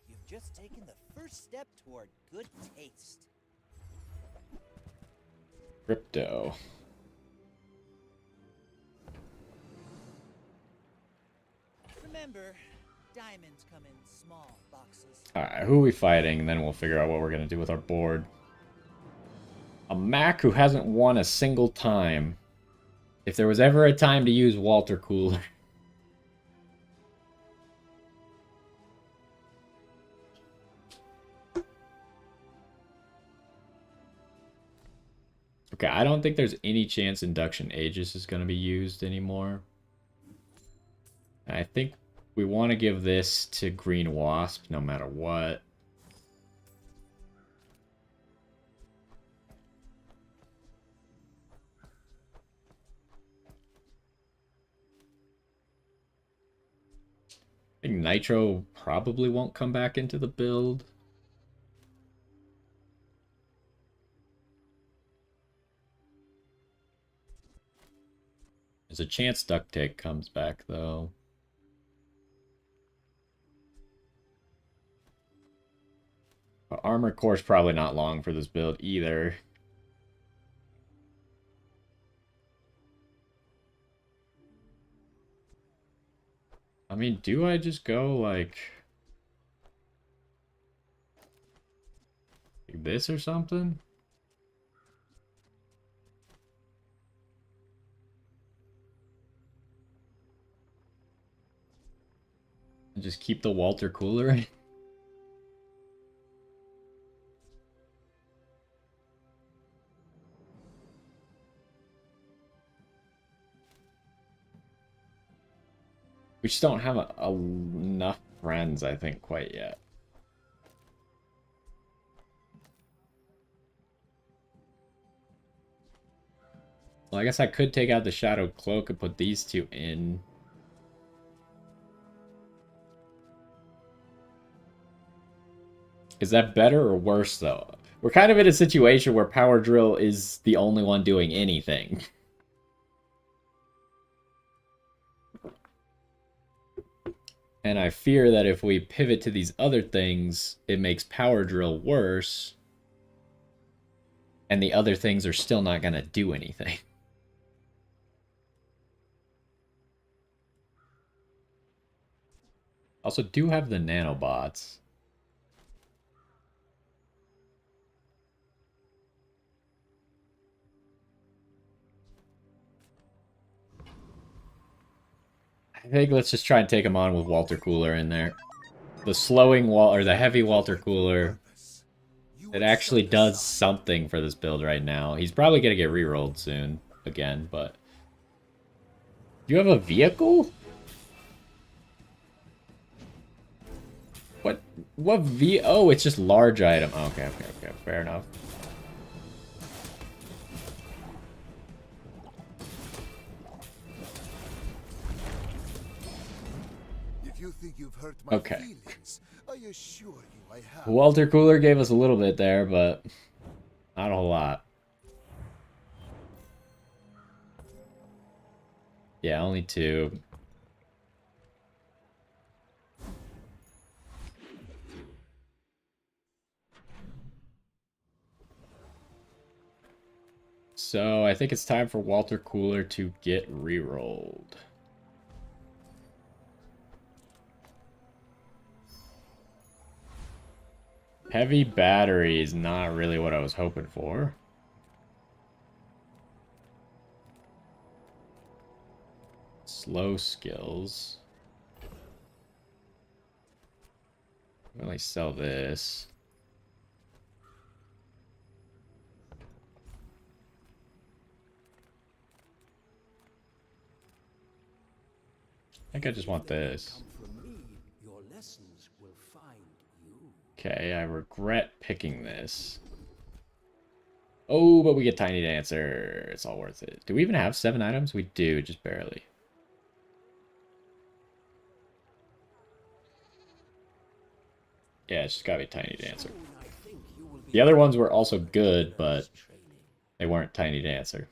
You've just taken the first step toward good taste. Crypto. Remember, diamonds come in small boxes. Alright, who are we fighting? And then we'll figure out what we're going to do with our board. A Mac who hasn't won a single time. If there was ever a time to use Walter Cooler. Okay, I don't think there's any chance Induction Aegis is going to be used anymore. I think we want to give this to Green Wasp no matter what. think Nitro probably won't come back into the build. There's a chance Duct Tape comes back, though. But Armor Core's probably not long for this build either. I mean, do I just go like this or something? And just keep the Walter Cooler? We just don't have enough friends, I think, quite yet. Well, I guess I could take out the Shadow Cloak and put these two in. Is that better or worse, though? We're kind of in a situation where Power Drill is the only one doing anything. And I fear that if we pivot to these other things, it makes Power Drill worse. And the other things are still not going to do anything. Also, do have the nanobots. I think let's just try and take him on with Walter Cooler in there. The slowing wall or the heavy Walter Cooler. It actually does something for this build right now. He's probably gonna get rerolled soon again, but do you have a vehicle? What oh, it's just large item. Oh, okay, fair enough. If you think you've hurt my Okay. feelings, I assure you I have. Walter Cooler gave us a little bit there, but not a whole lot. Yeah, only 2. So I think it's time for Walter Cooler to get rerolled. Heavy battery is not really what I was hoping for. Slow skills. Really sell this. I think I just want this. Your lessons will find you. Okay, I regret picking this. Oh, but we get Tiny Dancer. It's all worth it. Do we even have 7 items? We do, just barely. Yeah, it's just gotta be Tiny Dancer. The other ones were also good, but they weren't Tiny Dancer.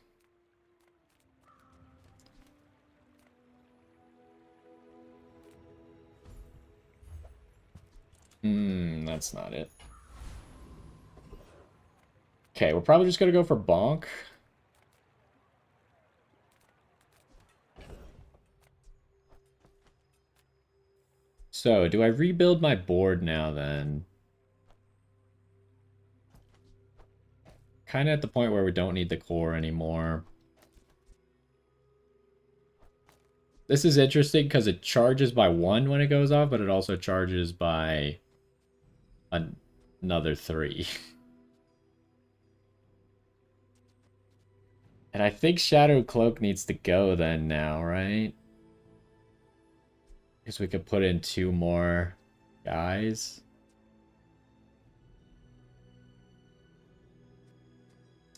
That's not it. Okay, we're probably just gonna go for Bonk. So, do I rebuild my board now then? Kind of at the point where we don't need the core anymore. This is interesting because it charges by 1 when it goes off, but it also charges by another 3. And I think Shadow Cloak needs to go then now, right? Because we could put in 2 more guys.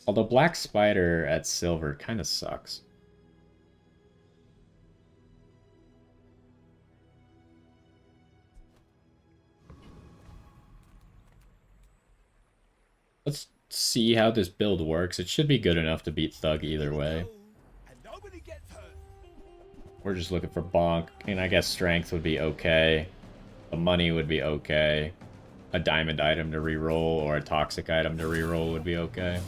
Although Black Spider at silver kind of sucks. Let's see how this build works. It should be good enough to beat Thug either way. And nobody gets hurt. We're just looking for bonk, and I guess strength would be okay. The money would be okay. A diamond item to reroll or a toxic item to reroll would be okay.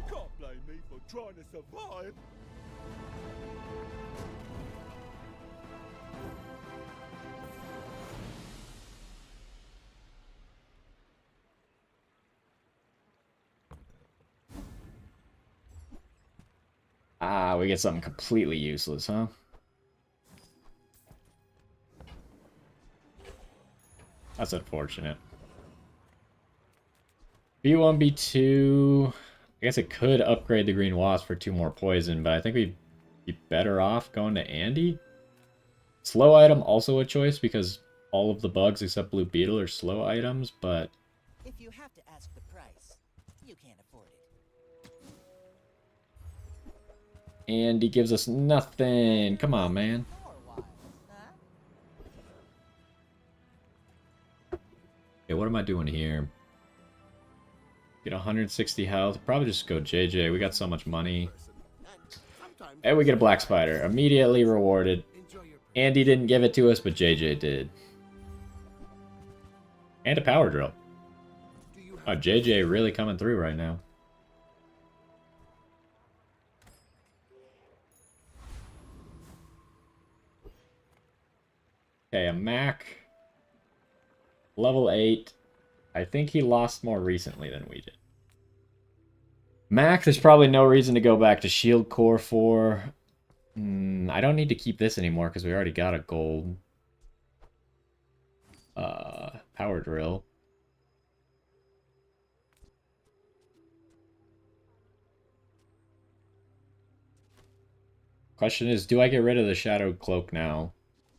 Can't blame me for trying to survive. Ah, we get something completely useless, huh? That's unfortunate. B1, B2... I guess it could upgrade the Green Wasp for 2 more poison, but I think we'd be better off going to Andy. Slow item also a choice because all of the bugs except Blue Beetle are slow items, but... If you have to ask the price, you can't afford it. Andy gives us nothing. Come on, man. More wise, huh? Okay, what am I doing here? Get 160 health. Probably just go JJ. We got so much money. And we get a Black Spider. Immediately rewarded. Andy didn't give it to us, but JJ did. And a power drill. Oh, JJ really coming through right now. Okay, a Mac. Level 8. I think he lost more recently than we did. Mac, there's probably no reason to go back to Shield Core 4. I don't need to keep this anymore because we already got a gold power drill. Question is, do I get rid of the Shadowed Cloak now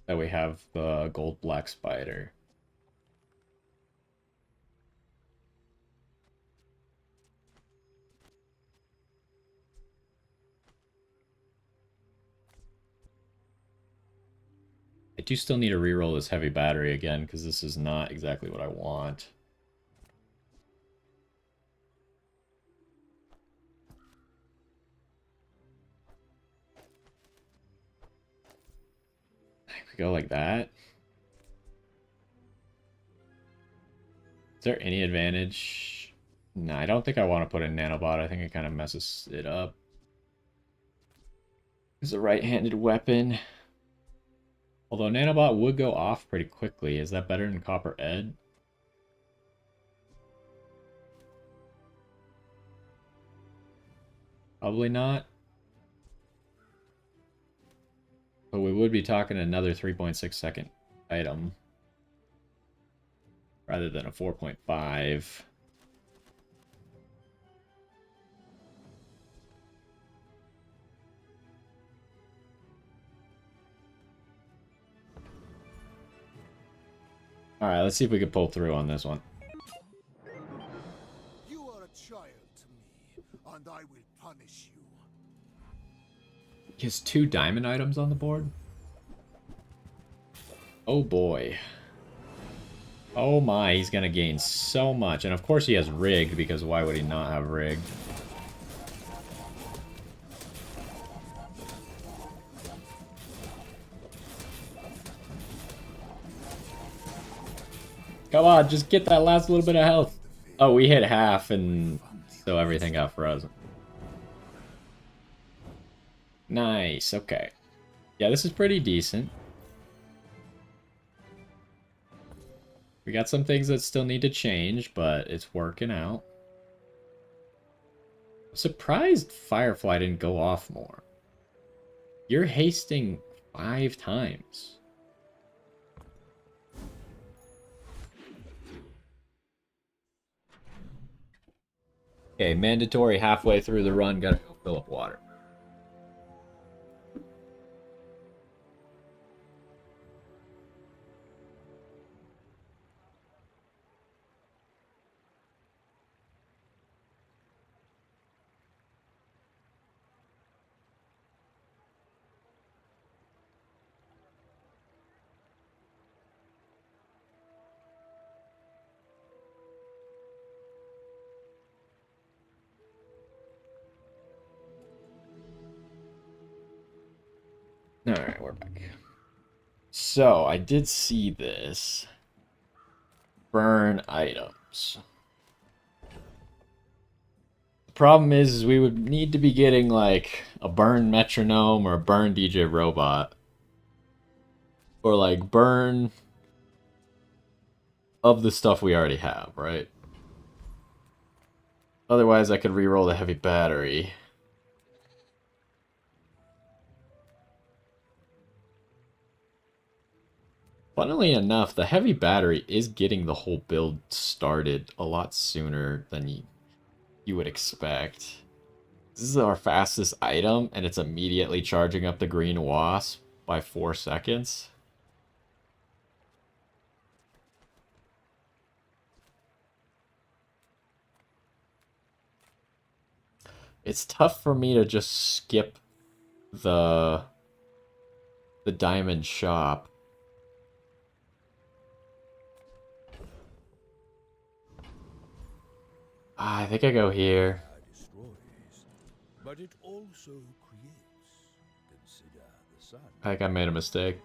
that we have the gold Black Spider? I do still need to reroll this heavy battery again, because this is not exactly what I want. I could go like that. Is there any advantage? No, I don't think I want to put in Nanobot. I think it kind of messes it up. It's a right-handed weapon. Although Nanobot would go off pretty quickly. Is that better than Copper Ed? Probably not. But we would be talking another 3.6 second item. Rather than a 4.5. Alright, let's see if we can pull through on this one. You are a child to me, and I will punish you. He has 2 diamond items on the board? Oh boy. Oh my, he's gonna gain so much. And of course he has rigged, because why would he not have rigged? Come on, just get that last little bit of health. Oh, we hit half, and so everything got frozen. Nice, okay. Yeah, this is pretty decent. We got some things that still need to change, but it's working out. I'm surprised Firefly didn't go off more. You're hasting 5 times. Okay, mandatory halfway through the run, gotta go fill up water. Alright, we're back. So, I did see this. Burn items. The problem is we would need to be getting, like, a burn metronome or a burn DJ robot. Or, like, burn of the stuff we already have, right? Otherwise, I could reroll the heavy battery. Funnily enough, the heavy battery is getting the whole build started a lot sooner than you would expect. This is our fastest item, and it's immediately charging up the green wasp by 4 seconds. It's tough for me to just skip the diamond shop. I think I go here. Destroys, but it also creates. Consider the sun. I think I made a mistake.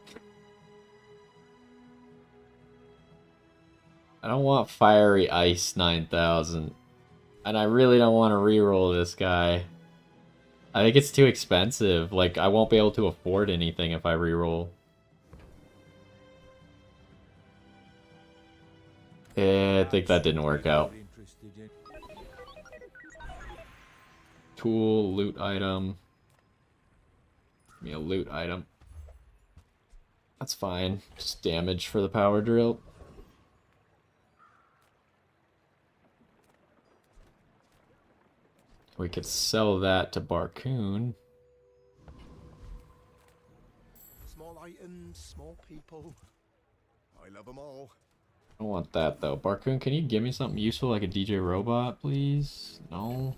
I don't want Fiery Ice 9000. And I really don't want to reroll this guy. I think it's too expensive. Like, I won't be able to afford anything if I reroll. Yeah, I think that didn't work out. Tool, loot item. Give me a loot item. That's fine. Just damage for the power drill. We could sell that to Barcoon. Small items, small people. I love them all. I don't want that though. Barcoon, can you give me something useful like a DJ robot, please? No.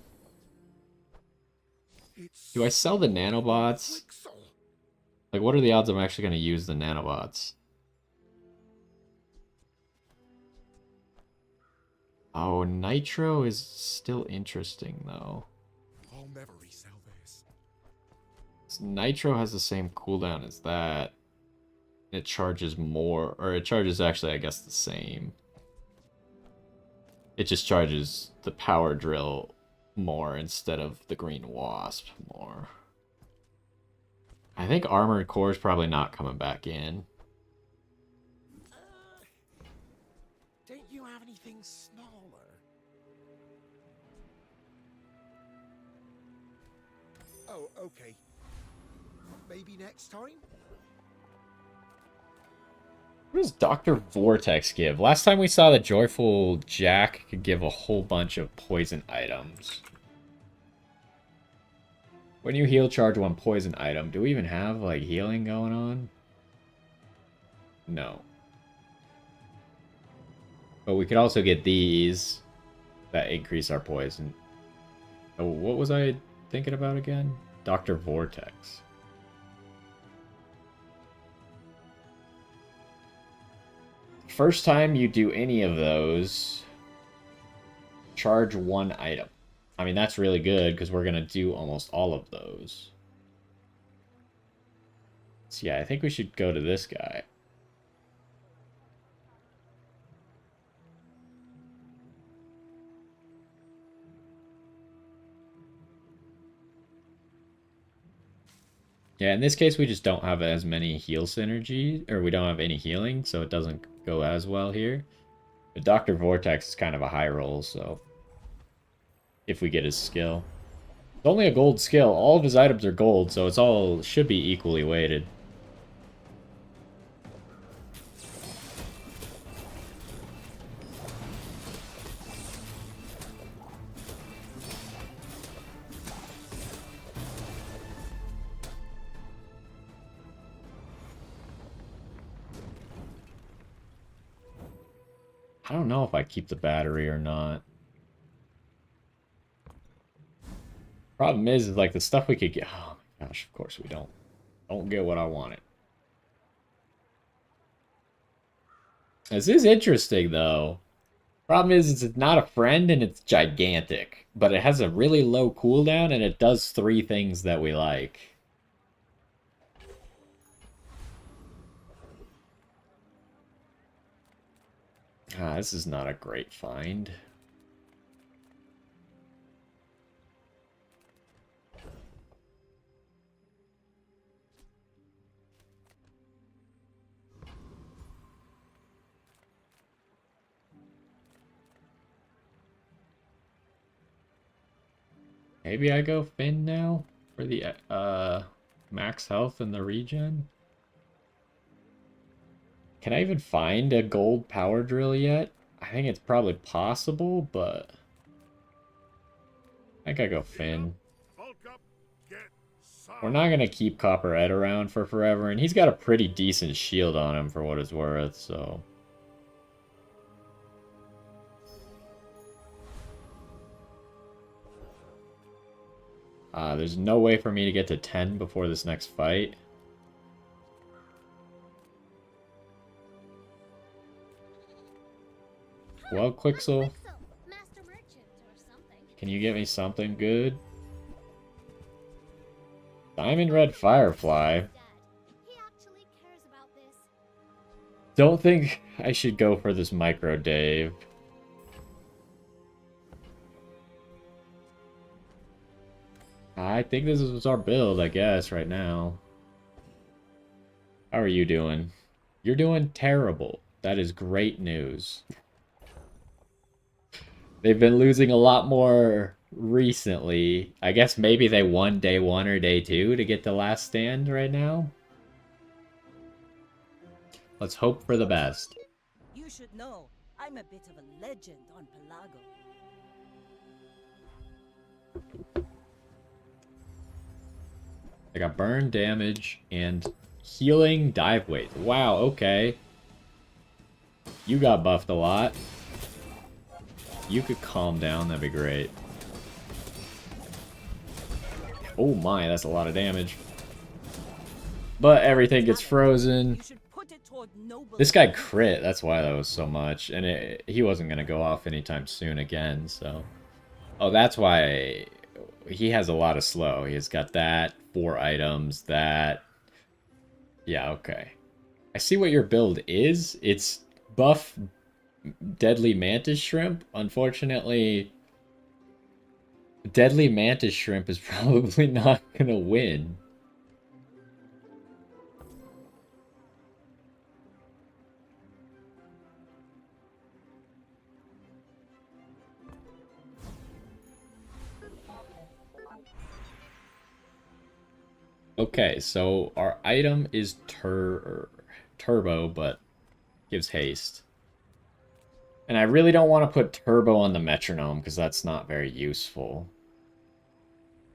Do I sell the nanobots? Like, what are the odds I'm actually going to use the nanobots? Oh, Nitro is still interesting, though. I'll never resell this. Nitro has the same cooldown as that. It charges more, or it charges actually, I guess, the same. It just charges the power drill more instead of the green wasp more. I think armored core is probably not coming back in. Don't you have anything smaller? Oh, okay. Maybe next time? What does Dr. Vortex give? Last time we saw that Joyful Jack could give a whole bunch of poison items. When you heal, charge 1 poison item. Do we even have, like, healing going on? No. But we could also get these that increase our poison. Oh, what was I thinking about again? Dr. Vortex. First time you do any of those, charge 1 item. I mean, that's really good because we're going to do almost all of those. So yeah, I think we should go to this guy. Yeah, in this case, we just don't have as many heal synergy, or we don't have any healing, so it doesn't go as well here. But Dr. Vortex is kind of a high roll, so if we get his skill. It's only a gold skill. All of his items are gold, so it's all should be equally weighted. I don't know if I keep the battery or not. Problem is like the stuff we could get. Oh my gosh, of course we don't get what I wanted. This is interesting though. Problem is it's not a friend and it's gigantic, but it has a really low cooldown and it does 3 things that we like. Ah, this is not a great find. Maybe I go Finn now for the max health and the regen. Can I even find a gold power drill yet? I think it's probably possible, but I think I go Finn. Bulk up, get We're not gonna keep Copperhead around for forever, and he's got a pretty decent shield on him for what it's worth, so. There's no way for me to get to 10 before this next fight. Well, Quixel, Master merchant or something. can you get me something good? Diamond Red Firefly. Dad, he actually cares about this. Don't think I should go for this micro Dave. I think this is our build, I guess, right now. How are you doing? You're doing terrible. That is great news. They've been losing a lot more recently. I guess maybe they won day 1 or day 2 to get the last stand right now. Let's hope for the best. You should know, I'm a bit of a legend on Pelago. I got burn damage and healing dive weight. Wow, okay. You got buffed a lot. You could calm down, that'd be great. Oh my, that's a lot of damage. But everything gets frozen. You should put it toward noble. This guy crit, that's why that was so much. And he wasn't going to go off anytime soon again, so... Oh, that's why he has a lot of slow. He's got that, 4 items, that... Yeah, okay. I see what your build is. It's buff Deadly Mantis Shrimp. Unfortunately, Deadly Mantis Shrimp is probably not going to win. Okay, so our item is turbo, but gives haste. And I really don't want to put turbo on the metronome because that's not very useful.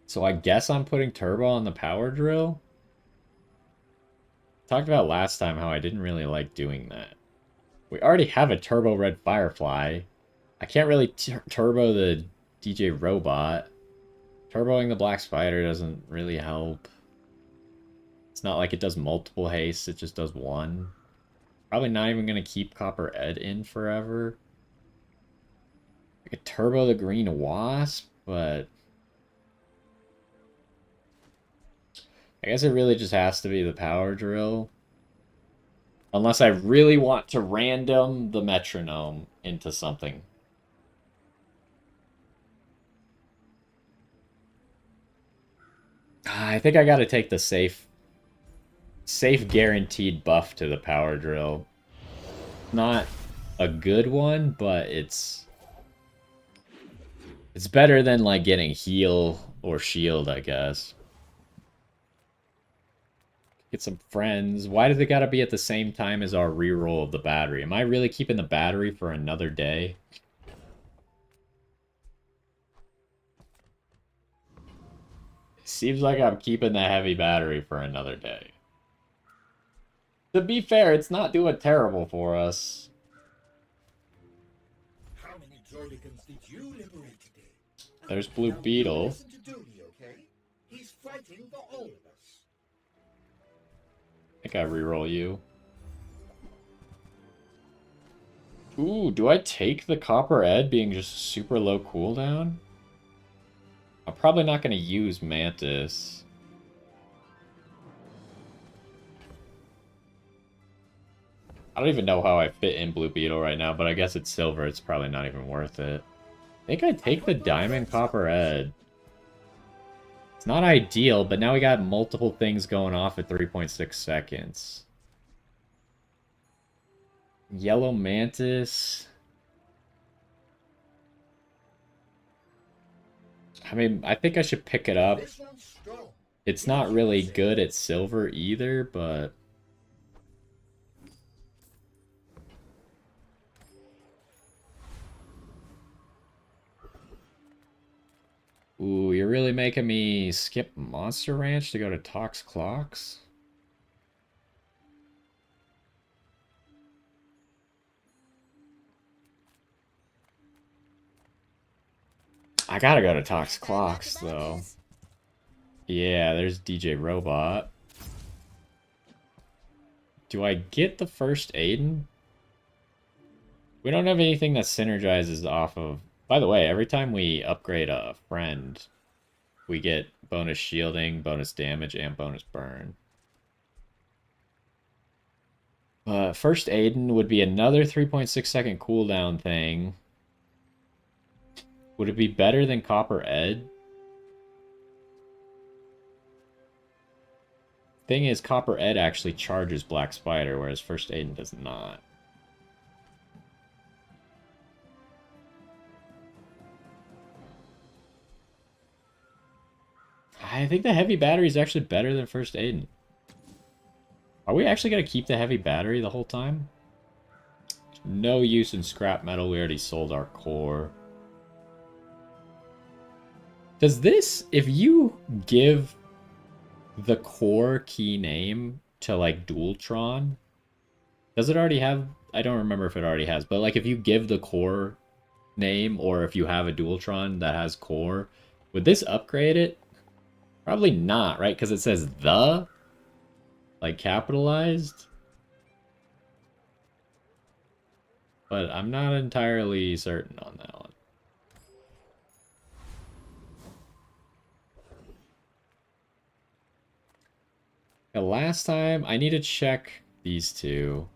So I guess I'm putting turbo on the power drill. Talked about last time how I didn't really like doing that. We already have a turbo red firefly. I can't really turbo the DJ robot. Turboing the black spider doesn't really help. It's not like it does multiple hastes, it just does 1. Probably not even going to keep Copper Ed in forever. I could turbo the green wasp, but... I guess it really just has to be the power drill. Unless I really want to random the metronome into something. I think I gotta take the safe guaranteed buff to the power drill. Not a good one, but it's better than like getting heal or shield, I guess. Get some friends. Why do they gotta be at the same time as our reroll of the battery? Am I really keeping the battery for another day? Seems like I'm keeping the heavy battery for another day. To be fair, it's not doing terrible for us. How many Droidicans did you liberate today? There's Blue Now you Beetle. listen to Dooney, okay? He's fighting for all of us. I think I reroll you. Ooh, do I take the Copper Ed being just super low cooldown? I'm probably not going to use Mantis. I don't even know how I fit in Blue Beetle right now, but I guess it's silver. It's probably not even worth it. I think I'd take the Diamond Copper Ed. It's not ideal, but now we got multiple things going off at 3.6 seconds. Yellow Mantis. I mean, I think I should pick it up. It's not really good at silver either, but... Ooh, you're really making me skip Monster Ranch to go to Tox Clocks? I gotta go to Tox Clocks, though. Yeah, there's DJ Robot. Do I get the first Aiden? We don't have anything that synergizes off of... By the way, every time we upgrade a friend, we get bonus shielding, bonus damage, and bonus burn. First Aiden would be another 3.6 second cooldown thing. Would it be better than Copper Ed? Thing is, Copper Ed actually charges Black Spider, whereas First Aiden does not. I think the heavy battery is actually better than First Aiden. Are we actually going to keep the heavy battery the whole time? No use in scrap metal. We already sold our core. Does this, if you give the core key name to like Dualtron, does it already have, I don't remember if it already has, but like if you give the core name or if you have a Dualtron that has core, would this upgrade it? Probably not, right? Because it says the, like capitalized. But I'm not entirely certain on that one. The last time, I need to check these two.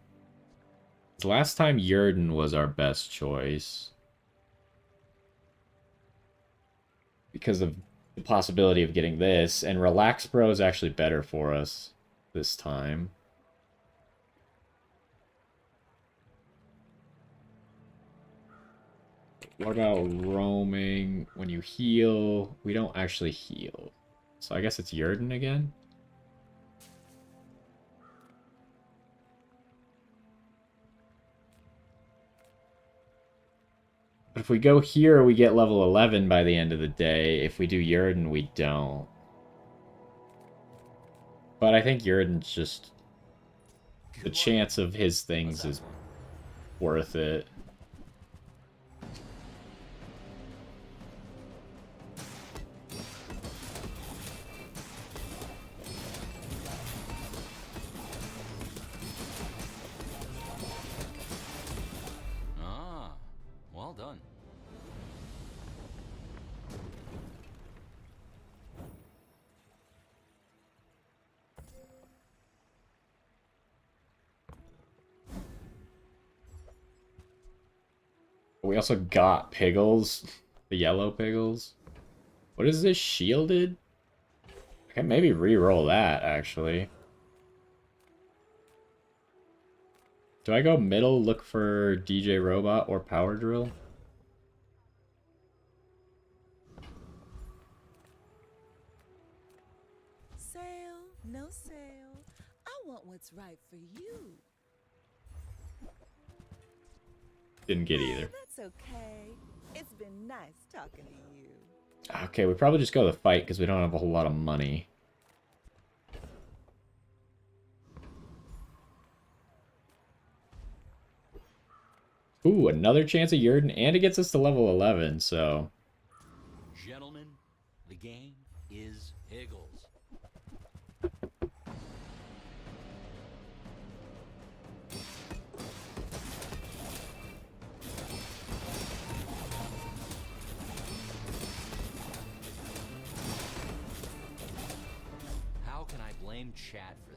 The last time Yurden was our best choice. Because of the possibility of getting this, and Relax Bro is actually better for us this time. What about roaming? When you heal, we don't actually heal. So I guess it's Yurden again? But if we go here, we get level 11 by the end of the day. If we do Yurden, we don't. But I think Yurden's just... the chance of his things is worth it. Well done. We also got Piggles, the yellow Piggles. What is this, shielded? I can maybe re-roll that, actually. Do I go middle, look for DJ Robot or Power Drill? Sale, no sale. I want what's right for you. Didn't get either. That's okay. It's been nice talking to you. Okay, we probably just go to the fight because we don't have a whole lot of money. Ooh, another chance of Yurden, and it gets us to level 11, so... Gentlemen, the game is Piggles. How can I blame chat for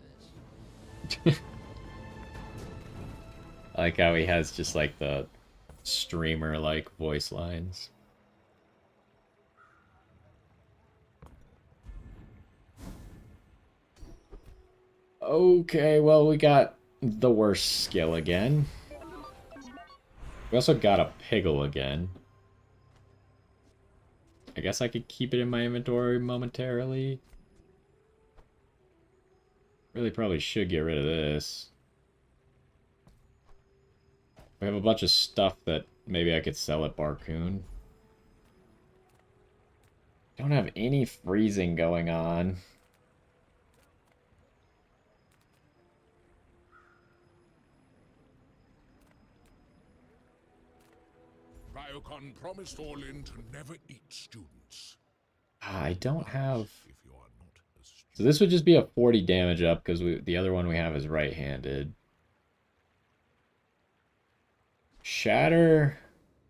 this? like how he has just like the streamer like voice lines. Okay, well, we got the worst skill again. We also got a Piggle again. I guess I could keep it in my inventory momentarily. Really probably should get rid of this. We have a bunch of stuff that maybe I could sell at Barcoon. Don't have any freezing going on. Ryokon promised Orlin to never eat students. I don't have... If you are not a student. So this would just be a 40 damage up because the other one we have is right-handed. Shatter...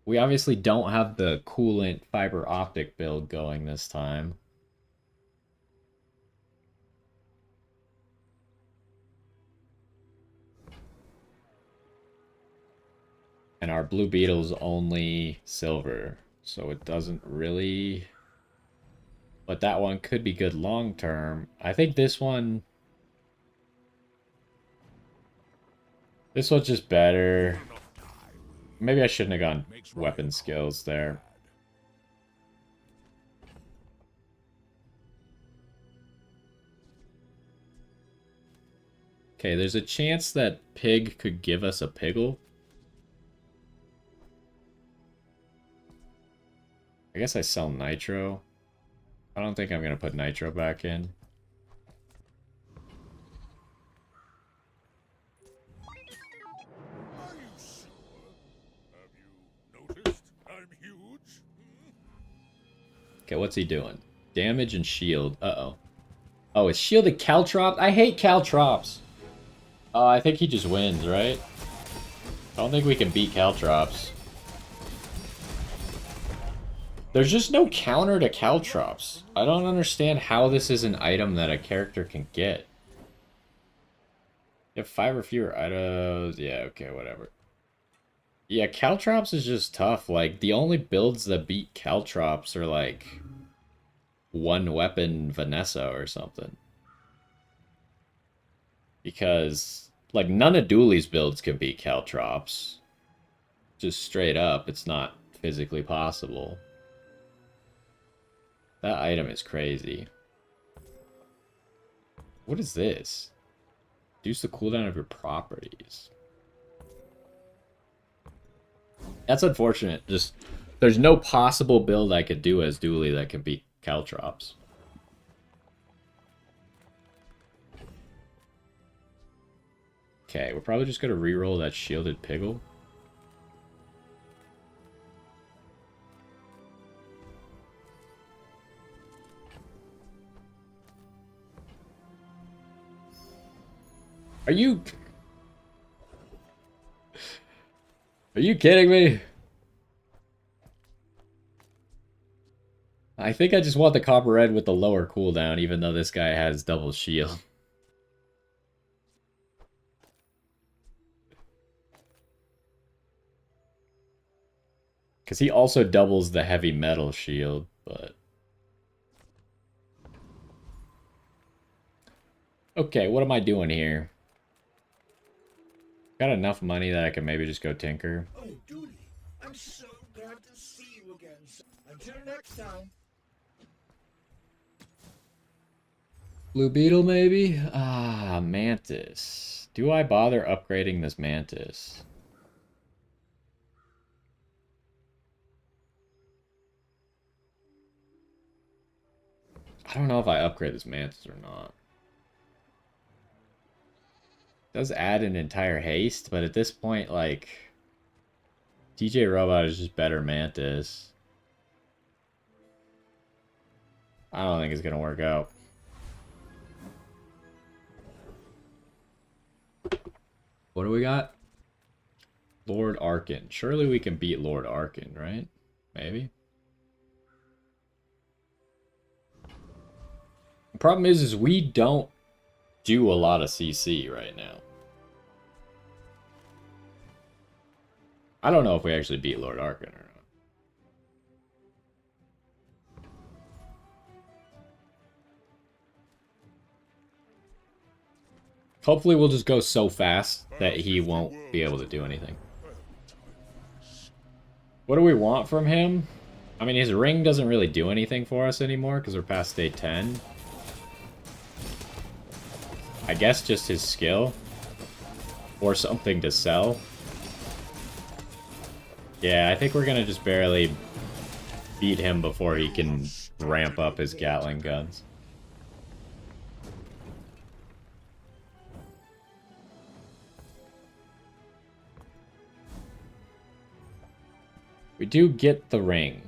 We obviously don't have the coolant fiber optic build going this time. And our Blue Beetle's only silver, so it doesn't really... But that one could be good long term. I think this one... This one's just better. Maybe I shouldn't have gone weapon skills there. Okay, there's a chance that Pig could give us a Piggle. I guess I sell Nitro. I don't think I'm going to put Nitro back in. Are you sure? Have you noticed I'm huge? Okay, what's he doing? Damage and shield. Uh-oh. Oh, it's shielded Caltrops? I hate Caltrops. I think he just wins, right? I don't think we can beat Caltrops. There's just no counter to Caltrops. I don't understand how this is an item that a character can get. You have 5 or fewer items. Yeah, okay, whatever. Yeah, Caltrops is just tough. Like, the only builds that beat Caltrops are like... one weapon Vanessa or something. Because, like, none of Dooley's builds can beat Caltrops. Just straight up, it's not physically possible. That item is crazy. What is this? Reduce the cooldown of your properties. That's unfortunate. Just, there's no possible build I could do as Dooley that can beat Caltrops. Okay, we're probably just gonna reroll that shielded Piggle. Are you kidding me? I think I just want the Copper Red with the lower cooldown, even though this guy has double shield. Because he also doubles the heavy metal shield, but... Okay, what am I doing here? Got enough money that I can maybe just go tinker. Oh, Dooley, I'm so glad to see you again. Until next time. Blue Beetle, maybe? Ah, Mantis. Do I bother upgrading this Mantis? I don't know if I upgrade this Mantis or not. It does add an entire haste, but at this point, like... DJ Robot is just better Mantis. I don't think it's gonna work out. What do we got? Lord Arkin. Surely we can beat Lord Arkin, right? Maybe. The problem is we don't do a lot of CC right now. I don't know if we actually beat Lord Arkan or not. Hopefully we'll just go so fast that he won't be able to do anything. What do we want from him? I mean, his ring doesn't really do anything for us anymore because we're past day 10. I guess just his skill. Or something to sell. Yeah, I think we're gonna just barely beat him before he can ramp up his Gatling guns. We do get the ring.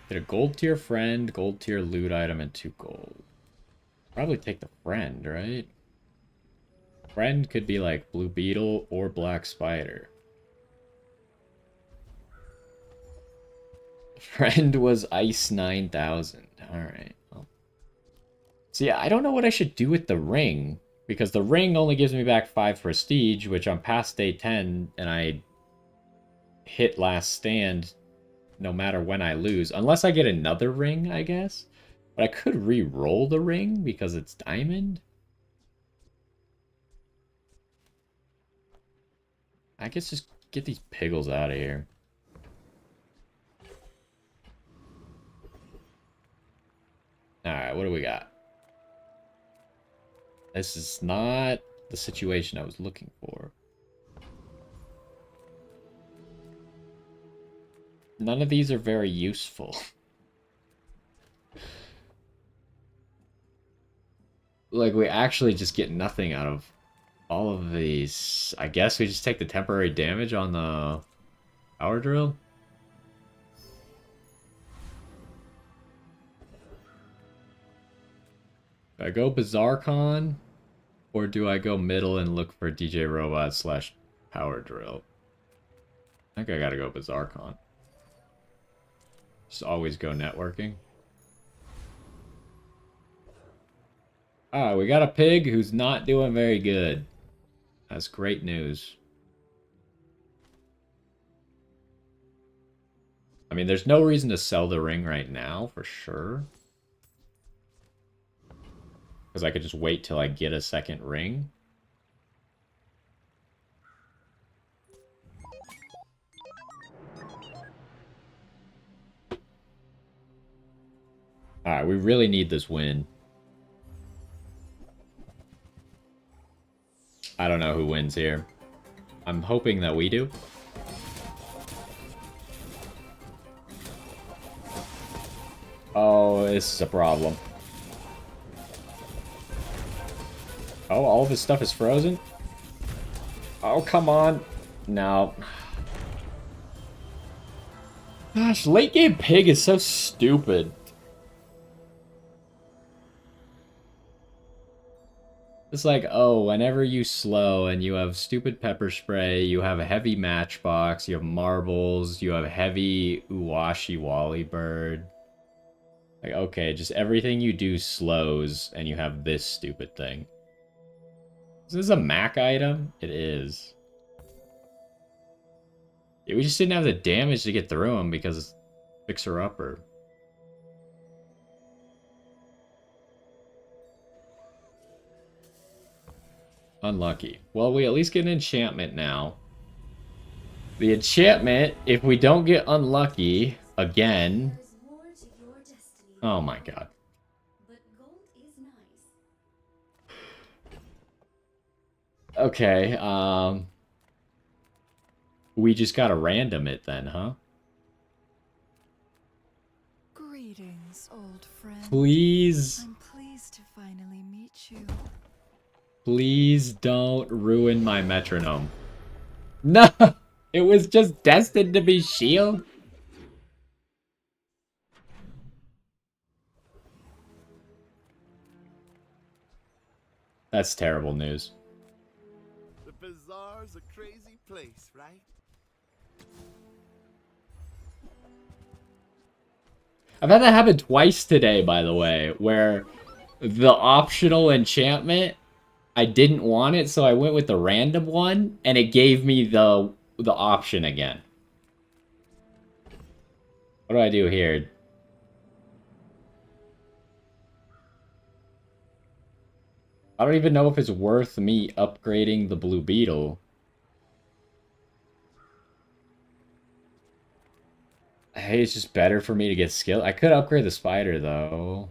Get a gold tier friend, gold tier loot item, and 2 gold. Probably take the friend, right? Friend could be like Blue Beetle or Black Spider. Friend was Ice 9000. Alright. Well. So yeah, I don't know what I should do with the ring. Because the ring only gives me back 5 prestige, which I'm past day 10, and I hit last stand no matter when I lose. Unless I get another ring, I guess. But I could re-roll the ring because it's diamond. I guess just get these piggles out of here. Alright, what do we got? This is not the situation I was looking for. None of these are very useful. Like, we actually just get nothing out of all of these. I guess we just take the temporary damage on the power drill. Do I go Bazaar Con? Or do I go middle and look for DJ Robot slash power drill? I think I gotta go Bazaar Con. Just always go networking. Ah, we got a pig who's not doing very good. That's great news. I mean, there's no reason to sell the ring right now, for sure. Because I could just wait till I get a second ring. Alright, we really need this win. I don't know who wins here. I'm hoping that we do. Oh, this is a problem. Oh, all of his stuff is frozen? Oh, come on. No. Gosh, late game pig is so stupid. It's like, oh, whenever you slow and you have stupid pepper spray, you have a heavy matchbox, you have marbles, you have heavy Uwashi Wally bird. Like, okay, just everything you do slows and you have this stupid thing. Is this a Mac item? It is. Yeah, we just didn't have the damage to get through him because it's fixer-upper. Unlucky. Well, we at least get an enchantment now. The enchantment, if we don't get unlucky again... Oh my god. Okay, we just gotta random it then, huh? Greetings, old friend. Please. I'm pleased to finally meet you. Please don't ruin my metronome. No! It was just destined to be shield? That's terrible news. The Bazaar's a crazy place, right? I've had that happen twice today, by the way, where the optional enchantment, I didn't want it, so I went with the random one, and it gave me the option again. What do I do here? I don't even know if it's worth me upgrading the Blue Beetle. Hey, it's just better for me to get skill. I could upgrade the spider, though.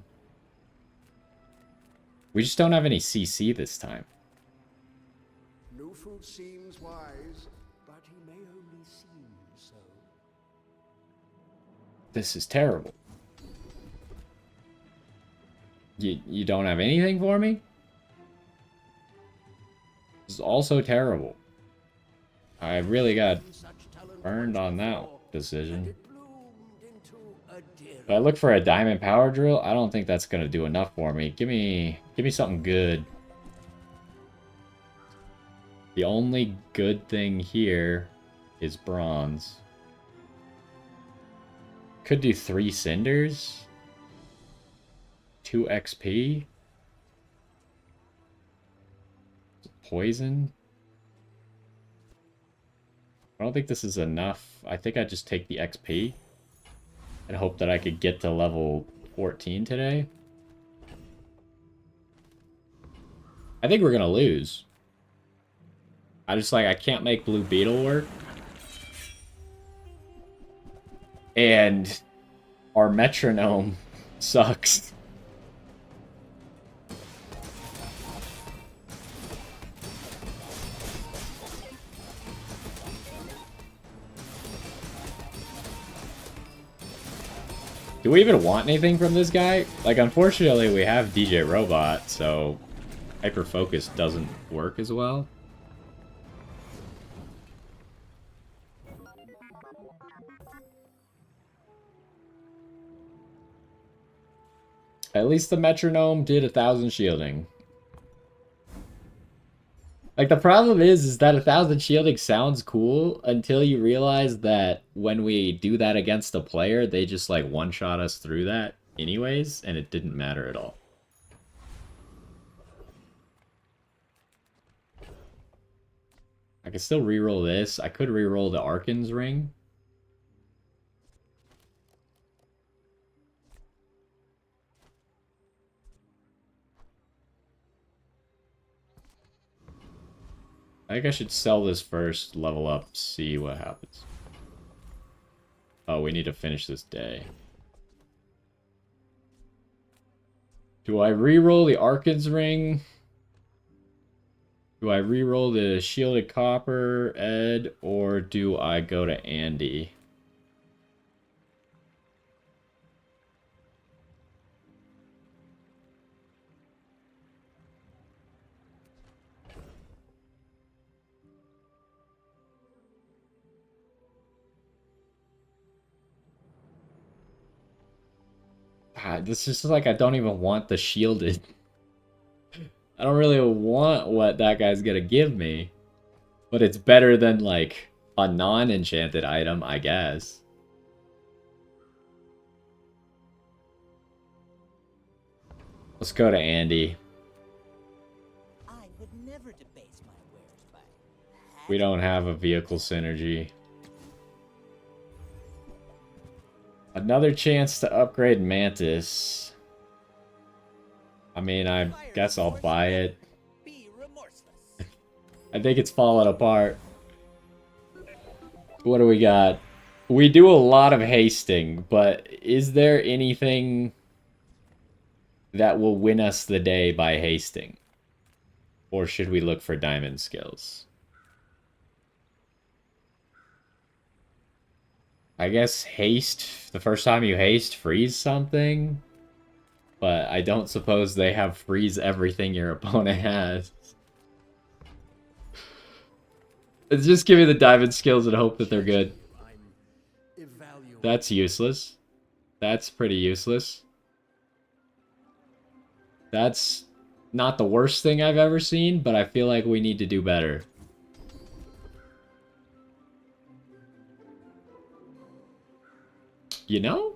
We just don't have any CC this time. No fool seems wise, but he may only seem so. This is terrible. You don't have anything for me? This is also terrible. I really got burned on that decision. If I look for a diamond power drill, I don't think that's gonna do enough for me. Give me something good. The only good thing here is bronze. Could do 3 cinders. 2 XP. Poison. I don't think this is enough. I think I just take the XP and hope that I could get to level 14 today. I think we're gonna lose. I can't make Blue Beetle work. And our metronome sucks. Do we even want anything from this guy? Like, unfortunately, we have DJ Robot, so Hyper Focus doesn't work as well. At least the metronome did 1,000 shielding. Like, the problem is that 1,000 shielding sounds cool until you realize that when we do that against a player, they just, like, one-shot us through that anyways, and it didn't matter at all. I can still reroll this. I could reroll the Arkan's ring. I think I should sell this first, level up, see what happens. Oh, we need to finish this day. Do I reroll the Arkan's ring? Do I reroll the Shielded Copper, Ed, or do I go to Andy? God, this is just like I don't even want the shielded. I don't really want what that guy's gonna give me. But it's better than, like, a non-enchanted item, I guess. Let's go to Andy. I would never debase my wares by We don't have a vehicle synergy. Another chance to upgrade Mantis. I mean, I guess I'll buy it. be remorseless. I think it's falling apart. What do we got? We do a lot of hasting, but is there anything that will win us the day by hasting? Or should we look for diamond skills? I guess haste, the first time you haste, freeze something. But I don't suppose they have freeze everything your opponent has. Let's just give me the diamond skills and hope that they're good. That's useless. That's pretty useless. That's not the worst thing I've ever seen, but I feel like we need to do better. You know?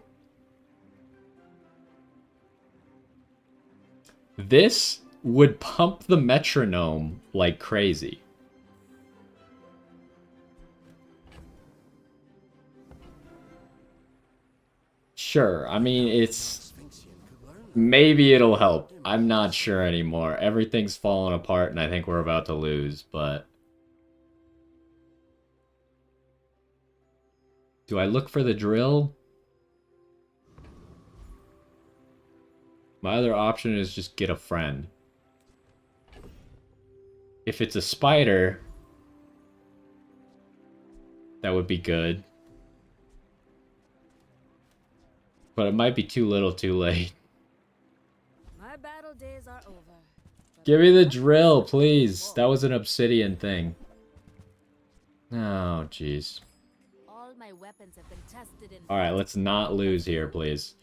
This would pump the metronome like crazy. Sure, I mean, it's... Maybe it'll help. I'm not sure anymore. Everything's falling apart and I think we're about to lose, but... Do I look for the drill? My other option is just get a friend. If it's a spider, that would be good. But it might be too little too late. My battle days are over. Give me the drill, please. That was an obsidian thing. Oh, jeez. All my weapons have been tested in... Alright, let's not lose here, please.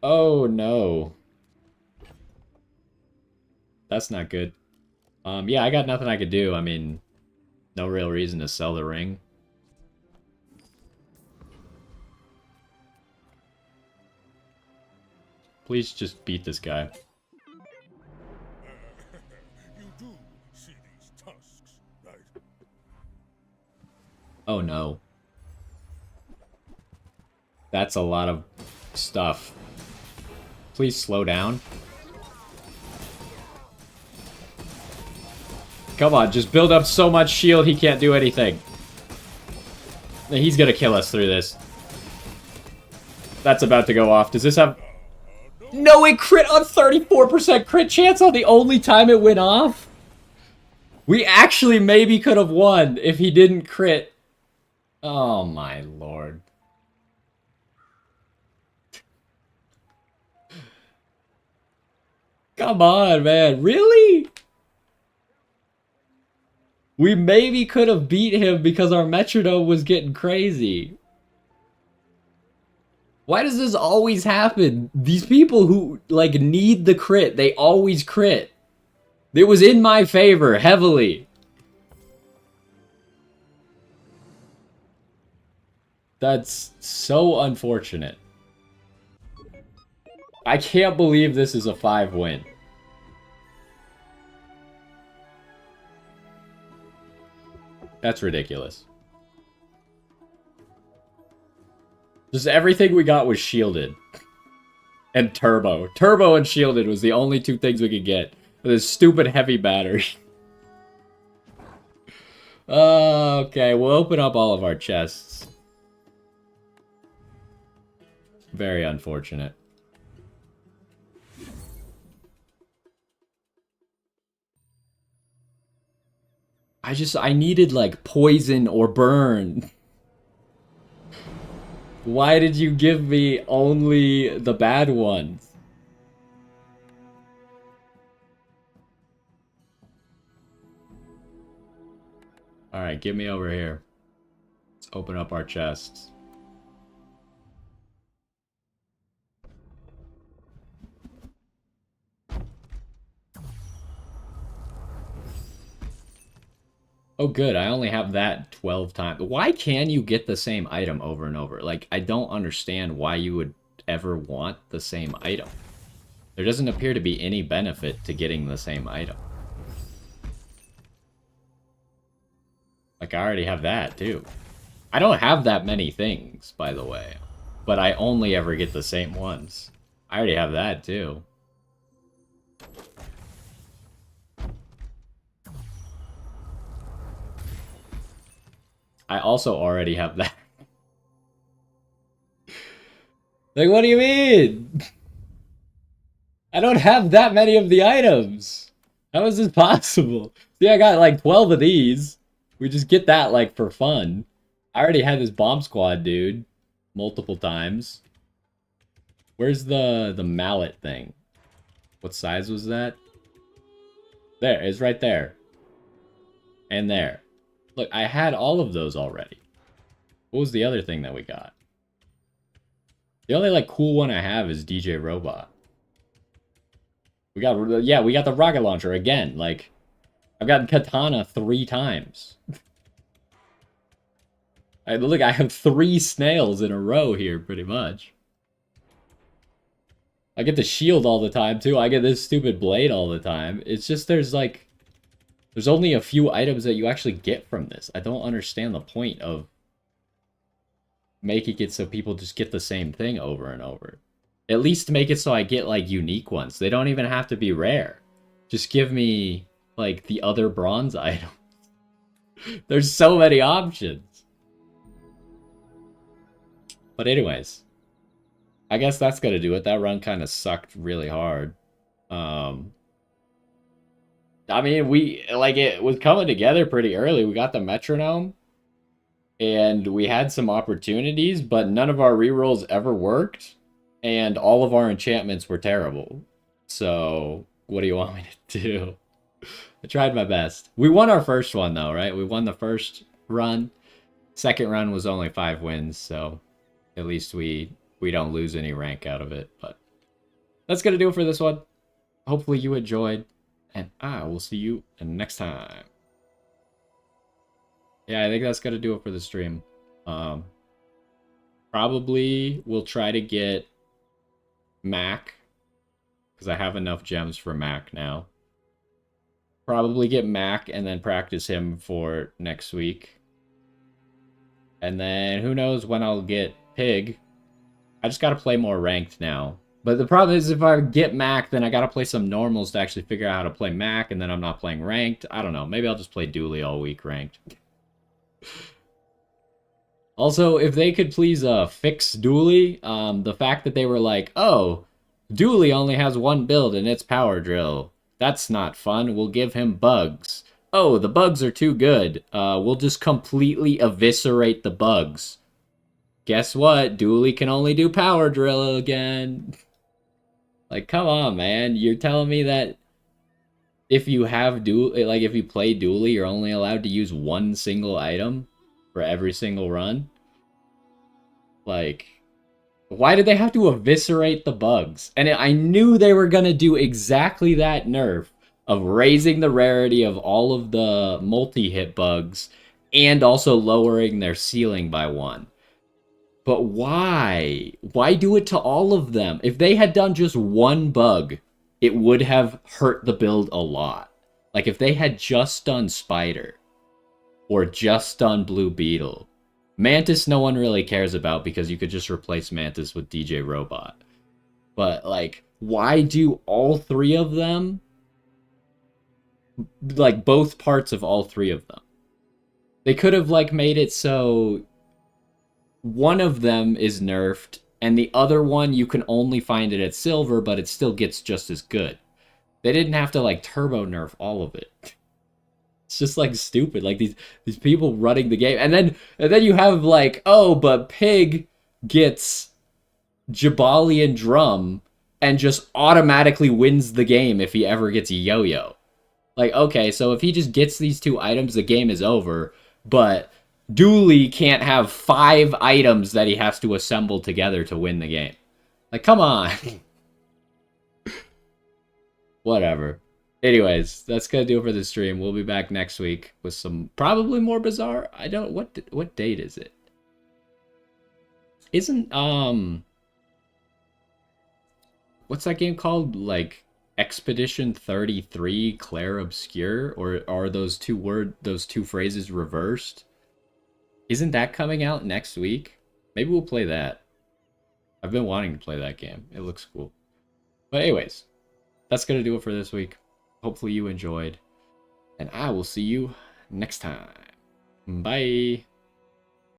Oh, no. That's not good. Yeah, I got nothing I could do. I mean, no real reason to sell the ring. Please just beat this guy. You do see these tusks, right? Oh no. That's a lot of stuff. Please slow down. Come on, just build up so much shield he can't do anything. He's gonna kill us through this. That's about to go off. Does this have... No, it crit on 34% crit chance on the only time it went off? We actually maybe could have won if he didn't crit. Oh my lord. Come on, man. Really? We maybe could have beat him because our metronome was getting crazy. Why does this always happen? These people who, like, need the crit, they always crit. It was in my favor, heavily. That's so unfortunate. I can't believe this is a 5-win. That's ridiculous. Just everything we got was shielded. And turbo. Turbo and shielded was the only two things we could get. With this stupid heavy battery. Okay, we'll open up all of our chests. Very unfortunate. I needed, like, poison or burn. Why did you give me only the bad ones? Alright, get me over here. Let's open up our chests. Oh good, I only have that 12 times. Why can you get the same item over and over? Like, I don't understand why you would ever want the same item. There doesn't appear to be any benefit to getting the same item. Like, I already have that, too. I don't have that many things, by the way. But I only ever get the same ones. I already have that, too. I also already have that. Like, what do you mean? I don't have that many of the items. How is this possible? See, I got like 12 of these. We just get that, like, for fun. I already had this bomb squad dude multiple times. Where's the mallet thing? What size was that? There, it's right there. And there. Look, I had all of those already. What was the other thing that we got? The only, like, cool one I have is DJ Robot. We got, yeah, we got the rocket launcher again. Like, I've gotten Katana 3 times. Look, I have 3 snails in a row here, pretty much. I get the shield all the time, too. I get this stupid blade all the time. It's just there's, like... There's only a few items that you actually get from this. I don't understand the point of making it so people just get the same thing over and over. At least make it so I get, like, unique ones. They don't even have to be rare. Just give me, like, the other bronze items. There's so many options. But anyways, I guess that's gonna do it. That run kind of sucked really hard. I mean, it was coming together pretty early. We got the metronome, and we had some opportunities, but none of our rerolls ever worked, and all of our enchantments were terrible. So, what do you want me to do? I tried my best. We won our first one, though, right? We won the first run. Second run was only 5 wins, so at least we don't lose any rank out of it. But that's going to do it for this one. Hopefully you enjoyed, and I will see you next time. Yeah, I think that's going to do it for the stream. Probably we'll try to get Mac, because I have enough gems for Mac now. Probably get Mac and then practice him for next week. And then who knows when I'll get Pig. I just gotta play more ranked now. But the problem is if I get Mac, then I gotta play some normals to actually figure out how to play Mac, and then I'm not playing ranked. I don't know. Maybe I'll just play Dooley all week ranked. Also, if they could please fix Dooley, the fact that they were like, oh, Dooley only has one build and it's Power Drill. That's not fun. We'll give him bugs. Oh, the bugs are too good. We'll just completely eviscerate the bugs. Guess what? Dooley can only do Power Drill again. Like, come on, man. You're telling me that if you have Dooley, like if you play Dooley, you're only allowed to use one single item for every single run? Like, why did they have to eviscerate the bugs? And I knew they were going to do exactly that nerf of raising the rarity of all of the multi-hit bugs and also lowering their ceiling by 1. But why? Why do it to all of them? If they had done just one bug, it would have hurt the build a lot. Like if they had just done Spider or just done Blue Beetle. Mantis no one really cares about because you could just replace Mantis with DJ Robot. But like, why do all 3 of them? Like both parts of all 3 of them. They could have like made it so one of them is nerfed and the other one you can only find it at silver, but it still gets just as good. They didn't have to like turbo nerf all of it. It's just like stupid. Like these people running the game. And then you have like, oh, but Pig gets Jabalian Drum and just automatically wins the game if he ever gets Yo-Yo. Like, okay, so if he just gets these 2 items, the game is over. But Dooley can't have 5 items that he has to assemble together to win the game. Like, come on. Whatever. Anyways, that's gonna do it for the stream. We'll be back next week with some probably more Bazaar. I don't what date is it? Isn't what's that game called? Like Expedition 33 Claire Obscure, or are those two phrases reversed? Isn't that coming out next week? Maybe we'll play that. I've been wanting to play that game. It looks cool. But anyways, that's gonna do it for this week. Hopefully you enjoyed, and I will see you next time. Bye.